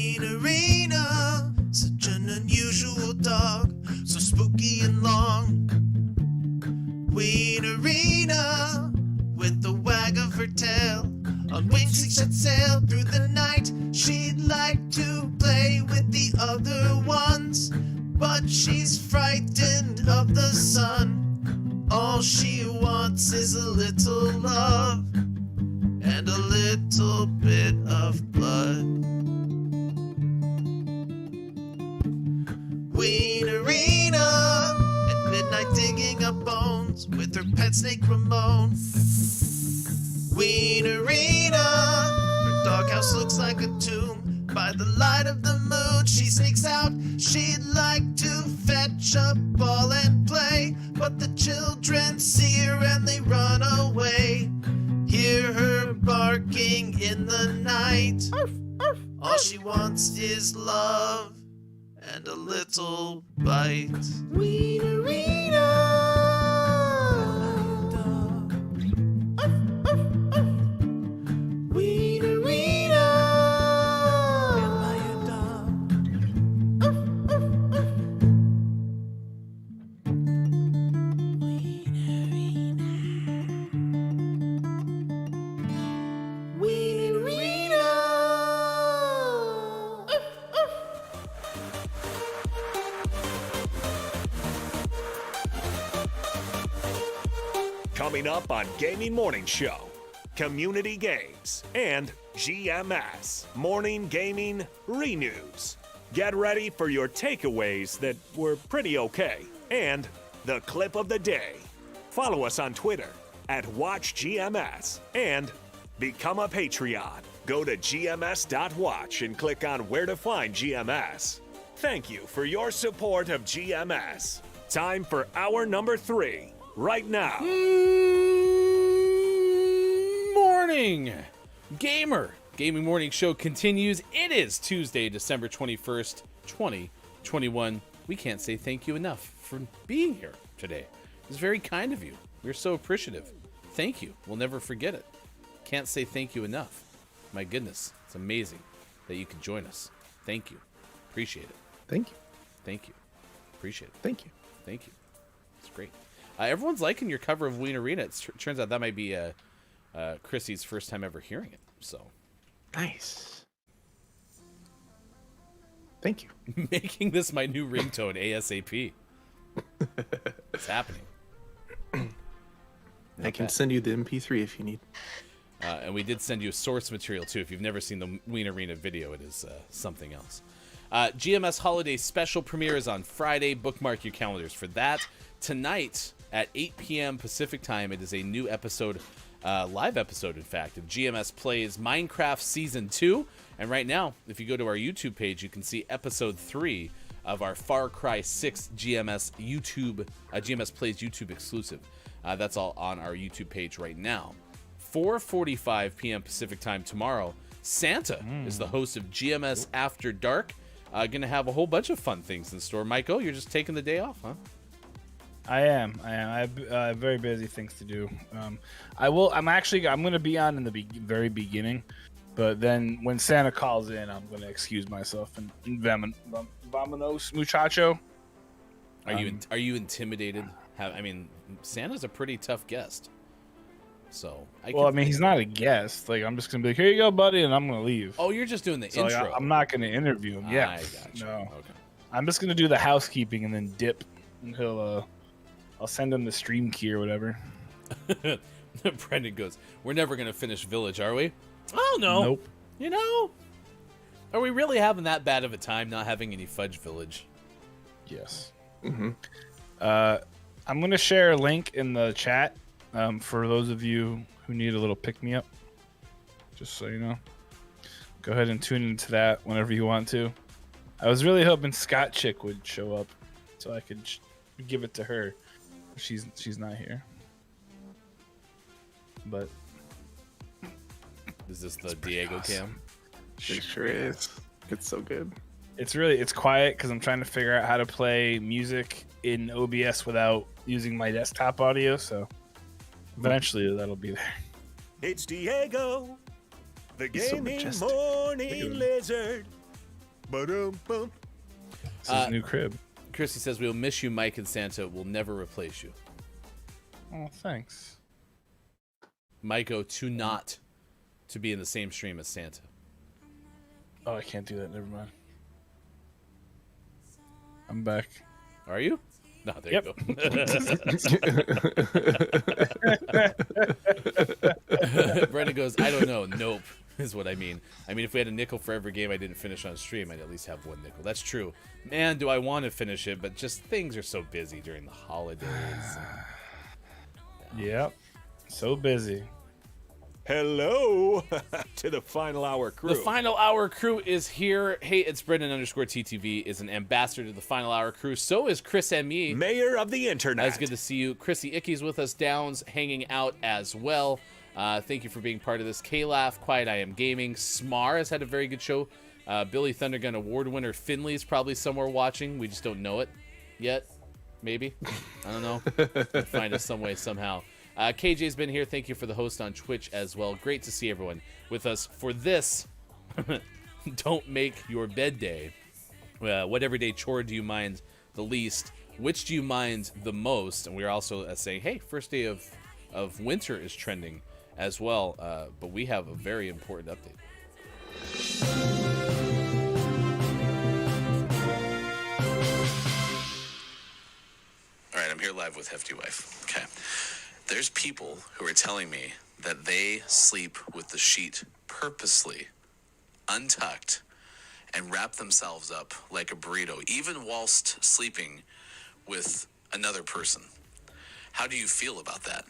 Wienerina, such an unusual dog, so spooky and long. Wienerina, with the wag of her tail, on wings she should sail through the night. She'd like to play with the other ones, but she's frightened of the sun. All she wants is a little love and a little bit of blood. Wienerina, at midnight digging up bones with her pet snake Ramon. Wienerina, her doghouse looks like a tomb. By the light of the moon she sneaks out. She'd like to fetch a ball and play, but the children see her and they run away. Hear her barking in the night. All she wants is love and a little bite. Wienerina. Coming up on Gaming Morning Show, Community Games and GMS Morning Gaming Renews. Get ready for your takeaways that were pretty okay and the clip of the day. Follow us on Twitter @WatchGMS and become a Patreon. Go to gms.watch and click on where to find GMS. Thank you for your support of GMS. Time for hour number 3 right now. Morning, gamer. Gaming Morning Show continues. It is Tuesday, December 21st, 2021. We can't say thank you enough for being here today. It's very kind of you. We're so appreciative. Thank you. We'll never forget it. Can't say thank you enough. My goodness, it's amazing that you could join us. Thank you. Appreciate it. Thank you. Thank you. Appreciate it. Thank you. Thank you. It's great. Everyone's liking your cover of Ween Arena. It turns out that might be Chrissy's first time ever hearing it. So Nice. Thank you. making this my new ringtone ASAP. It's happening. I can send you the MP3 if you need. And we did send you source material too. If you've never seen the Ween Arena video, it is something else. GMS Holiday Special premiere is on Friday. Bookmark your calendars for that. Tonight at 8 p.m. Pacific time, it is a new episode, live episode, in fact, of GMS Plays Minecraft Season 2. And right now, if you go to our YouTube page, you can see episode 3 of our Far Cry 6 GMS Plays YouTube exclusive. That's all on our YouTube page right now. 4:45 p.m. Pacific time tomorrow, Santa is the host of GMS After Dark. Gonna have a whole bunch of fun things in store. Michael, you're just taking the day off, huh? I am. I have very busy things to do. I'm going to be on in the very beginning, but then when Santa calls in, I'm going to excuse myself and vamonos, muchacho. Are you intimidated? Santa's a pretty tough guest. So he's not a guest. Like, I'm just gonna be like, here you go, buddy, and I'm gonna leave. Oh, you're just doing the intro. Like, I'm not gonna interview him. Yeah, I gotcha. No. Okay. I'm just gonna do the housekeeping and then dip until I'll send him the stream key or whatever. Brendan goes, "We're never gonna finish Village, are we?" Oh no. Nope. You know, are we really having that bad of a time not having any Fudge Village? Yes. Mm-hmm. I'm gonna share a link in the chat. For those of you who need a little pick-me-up, just so you know, go ahead and tune into that whenever you want to. I was really hoping Scott Chick would show up so I could give it to her. She's not here. But is this the Diego awesome. cam? It sure is. It's so good. It's quiet because I'm trying to figure out how to play music in OBS without using my desktop audio, so eventually that'll be there. It's Diego, the He's so gaming majestic. morning lizard. Ba-dum-bum. It's his new crib. Chrissy says, "We'll miss you, Mike and Santa. We'll never replace you." Oh, thanks. Maiko to be in the same stream as Santa. Oh, I can't do that. Never mind. I'm back. Are you? No, there Yep. you go. Brendan goes, "I don't know. Nope, is what I mean. If we had a nickel for every game I didn't finish on stream, I'd at least have one nickel. That's true. Man, do I want to finish it, but just things are so busy during the holidays. Yep. So busy. Hello to the Final Hour crew. The Final Hour crew is here. Hey, it's Brendan_TTV is an ambassador to the Final Hour crew. So is Chris M.E. Mayor of the Internet. It's good to see you. Chrissy Ickey's with us. Downs hanging out as well. Thank you for being part of this. K-Laugh, Quiet I Am Gaming. Smar has had a very good show. Billy Thundergun Award winner Finley's probably somewhere watching. We just don't know it yet. Maybe. I don't know. We'll find us some way, somehow. KJ's been here. Thank you for the host on Twitch as well. Great to see everyone with us for this Don't Make Your Bed Day. What everyday chore do you mind the least? Which do you mind the most? And we're also saying, hey, first day of winter is trending as well. But we have a very important update. All right, I'm here live with Hefty Wife. Okay. There's people who are telling me that they sleep with the sheet purposely untucked and wrap themselves up like a burrito, even whilst sleeping with another person. How do you feel about that?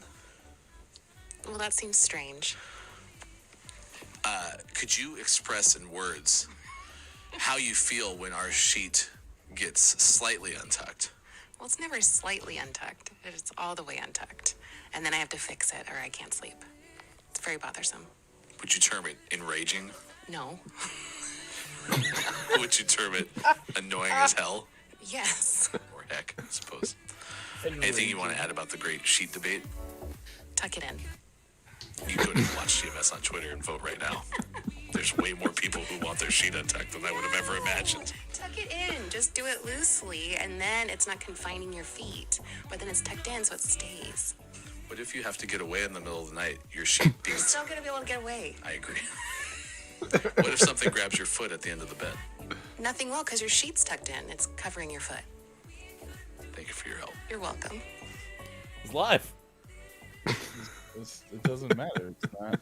Well, that seems strange. Could you express in words how you feel when our sheet gets slightly untucked? Well, it's never slightly untucked. It's all the way untucked. And then I have to fix it or I can't sleep. It's very bothersome. Would you term it enraging? No. Would you term it annoying as hell? Yes. Or heck, I suppose. Anything you want to add about the great sheet debate? Tuck it in. You go to watch GMS on Twitter and vote right now. There's way more people who want their sheet untucked than I would have ever imagined. Tuck it in. Just do it loosely, and then it's not confining your feet. But then it's tucked in so it stays. What if you have to get away in the middle of the night? Your sheet You're being... still going to be able to get away. I agree. What if something grabs your foot at the end of the bed? Nothing will, because your sheet's tucked in. It's covering your foot. Thank you for your help. You're welcome. It's live. It doesn't matter. It's not.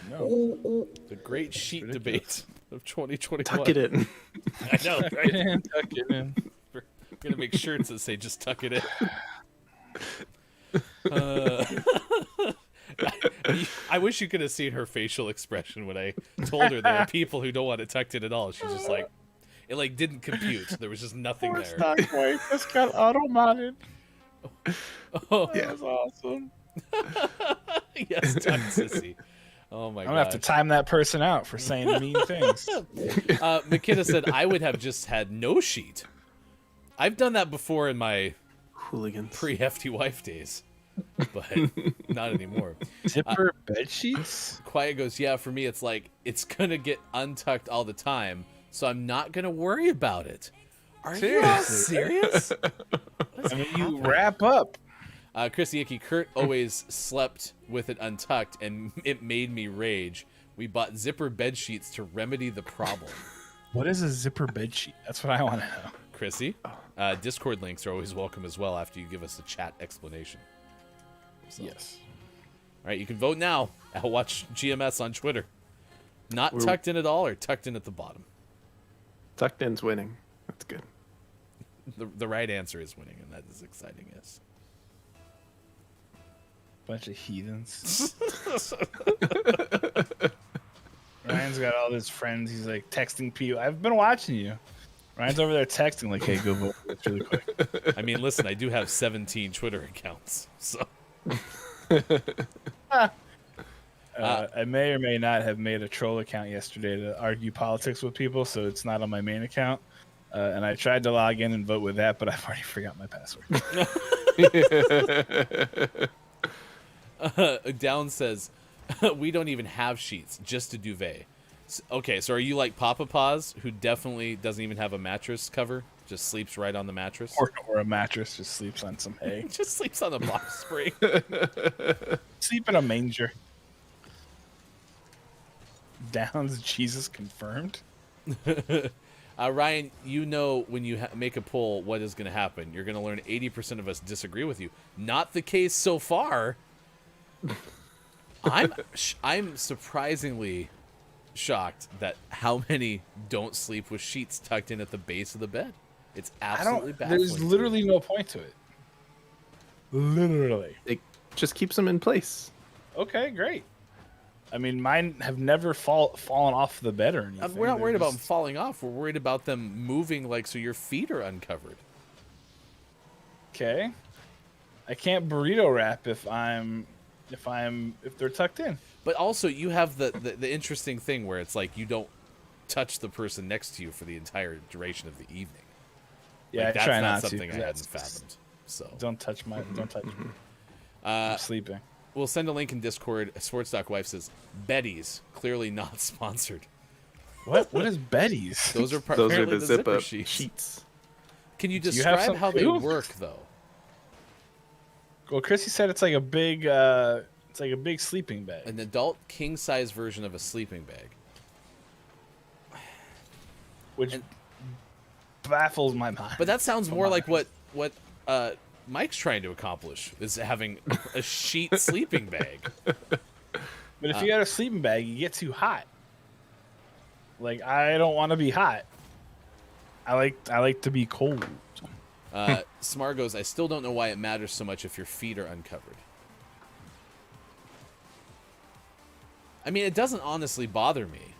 No. The great sheet debate of 2021. Tuck it in. I know, right? Tuck it in. We're gonna make shirts that say "Just tuck it in." I wish you could have seen her facial expression when I told her there are people who don't want it tucked in at all. She's just like, it like didn't compute. There was just nothing there. It's not quite. It's got auto-modded. Oh, Yeah, that's awesome. yes, tuck sissy. Oh my god. I'm gonna have to time that person out for saying mean things. McKenna said I would have just had no sheet. I've done that before in my Hooligans. pre-hefty wife days, but not anymore. Zipper bed sheets? Quiet goes, yeah, for me it's like it's gonna get untucked all the time, so I'm not gonna worry about it. Are you all serious? I mean, you wrap up. Chrissy Icky, Kurt always slept with it untucked, and it made me rage. We bought zipper bed sheets to remedy the problem. What is a zipper bed sheet? That's what I want to know. Chrissy, Discord links are always welcome as well after you give us a chat explanation. So. Yes. All right, you can vote now. I'll watch GMS on Twitter. Not tucked in at all or tucked in at the bottom? Tucked in's winning. That's good. The right answer is winning, and that is exciting, yes. Bunch of heathens. Ryan's got all his friends. He's like texting people. I've been watching you. Ryan's over there texting like, hey, go vote for this really quick. I mean, listen, I do have 17 Twitter accounts, so. I may or may not have made a troll account yesterday to argue politics with people, so it's not on my main account. And I tried to log in and vote with that, but I've already forgot my password. Down says, we don't even have sheets, just a duvet. Okay, so are you like Papa Paws, who definitely doesn't even have a mattress cover? Just sleeps right on the mattress? Or a mattress, just sleeps on some hay. Just sleeps on a box spring. Sleep in a manger. Down's Jesus confirmed. Ryan, you know when you make a poll what is going to happen. You're going to learn 80% of us disagree with you. Not the case so far. I'm surprisingly shocked that how many don't sleep with sheets tucked in at the base of the bed. It's absolutely baffling. There's literally no point to it. Literally. It just keeps them in place. Okay, great. I mean, mine have never fallen off the bed or anything. We're not worried about them falling off. We're worried about them moving, like, so your feet are uncovered. Okay. I can't burrito wrap if they're tucked in. But also, you have the interesting thing where it's like you don't touch the person next to you for the entire duration of the evening. Yeah, like, I try that's not not something to. I hadn't fathomed. So don't touch me. I'm sleeping. We'll send a link in Discord. Sports Doc Wife says Betty's, clearly not sponsored. What is Betty's? Those are Those are apparently the zipper zip-up sheets. Can you Do you describe have how some they too? work, though? Well, Chrissy said it's like a big sleeping bag. An adult king size version of a sleeping bag. Which baffles my mind. But that sounds more like what Mike's trying to accomplish, is having a sheet sleeping bag. But if you got a sleeping bag, you get too hot. Like I don't want to be hot. I like to be cold. Smar goes, I still don't know why it matters so much if your feet are uncovered. I mean, it doesn't honestly bother me.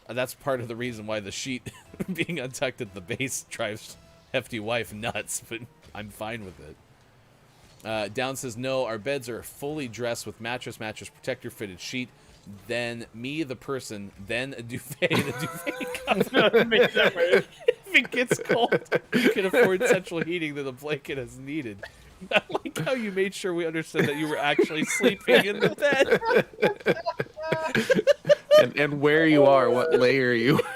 That's part of the reason why the sheet being untucked at the base drives Hefty Wife nuts, but I'm fine with it. Down says, no, our beds are fully dressed with mattress, protector, fitted sheet, then me, the person, then a duvet, and a duvet cover. If it gets cold, you can afford central heating than the blanket as needed. I like how you made sure we understood that you were actually sleeping in the bed. and where you are, what layer you are.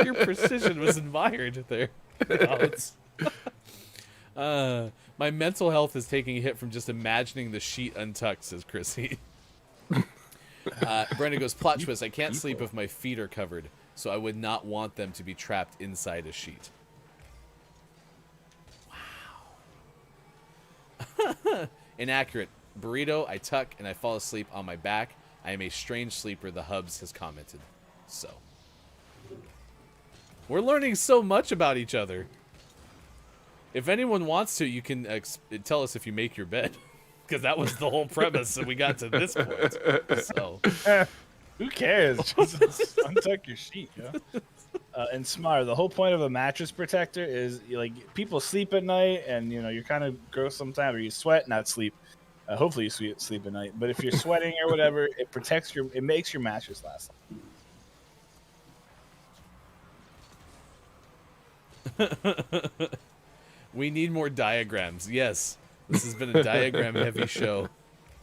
Your precision was admired there. My mental health is taking a hit from just imagining the sheet untucked, says Chrissy. Brenda goes, plot twist, I can't sleep if my feet are covered, so I would not want them to be trapped inside a sheet. Wow. Inaccurate. Burrito, I tuck and I fall asleep on my back. I am a strange sleeper, the Hubs has commented. So. We're learning so much about each other. If anyone wants to, you can tell us if you make your bed. Because that was the whole premise that we got to this point. So. Who cares? Just untuck your sheet. And Smart, the whole point of a mattress protector is like people sleep at night, and you're kind of gross sometimes, or you sweat, not sleep. Hopefully you sleep at night. But if you're sweating or whatever, it makes your mattress last. We need more diagrams. Yes, this has been a diagram-heavy show.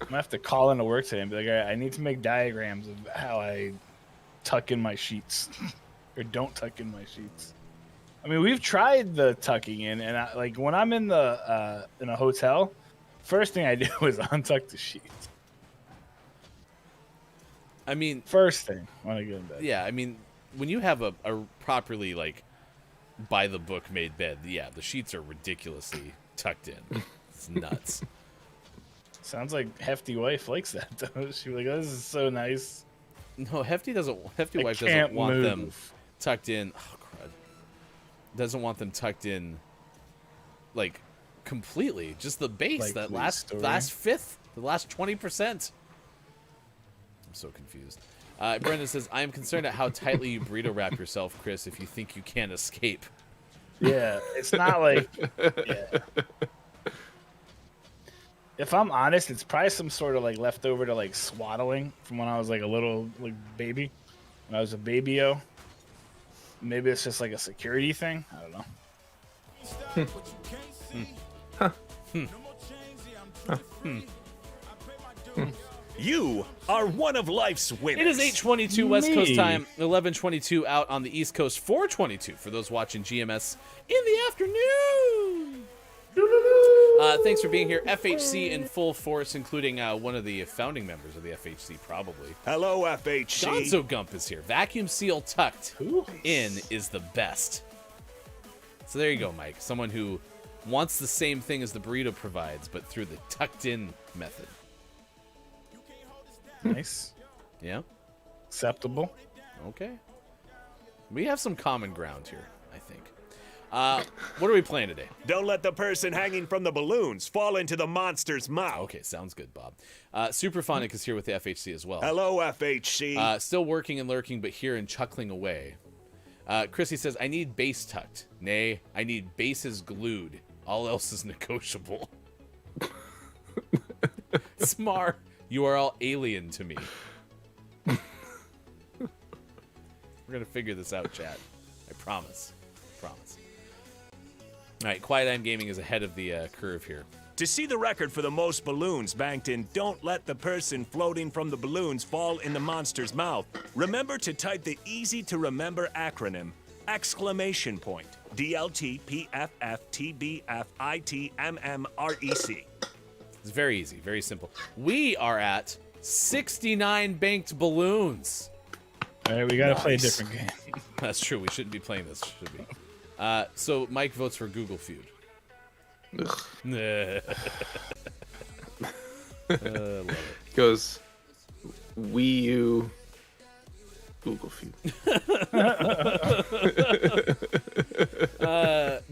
I'm gonna have to call into work today and be like, all right, I need to make diagrams of how I tuck in my sheets or don't tuck in my sheets. I mean, we've tried the tucking in, and when I'm in a hotel, first thing I do is untuck the sheets. I mean, first thing when I get in bed. Yeah, I mean, when you have a properly by the book made bed, yeah, the sheets are ridiculously tucked in. It's nuts. Sounds like Hefty Wife likes that though. She's like, oh, this is so nice. No, Hefty Wife doesn't want them tucked in. Oh, crud. Doesn't want them tucked in completely. Just the base, that last fifth, the last 20%. I'm so confused. Brendan says, I am concerned at how tightly you burrito wrap yourself, Chris, if you think you can't escape. Yeah, it's not yeah. If I'm honest, it's probably some sort of leftover to swaddling from when I was a little baby. When I was a baby-o. Maybe it's just a security thing. I don't know. You are one of life's winners. It is 8:22 West Coast time, 11:22 out on the East Coast, 4:22 for those watching GMS in the afternoon. Thanks for being here. FHC in full force, including one of the founding members of the FHC, probably. Hello, FHC. Gonzo Gump is here. Vacuum seal tucked in is the best. So there you go, Mike. Someone who wants the same thing as the burrito provides, but through the tucked in method. Nice. Yeah. Acceptable. Okay. We have some common ground here, I think. What are we playing today? Don't let the person hanging from the balloons fall into the monster's mouth. Okay, sounds good, Bob. Superphonic is here with the FHC as well. Hello, FHC. Still working and lurking, but here and chuckling away. Chrissy says, I need base tucked. Nay, I need bases glued. All else is negotiable. Smar, you are all alien to me. We're going to figure this out, chat. I promise. Promise. All right, Quiet I'm Gaming is ahead of the curve here. To see the record for the most balloons banked in Don't Let the Person Floating from the Balloons Fall in the Monster's Mouth, remember to type the easy-to-remember acronym, ! DLTPFFTBFITMMREC. It's very easy, very simple. We are at 69 banked balloons. All right, we got to play a different game. That's true. We shouldn't be playing this, should we? So Mike votes for Google Feud. Love it. Goes Wii U Google feed.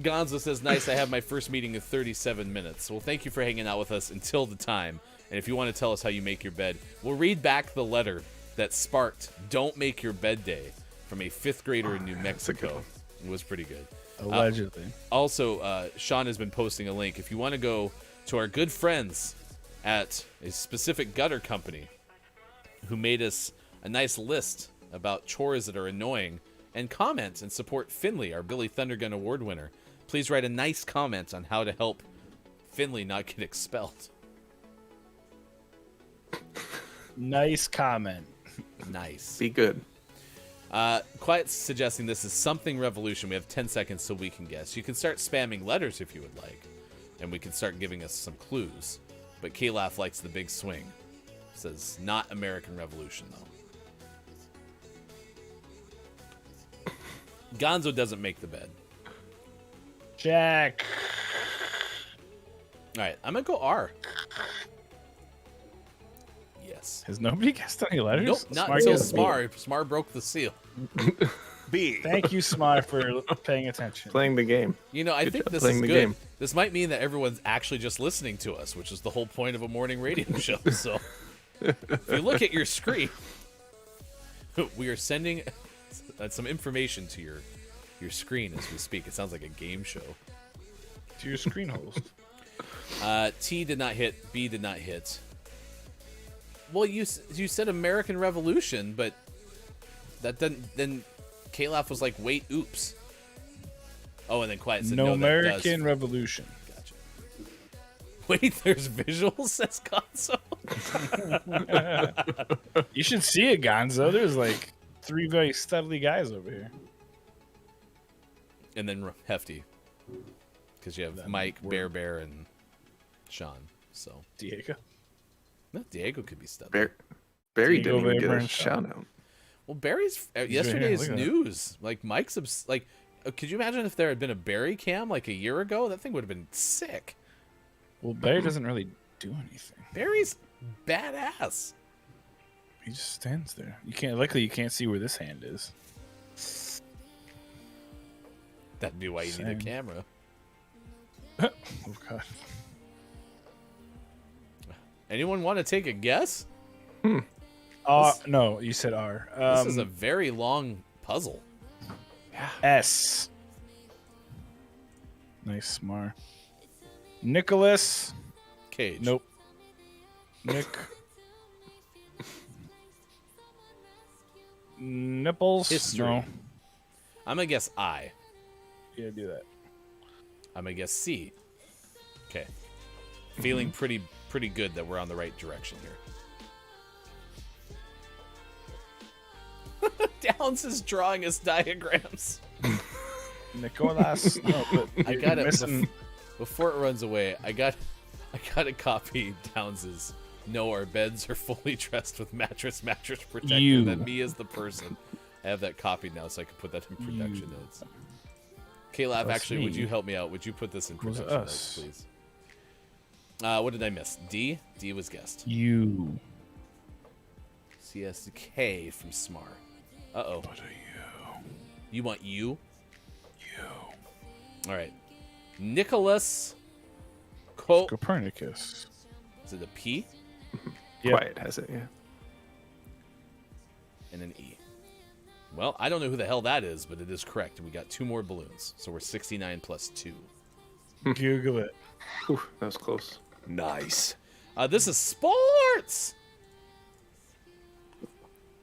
Gonzo says, nice, I have my first meeting in 37 minutes. Well, thank you for hanging out with us until the time. And if you want to tell us how you make your bed, we'll read back the letter that sparked Don't Make Your Bed Day from a 5th grader in New Mexico. It was pretty good. Allegedly. Also, Sean has been posting a link. If you want to go to our good friends at a specific gutter company who made us a nice list about chores that are annoying, and comment and support Finley, our Billy Thundergun Award winner, please write a nice comment on how to help Finley not get expelled. Nice comment. Nice. Be good. Quiet's suggesting this is something revolution. We have 10 seconds so we can guess. You can start spamming letters if you would like, and we can start giving us some clues. But K-Laugh likes the big swing. Says not American Revolution, though. Gonzo doesn't make the bed. Jack. All right, I'm going to go R. Yes. Has nobody guessed any letters? Nope, not Smar until guessed B. Smar. Smar broke the seal. B. Thank you, Smar, for paying attention. Playing the game. You know, I Good think job this playing is the good. game. This might mean that everyone's actually just listening to us, which is the whole point of a morning radio show. So, if you look at your screen, we are sending some information to your screen as we speak. It sounds like a game show. To your screen host. T did not hit. B did not hit. Well, you said American Revolution, but that didn't. Then K-Laugh was like, wait, oops. Oh, and then Quiet said, no, American Revolution. Gotcha. Wait, there's visuals, says Gonzo. You should see it, Gonzo. There's like 3 very studly guys over here. And then Hefty. Because you have Mike, Bear, and Sean. So Diego. No, Diego could be studly. Barry Diego didn't even get Weber a and shout out. Well, Barry's yesterday's news. Like Mike's like, could you imagine if there had been a Barry cam like a year ago? That thing would have been sick. Well, Barry doesn't really do anything. Barry's badass. He just stands there. Luckily you can't see where this hand is. That'd be why you need a camera. Oh God. Anyone want to take a guess? No, you said R. This is a very long puzzle. S. Nice, Smar. Nicholas. Cage. Nope. Nick. Nipples. History. No. I'm gonna guess I. Yeah, do that. I'm gonna guess C. Okay. Feeling pretty good that we're on the right direction here. Downs is drawing us diagrams. Nicholas. No, but I got it missing. Before it runs away. I got to copy Downs's. No, our beds are fully dressed with mattress protector. You. That me as the person. I have that copied now, so I can put that in production notes. K-Lav, That's actually, me. would you help me out? Would you put this in Was production us. notes, please? What did I miss? D? D was guessed. You. CSK from Smar. Uh-oh. What are you? You want you? You. All right. Nicholas Copernicus. Is it a P? Yep. Quiet has it, yeah. And an E. Well, I don't know who the hell that is, but it is correct. And we got 2 more balloons. So we're 69 plus 2. Google it. Whew, that was close. Nice. This is sports!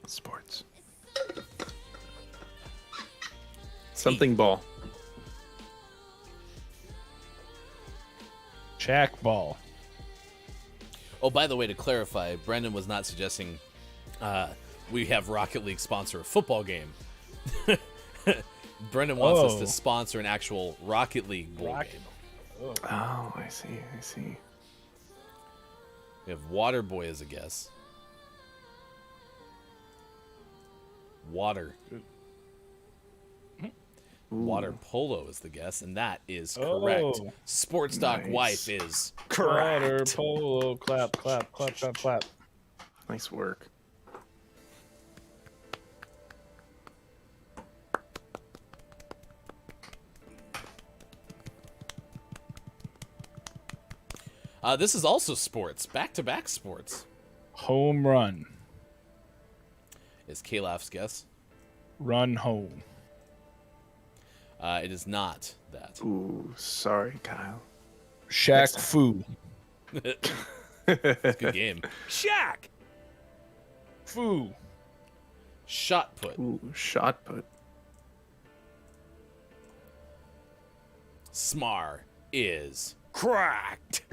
Sports. Something ball. Jack ball. Oh, by the way, to clarify, Brendan was not suggesting we have Rocket League sponsor a football game. Brendan wants us to sponsor an actual Rocket League board game. Oh, I see. We have Waterboy as a guess. Water. Water Polo is the guess, and that is correct. Oh, Sports Doc nice. Wife is Water polo. Clap, clap, clap, clap, clap. Nice work. This is also sports. Back-to-back sports. Home run. Is Calaf's guess. Run home. It is not that. Ooh, sorry, Kyle. Shaq Fu. It's a good game. Shaq! Fu. Shot put. Ooh, shot put. Smar is Cracked!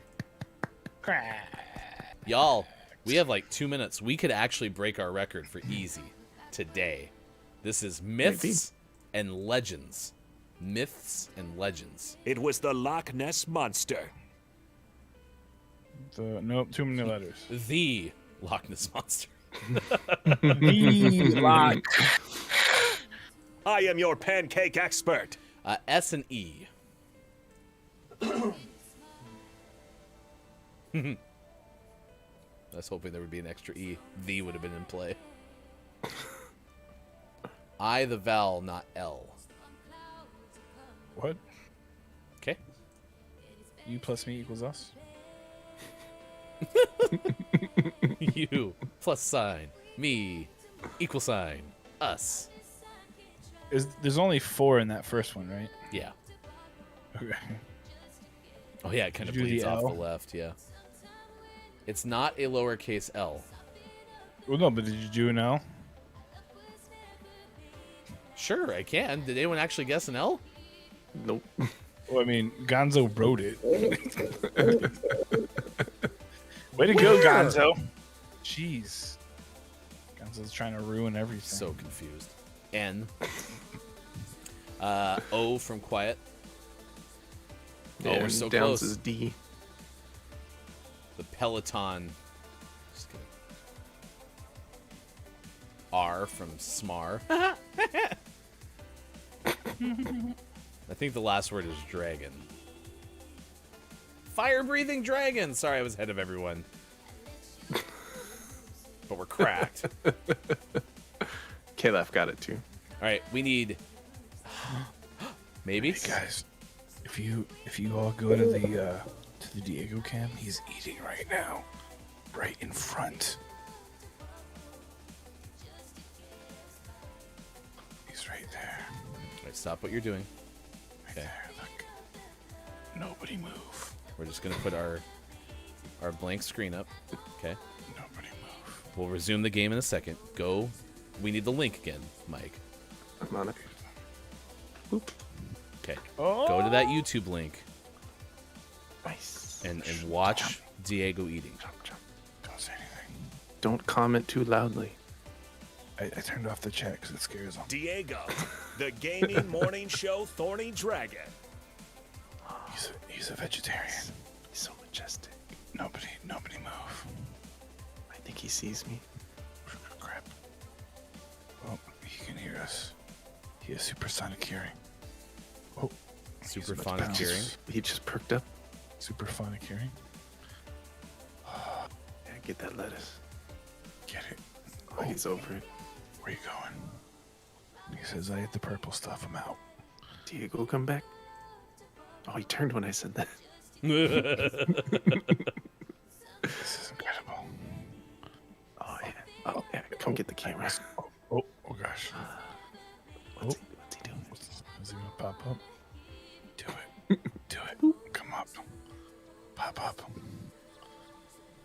y'all. We have like 2 minutes. We could actually break our record for easy today. This is myths and legends. Myths and legends. It was the Loch Ness Monster. Nope, too many letters. The Loch Ness Monster. The lock. I am your pancake expert. S and E. I was hoping there would be an extra E. The would have been in play. I, the vowel, not L. What? Okay. You plus me equals us? You plus sign. Me equal sign. Us. There's only 4 in that first one, right? Yeah. Okay. Oh, yeah, it kind of Did you do bleeds the off L? the left, yeah. It's not a lowercase L. Well, no, but did you do an L? Sure, I can. Did anyone actually guess an L? Nope. Well, I mean, Gonzo wrote it. Way to go, Gonzo. Jeez. Gonzo's trying to ruin everything. So confused. N. O from quiet. Oh, we're so Downs close. is D. The Peloton. Just kidding. R from Smar. I think the last word is dragon. Fire-breathing dragon. Sorry, I was ahead of everyone. But we're cracked. Calaf got it too. All right, we need maybe. Hey guys, if you all go to the Diego cam, he's eating right now, right in front. He's right there. All right, stop what you're doing. Right there. Look. Nobody move. We're just gonna put our blank screen up. Okay. Nobody move. We'll resume the game in a second. Go. We need the link again, Mike. I'm on it. Oop. Okay. Go to that YouTube link Nice. and watch Diego eating. Don't say anything. Don't comment too loudly. I turned off the chat because it scares him. Diego, the gaming morning show Thorny Dragon. He's a vegetarian. He's so majestic. Nobody move. I think he sees me. Crap. Oh, he can hear us. He has supersonic hearing. Oh, Superphonic hearing. He just perked up. Superphonic hearing. Yeah, get that lettuce. Get it. Oh, he's over it. Where you going? He says, I ate the purple stuff. I'm out. Diego, come back. Oh, he turned when I said that. This is incredible. Oh, yeah. Oh, yeah. Come get the camera. Oh gosh. What's he doing? Is he gonna pop up? Do it. Do it. Come up. Pop up.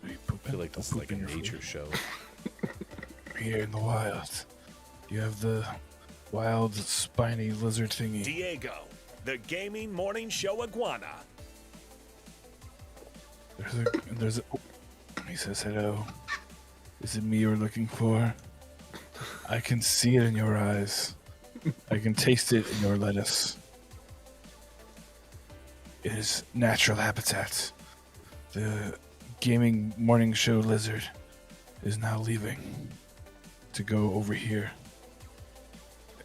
Are you pooping? I feel like this is Don't like a poop in your nature food. show. Here in the wild. You have the wild spiny lizard thingy. Diego, the gaming morning show iguana. There's a. Oh, he says hello. Is it me you're looking for? I can see it in your eyes. I can taste it in your lettuce. It is natural habitat. The gaming morning show lizard is now leaving to go over here.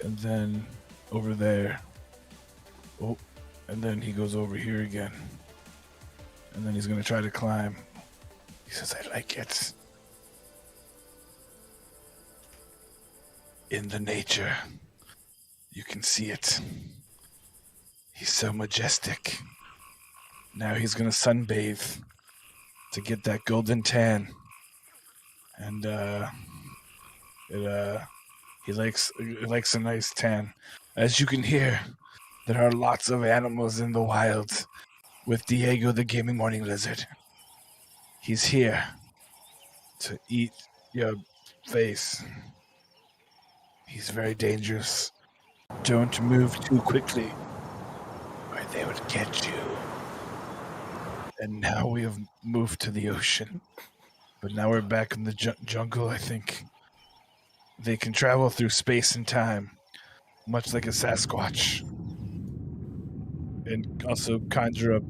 And then over there. Oh, and then he goes over here again. And then he's gonna try to climb. He says, I like it. In the nature, you can see it. He's so majestic. Now he's gonna sunbathe to get that golden tan. And he likes a nice tan. As you can hear, there are lots of animals in the wild with Diego the Gaming Morning Lizard. He's here to eat your face. He's very dangerous. Don't move too quickly, or they would get you. And now we have moved to the ocean. But now we're back in the jungle, I think. They can travel through space and time, much like a Sasquatch. And also conjure up...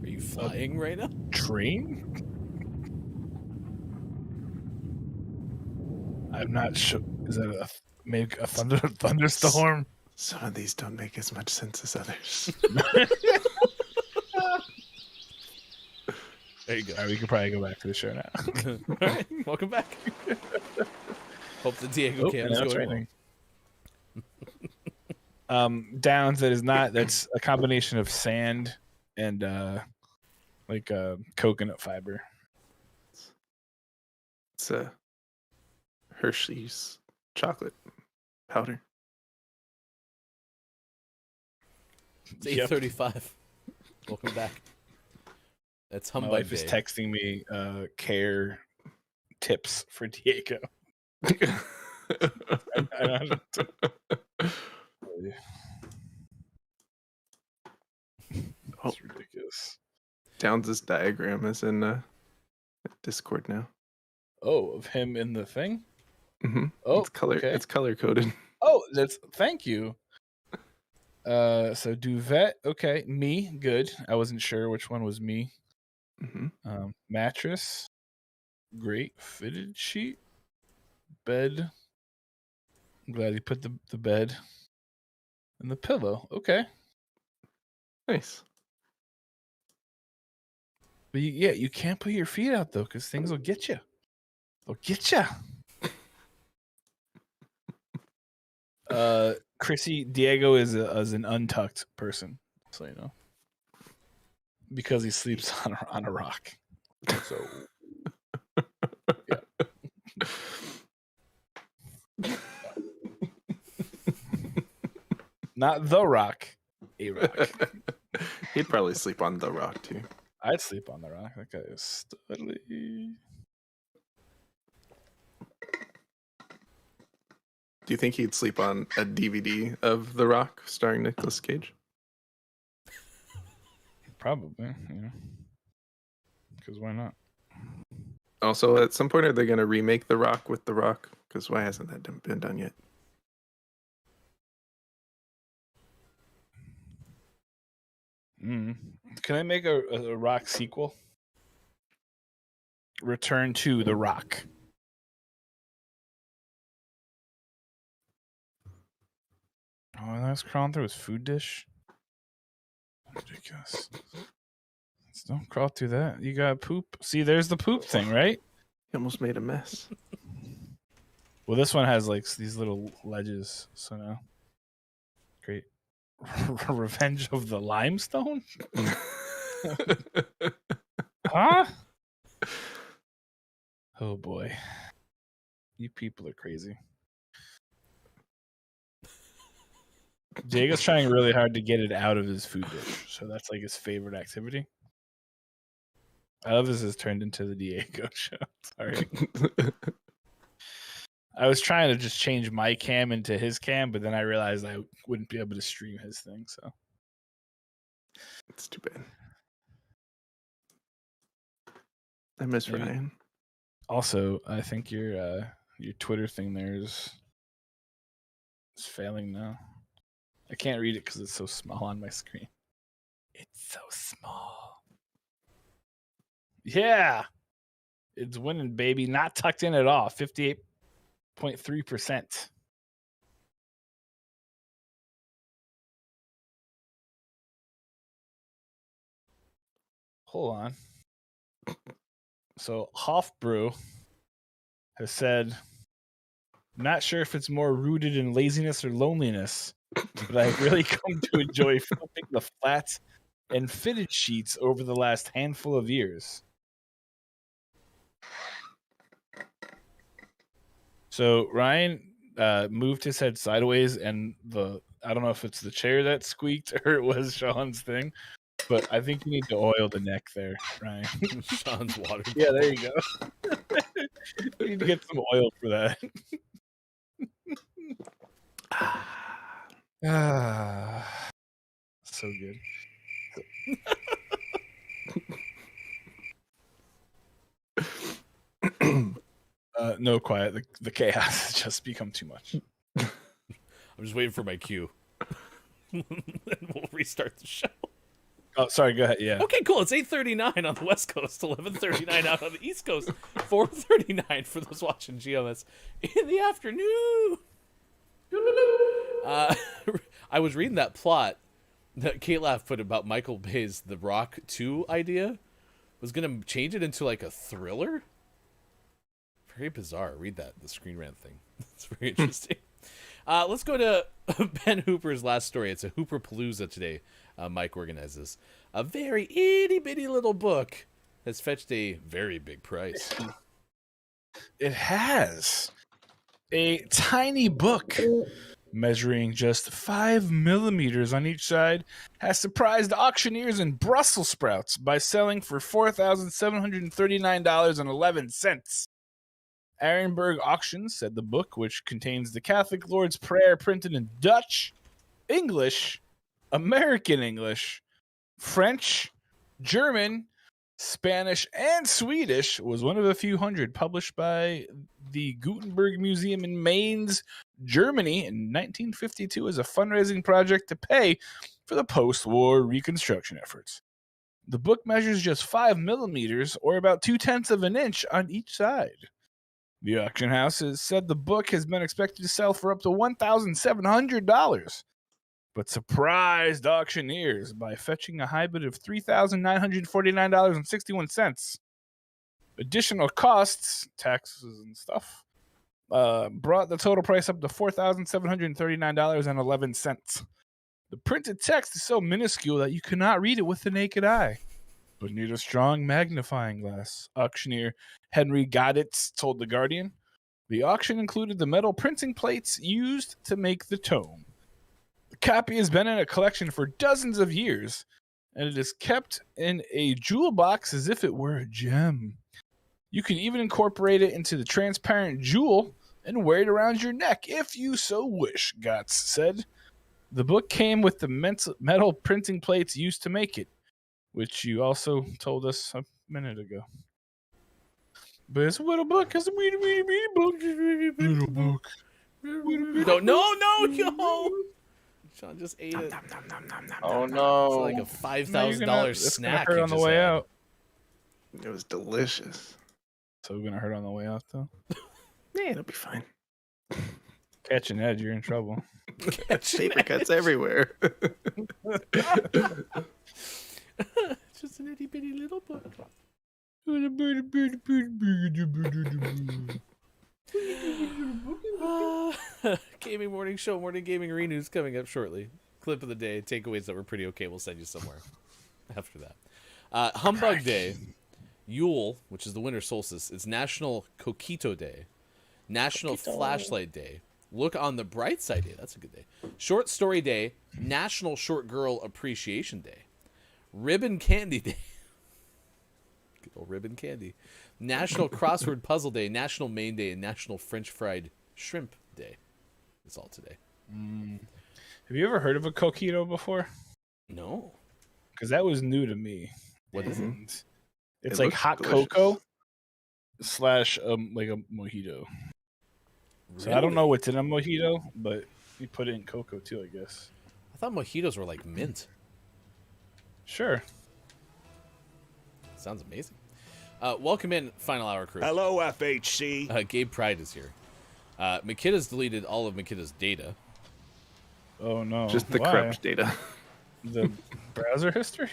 Are you flying right now? Train? I'm not sure. Is that make a thunderstorm? Some of these don't make as much sense as others. There you go. All right, we can probably go back to the show now. All right, welcome back. Hope the Diego cam is going well. Downs, that's a combination of sand and coconut fiber. It's a Hershey's chocolate powder. It's 8:35. Welcome back. That's Humbug My wife Day. is texting me care tips for Diego. That's ridiculous. Downs' diagram is in Discord now. Oh, of him in the thing? Mm-hmm. Oh, it's color. okay. It's color coded. Oh, thank you. So duvet, okay. Me, good. I wasn't sure which one was me. Mm-hmm. Mattress, great. Fitted sheet, bed. I'm glad he put the bed and the pillow. Okay, Nice. but you can't put your feet out though, because things will get you. They'll get you. Chrissy, Diego is an untucked person, so you know, because he sleeps on a rock. So, yeah. Not the rock, a rock. He'd probably sleep on the rock too. I'd sleep on the rock. That guy is studly. Do you think he'd sleep on a DVD of The Rock starring Nicolas Cage? Probably, because why not? Also, at some point, are they going to remake The Rock with The Rock? Because why hasn't that been done yet? Can I make a Rock sequel? Return to The Rock. Oh, that's crawling through his food dish. Ridiculous. Don't crawl through that. You got poop. See, there's the poop thing, right? He almost made a mess. Well, this one has like these little ledges. So now, great. Revenge of the Limestone? Huh? Oh boy. You people are crazy. Diego's trying really hard to get it out of his food dish, so that's like his favorite activity. I love this has turned into the Diego show. Sorry. I was trying to just change my cam into his cam, but then I realized I wouldn't be able to stream his thing, so it's too bad. I miss Ryan. Also, I think your Twitter thing there is failing now. I can't read it because it's so small on my screen. It's so small. Yeah. It's winning, baby. Not tucked in at all. 58.3%. Hold on. So Hofbrew has said, not sure if it's more rooted in laziness or loneliness, but I've really come to enjoy flipping the flat and fitted sheets over the last handful of years. So Ryan moved his head sideways, and I don't know if it's the chair that squeaked or it was Sean's thing, but I think you need to oil the neck there, Ryan. Sean's water. Yeah, there you go. You need to get some oil for that. So good. No, quiet. The chaos has just become too much. I'm just waiting for my cue. And we'll restart the show. Oh, sorry. Go ahead. Yeah. Okay, cool. It's 8:39 on the West Coast, 11:39 out on the East Coast, 4:39 for those watching GMS in the afternoon. I was reading that plot that Kate Laugh put about Michael Bay's The Rock 2 idea. Was going to change it into like a thriller. Very bizarre. Read that, the Screen Rant thing. It's very interesting. Let's go to Ben Hooper's last story. It's a Hooper Palooza today. Mike organizes. A very itty-bitty little book has fetched a very big price. It has. A tiny book measuring just 5 millimeters on each side has surprised auctioneers in Brussels sprouts by selling for $4,739.11. Arenberg Auctions said the book, which contains the Catholic Lord's Prayer printed in Dutch, English, American English, French, German, Spanish, and Swedish, was one of a few hundred published by the Gutenberg Museum in Mainz, Germany in 1952 as a fundraising project to pay for the post-war reconstruction efforts. The book measures just 5 millimeters, or about 0.2 of an inch on each side. The auction house has said the book has been expected to sell for up to $1,700, but surprised auctioneers by fetching a high bid of $3,949.61. Additional costs, taxes and stuff, brought the total price up to $4,739.11. The printed text is so minuscule that you cannot read it with the naked eye, but need a strong magnifying glass. Auctioneer Henry Godditz told The Guardian. The auction included the metal printing plates used to make the tome. The copy has been in a collection for dozens of years, and it is kept in a jewel box as if it were a gem. You can even incorporate it into the transparent jewel and wear it around your neck if you so wish, Gotts said. The book came with the metal printing plates used to make it, which you also told us a minute ago. But it's a little book. It's a weedy book. Little book. No, yo! Sean just ate it. Oh no! It's like a $5,000 snack. Hurt on the way out. It was delicious. So we're gonna hurt on the way out though. Yeah, it'll be fine. Catch an edge, you're in trouble. Paper cuts everywhere. Just an itty bitty little book. Gaming Morning Show, Morning Gaming News coming up shortly. Clip of the day, takeaways that were pretty okay. We'll send you somewhere after that. Humbug Day, Yule, which is the winter solstice. It's National Coquito Day, National Flashlight Day, Look on the Bright Side Day. That's a good day. Short Story Day, National Short Girl Appreciation Day, Ribbon Candy Day. Good old ribbon candy. National Crossword Puzzle Day, National Maine Day, and National French Fried Shrimp Day. It's all today. Have you ever heard of a Coquito before? No. Because that was new to me. What is it? It's It like looks hot delicious. cocoa / like a mojito. So I don't know what's in a mojito, but you put it in cocoa too, I guess. I thought mojitos were like mint. Sure. Sounds amazing. Welcome in, Final Hour crew. Hello, FHC. Gabe Pride is here. Makita's deleted all of Makita's data. Oh no. Just the Why? corrupt data. The browser history?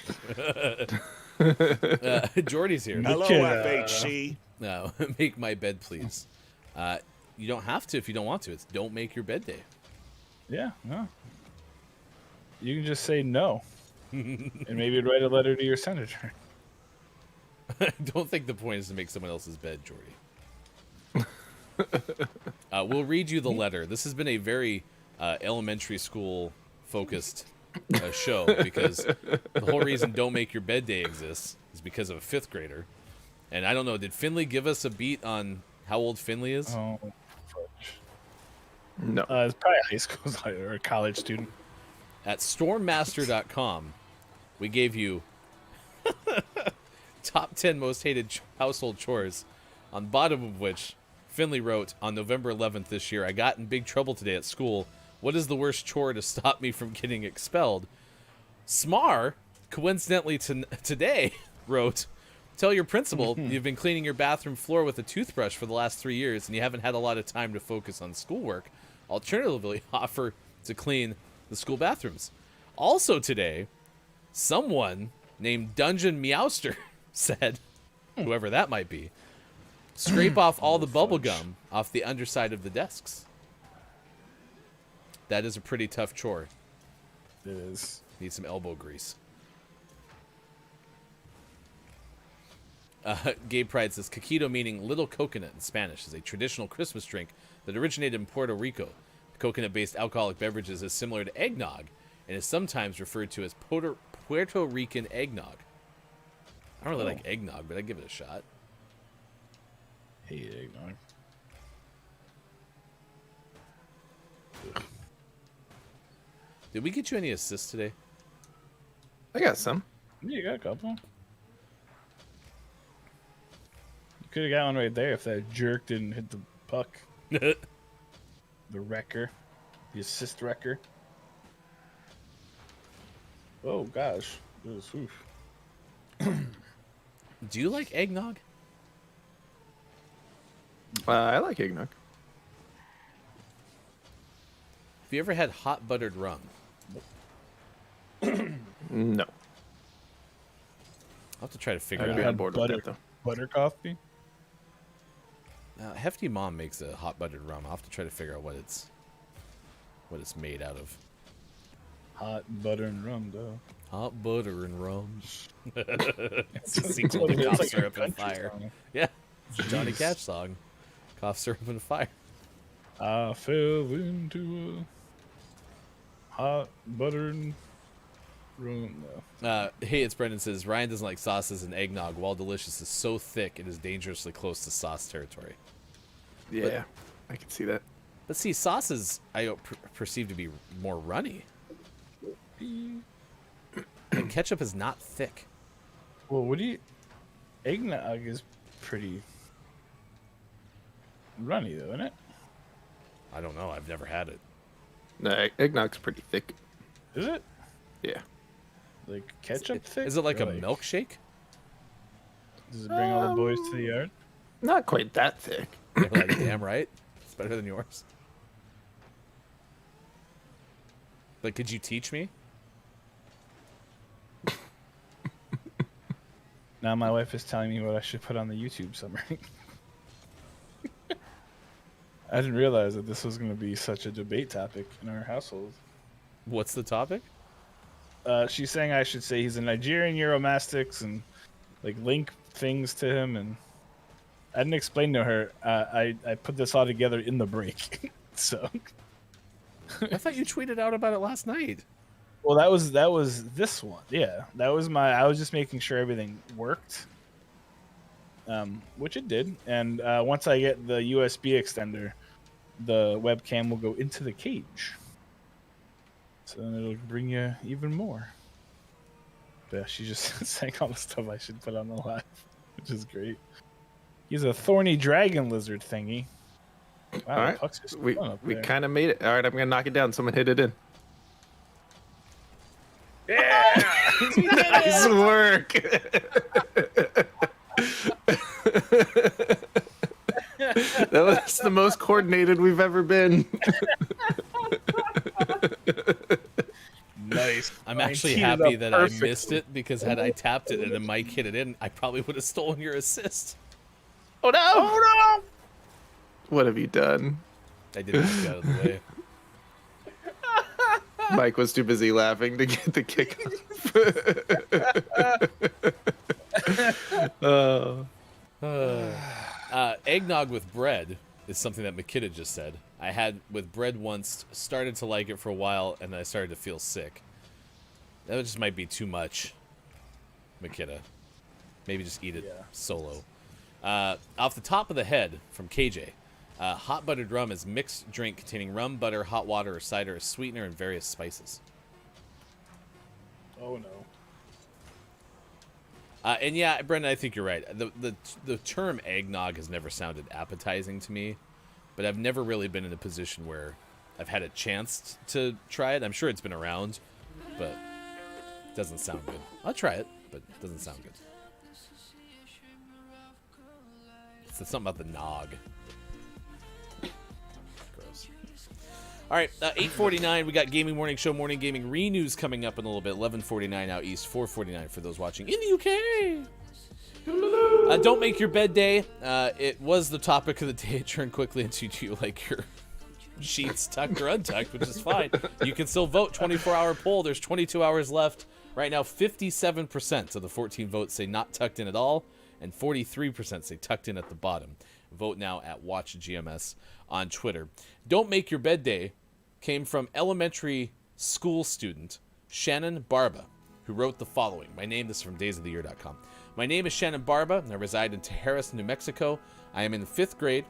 Jordy's here. Hello, Makita. FHC. No, make my bed, please. You don't have to if you don't want to. It's don't make your bed day. Yeah, no. You can just say no. And maybe write a letter to your senator. I don't think the point is to make someone else's bed, Jordy. We'll read you the letter. This has been a very elementary school focused show because the whole reason Don't Make Your Bed Day exists is because of a 5th grader. And I don't know, did Finley give us a beat on how old Finley is? Oh, fudge. No. It's probably a high school or a college student. At stormmaster.com, we gave you top 10 most hated household chores, on the bottom of which Finley wrote, on November 11th this year, I got in big trouble today at school. What is the worst chore to stop me from getting expelled? Smar, coincidentally today, wrote, tell your principal you've been cleaning your bathroom floor with a toothbrush for the last 3 years and you haven't had a lot of time to focus on schoolwork. Alternatively, offer to clean the school bathrooms. Also today, someone named Dungeon Meowster said, whoever that might be, scrape off all the bubble gum off the underside of the desks. That is a pretty tough chore. It is. Need some elbow grease. Gabe Pride says, Coquito, meaning little coconut in Spanish, is a traditional Christmas drink that originated in Puerto Rico. Coconut-based alcoholic beverages is similar to eggnog and is sometimes referred to as Puerto Rican eggnog. I don't really like eggnog, but I'd give it a shot. Hate eggnog. Did we get you any assists today? I got some. Yeah, you got a couple. You could have got one right there if that jerk didn't hit the puck. The wrecker. The assist wrecker. Oh, gosh. This, Do you like eggnog? I like eggnog. Have you ever had hot buttered rum? No. I'll have to try to figure I'd it be out. on board with that, though. Butter coffee? Hefty Mom makes a hot buttered rum. I'll have to try to figure out what it's made out of. Hot butter and rum, though. Hot butter and rum. It's a It's sequel to like Cough a Syrup and country Fire. song. Yeah, it's a Johnny Cash song. Cough Syrup and Fire. I fell into a hot butter and rum. No. Hey, it's Brendan says, Ryan doesn't like sauces and eggnog. While delicious, is so thick it is dangerously close to sauce territory. Yeah, I can see that. But see, sauces I perceive to be more runny. And ketchup is not thick. Well, what do you... Eggnog is pretty runny, though, isn't it? I don't know. I've never had it. No, eggnog's pretty thick. Is it? Yeah. Like ketchup thick? Is it like Or a milkshake? Does it bring all the boys to the yard? Not quite that thick. You're like, damn right. It's better than yours. Like, could you teach me? Now my wife is telling me what I should put on the YouTube summary. I didn't realize that this was going to be such a debate topic in our household. What's the topic? She's saying I should say he's a Nigerian Euromastics and like link things to him, and I didn't explain to her. I put this all together in the break, so. I thought you tweeted out about it last night. Well, that was this one. Yeah, that was I was just making sure everything worked, which it did. And once I get the USB extender, the webcam will go into the cage. So then it'll bring you even more. But yeah, she's just saying all the stuff I should put on the live, which is great. He's a thorny dragon lizard thingy. Wow, All right, puck's just we fun up there. kind of made it. All right, I'm gonna knock it down. Someone hit it in. Yeah! Nice work. That was the most coordinated we've ever been. Nice. I'm actually teed it happy up that I perfectly. missed it, because had I tapped it and a mic hit it in, I probably would have stolen your assist. Oh no! Oh no! What have you done? I didn't get out of the way. Mike was too busy laughing to get the kick off. Eggnog with bread is something that Makita just said. I had with bread once, started to like it for a while, and then I started to feel sick. That just might be too much, Makita. Maybe just eat it solo. Off the top of the head from KJ. Hot buttered rum is mixed drink containing rum, butter, hot water, or cider as sweetener and various spices. Oh no. And yeah, Brendan, I think you're right. The term eggnog has never sounded appetizing to me, but I've never really been in a position where I've had a chance to try it. I'm sure it's been around, but it doesn't sound good. I'll try it, but it doesn't sound good. It's something about the nog. Gross. All right, 8:49. We got Gaming Morning Show, Morning Gaming Re-News coming up in a little bit. 11:49 out east, 4:49 for those watching in the UK. Don't make your bed day. It was the topic of the day. It turned quickly into do you like your sheets tucked or untucked, which is fine. You can still vote. 24-hour poll. There's 22 hours left. Right now, 57% of the 14 votes say not tucked in at all, and 43% say tucked in at the bottom. Vote now at Watch GMS on Twitter. Don't make your bed day came from elementary school student Shannon Barba, who wrote the following. This is from daysoftheyear.com. My name is Shannon Barba, and I reside in Tijeras, New Mexico. I am in 5th grade,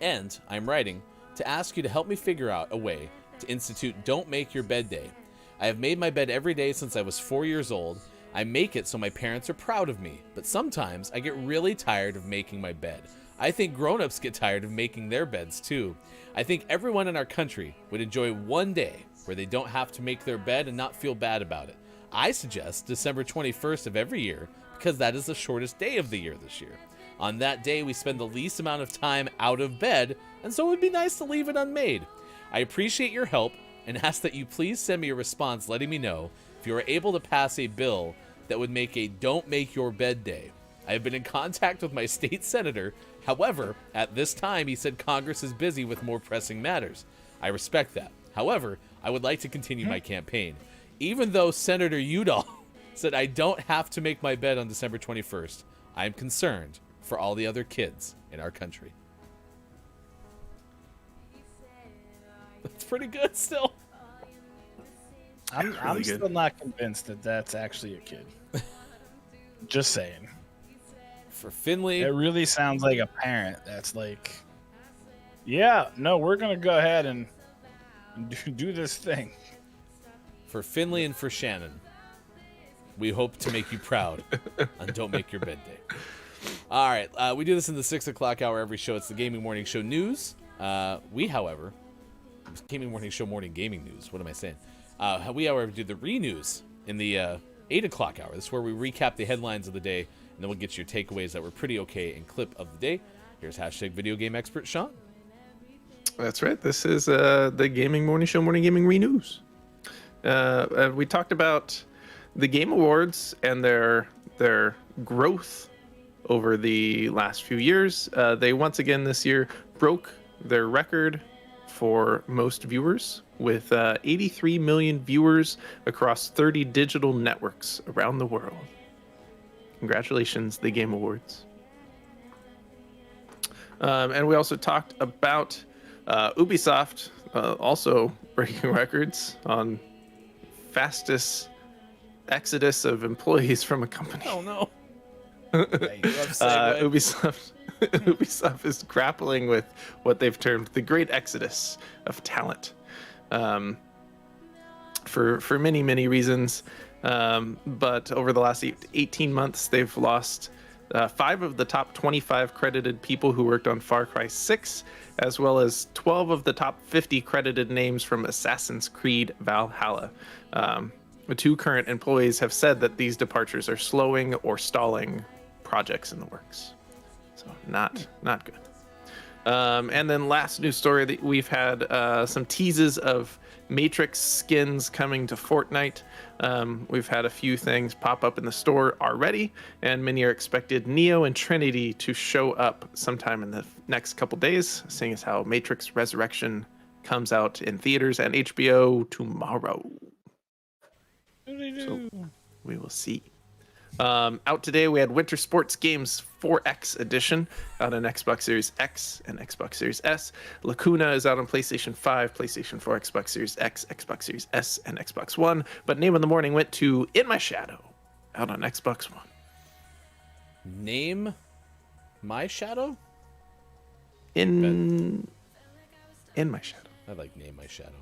and I'm writing to ask you to help me figure out a way to institute Don't Make Your Bed Day. I have made my bed every day since I was 4 years old. I make it so my parents are proud of me, but sometimes I get really tired of making my bed. I think grown-ups get tired of making their beds too. I think everyone in our country would enjoy one day where they don't have to make their bed and not feel bad about it. I suggest December 21st of every year because that is the shortest day of the year this year. On that day, we spend the least amount of time out of bed, and so it would be nice to leave it unmade. I appreciate your help and ask that you please send me a response letting me know if you are able to pass a bill that would make a Don't Make Your Bed Day. I have been in contact with my state senator. However, at this time, he said Congress is busy with more pressing matters. I respect that. However, I would like to continue my campaign. Even though Senator Udall said I don't have to make my bed on December 21st, I am concerned for all the other kids in our country. That's pretty good still. I'm still not convinced that that's actually a kid. Just saying. For Finley, it really sounds like a parent that's like, yeah, no, we're going to go ahead and do this thing. For Finley and for Shannon, we hope to make you proud on Don't Make Your Bed Day. All right, we do this in the 6 o'clock hour every show. It's the Gaming Morning Show News. However, Gaming Morning Show Morning Gaming News. What am I saying? We, however, do the re-news in the 8 o'clock hour. This is where we recap the headlines of the day, and then we'll get to your takeaways that were pretty okay and clip of the day. Here's hashtag video game expert Sean. That's right. This is the Gaming Morning Show Morning Gaming Re-News. We talked about the Game Awards and their growth over the last few years. They once again this year broke their record for most viewers with 83 million viewers across 30 digital networks around the world. Congratulations, the Game Awards. And we also talked about Ubisoft also breaking records on fastest exodus of employees from a company. Oh no. Ubisoft is grappling with what they've termed the great exodus of talent for many reasons. But over the last 18 months, they've lost 5 of the top 25 credited people who worked on Far Cry 6, as well as 12 of the top 50 credited names from Assassin's Creed Valhalla. The 2 current employees have said that these departures are slowing or stalling projects in the works. So not good. And then last news story that we've had some teases of Matrix skins coming to Fortnite. We've had a few things pop up in the store already, and many are expected Neo and Trinity to show up sometime in the next couple days, seeing as how Matrix Resurrection comes out in theaters and HBO tomorrow. So we will see. Out today, we had Winter Sports Games 4X Edition out on Xbox Series X and Xbox Series S. Lacuna is out on PlayStation 5, PlayStation 4, Xbox Series X, Xbox Series S, and Xbox One. But Name of the Morning went to In My Shadow out on Xbox One. Name My Shadow? In My Shadow. I like Name My Shadow.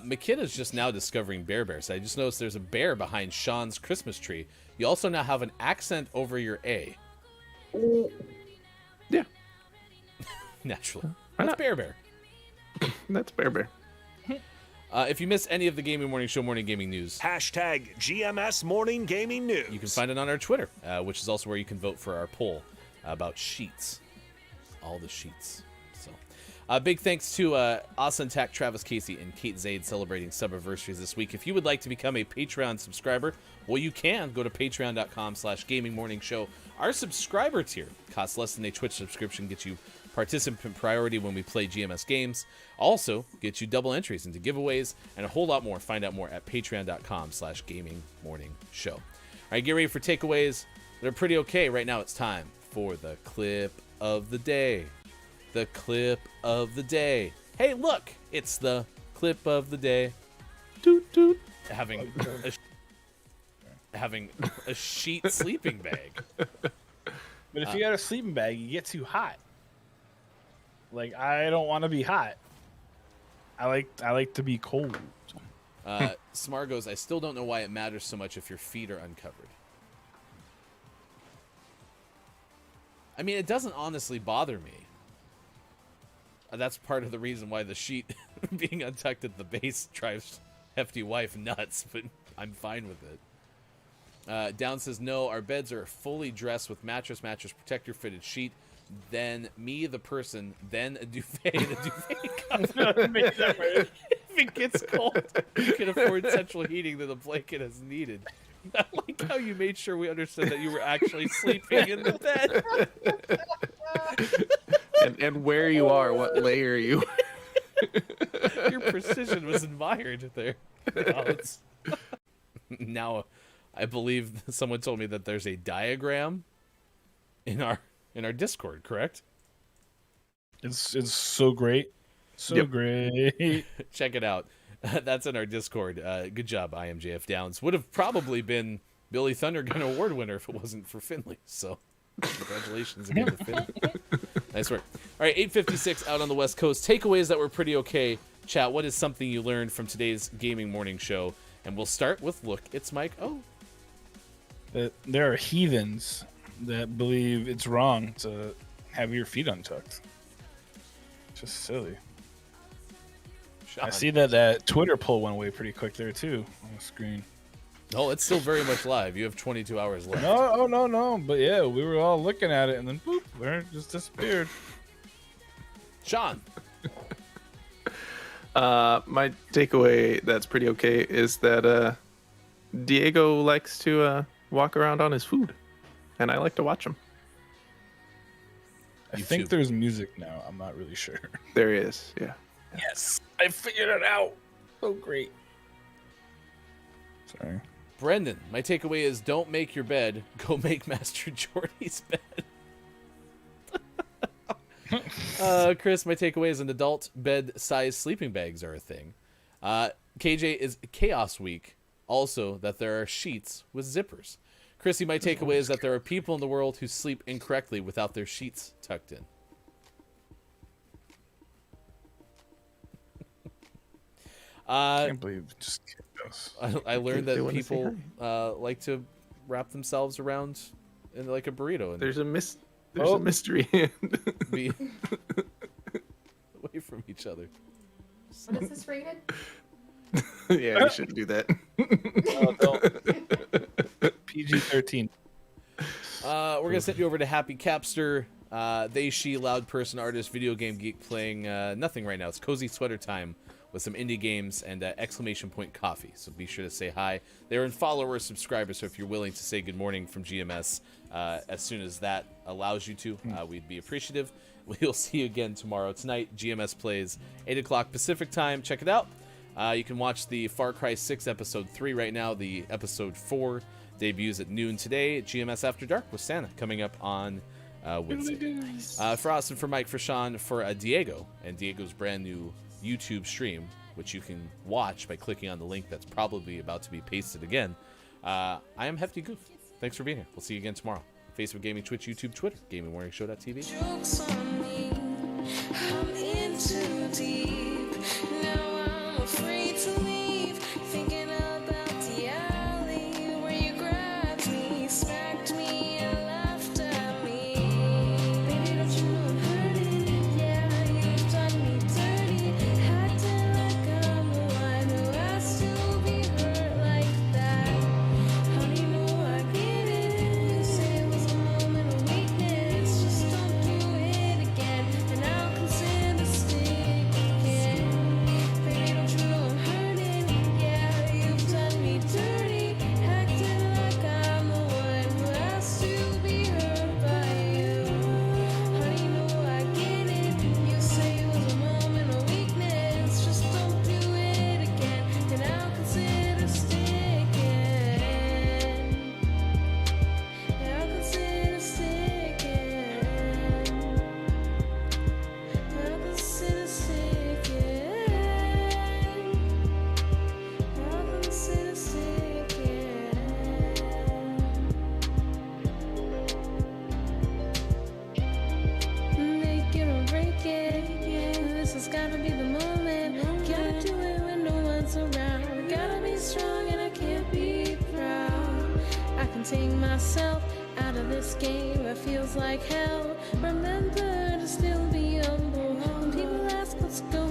McKenna's just now discovering Bear Bears. I just noticed there's a bear behind Sean's Christmas tree. You also now have an accent over your A. Yeah. Naturally. That's Bear Bear. That's Bear Bear. If you miss any of the Gaming Morning Show Morning Gaming News, Hashtag GMS Morning Gaming News. you can find it on our Twitter, which is also where you can vote for our poll about sheets. All the sheets. So, big thanks to Austin Tack, Travis Casey, and Kate Zaid celebrating sub-anniversaries this week. If you would like to become a Patreon subscriber, well, you can go to patreon.com/gamingmorningshow. Our subscriber tier costs less than a Twitch subscription, gets you participant priority when we play GMS games, also gets you double entries into giveaways, and a whole lot more. Find out more at patreon.com/gamingmorningshow. All right, get ready for takeaways. They're pretty okay. Right now it's time for the clip of the day. The clip of the day. Hey, look, it's the clip of the day. Toot toot. Having a sheet sleeping bag. But if you got a sleeping bag, you get too hot. Like, I don't want to be hot. I like to be cold. Smar goes, I still don't know why it matters so much if your feet are uncovered. I mean, it doesn't honestly bother me. That's part of the reason why the sheet being untucked at the base drives hefty wife nuts, but I'm fine with it. Down says, no, our beds are fully dressed with mattress protector fitted sheet, then me, the person, then a duvet, and a duvet cover. If it gets cold, you can afford central heating that the blanket is needed. I like how you made sure we understood that you were actually sleeping in the bed. and where you are, what layer you are. Your precision was admired there. Now, I believe someone told me that there's a diagram in our Discord, correct? It's so great. So great. Check it out. That's in our Discord. Good job, IMJF Downs. Would have probably been Billy Thundergun Award winner if it wasn't for Finley. So, congratulations again to Finley. Nice work. All right, 8:56 out on the West Coast. Takeaways that were pretty okay. Chat, what is something you learned from today's Gaming Morning Show? And we'll start with, look, it's Mike O. There are heathens that believe it's wrong to have your feet untucked. Just silly. I see that Twitter poll went away pretty quick there too on the screen. Oh, it's still very much live. You have 22 hours left. No. But yeah, we were all looking at it and then boop, there it just disappeared. Sean. My takeaway that's pretty okay is that Diego likes to walk around on his food, and I like to watch him. I think there's music now. I'm not really sure. There is, yeah. Yes, I figured it out. So great. Sorry. Brendan, my takeaway is don't make your bed. Go make Master Jordy's bed. Chris, my takeaway is an adult bed-sized sleeping bags are a thing. KJ is Chaos Week. Also, that there are sheets with zippers. Chrissy, my takeaway is that there are people in the world who sleep incorrectly without their sheets tucked in. I can't believe it just goes. I learned that people like to wrap themselves around in like a burrito. And there's a mystery. Be away from each other. What is this rated? Yeah, you shouldn't do that. PG-13. We're gonna send you over to Happy Capster. They, she, loud person, artist, video game geek playing nothing right now. It's cozy sweater time with some indie games and exclamation point coffee. So be sure to say hi. They're in follower subscribers, so if you're willing to say good morning from GMS as soon as that allows you to, we'd be appreciative. we'll see you again tomorrow. Tonight, GMS plays 8 o'clock Pacific time. Check it out. You can watch the Far Cry 6 Episode 3 right now. The Episode 4 debuts at noon today. GMS After Dark with Santa coming up on Wednesday. For us and for Mike, for Sean, for Diego, and Diego's brand new YouTube stream, which you can watch by clicking on the link that's probably about to be pasted again. I am Hefty Goof. Thanks for being here. We'll see you again tomorrow. Facebook Gaming, Twitch, YouTube, Twitter, GamingMorningShow.tv. Jokes on me, I'm in too deep. Now I'm afraid to leave. Thinking about the alley where you grabbed me, smacked me, and laughed at me. Baby, don't you know I'm hurting? Yeah, you've done me dirty. Acting like I'm the one who has to be hurt like that. How do you know I get it? You say it was a moment of weakness. Just don't do it again, and I'll consider sticking. Baby, don't you know I'm hurting? Yeah, you've done me dirty. Acting like I'm the one who has to be hurt by you. How do you know I get it? You say it was a moment of weakness. Just don't do it again, and I'll consider sticking. I'll consider sticking. I'll consider sticking. I'll consider sticking. Make it or break it. This has gotta be the moment. Gotta do it when no one's around. Gotta be strong and I can't be proud. I can take myself out of this game. It feels like hell. Remember to still be humble. When people ask what's going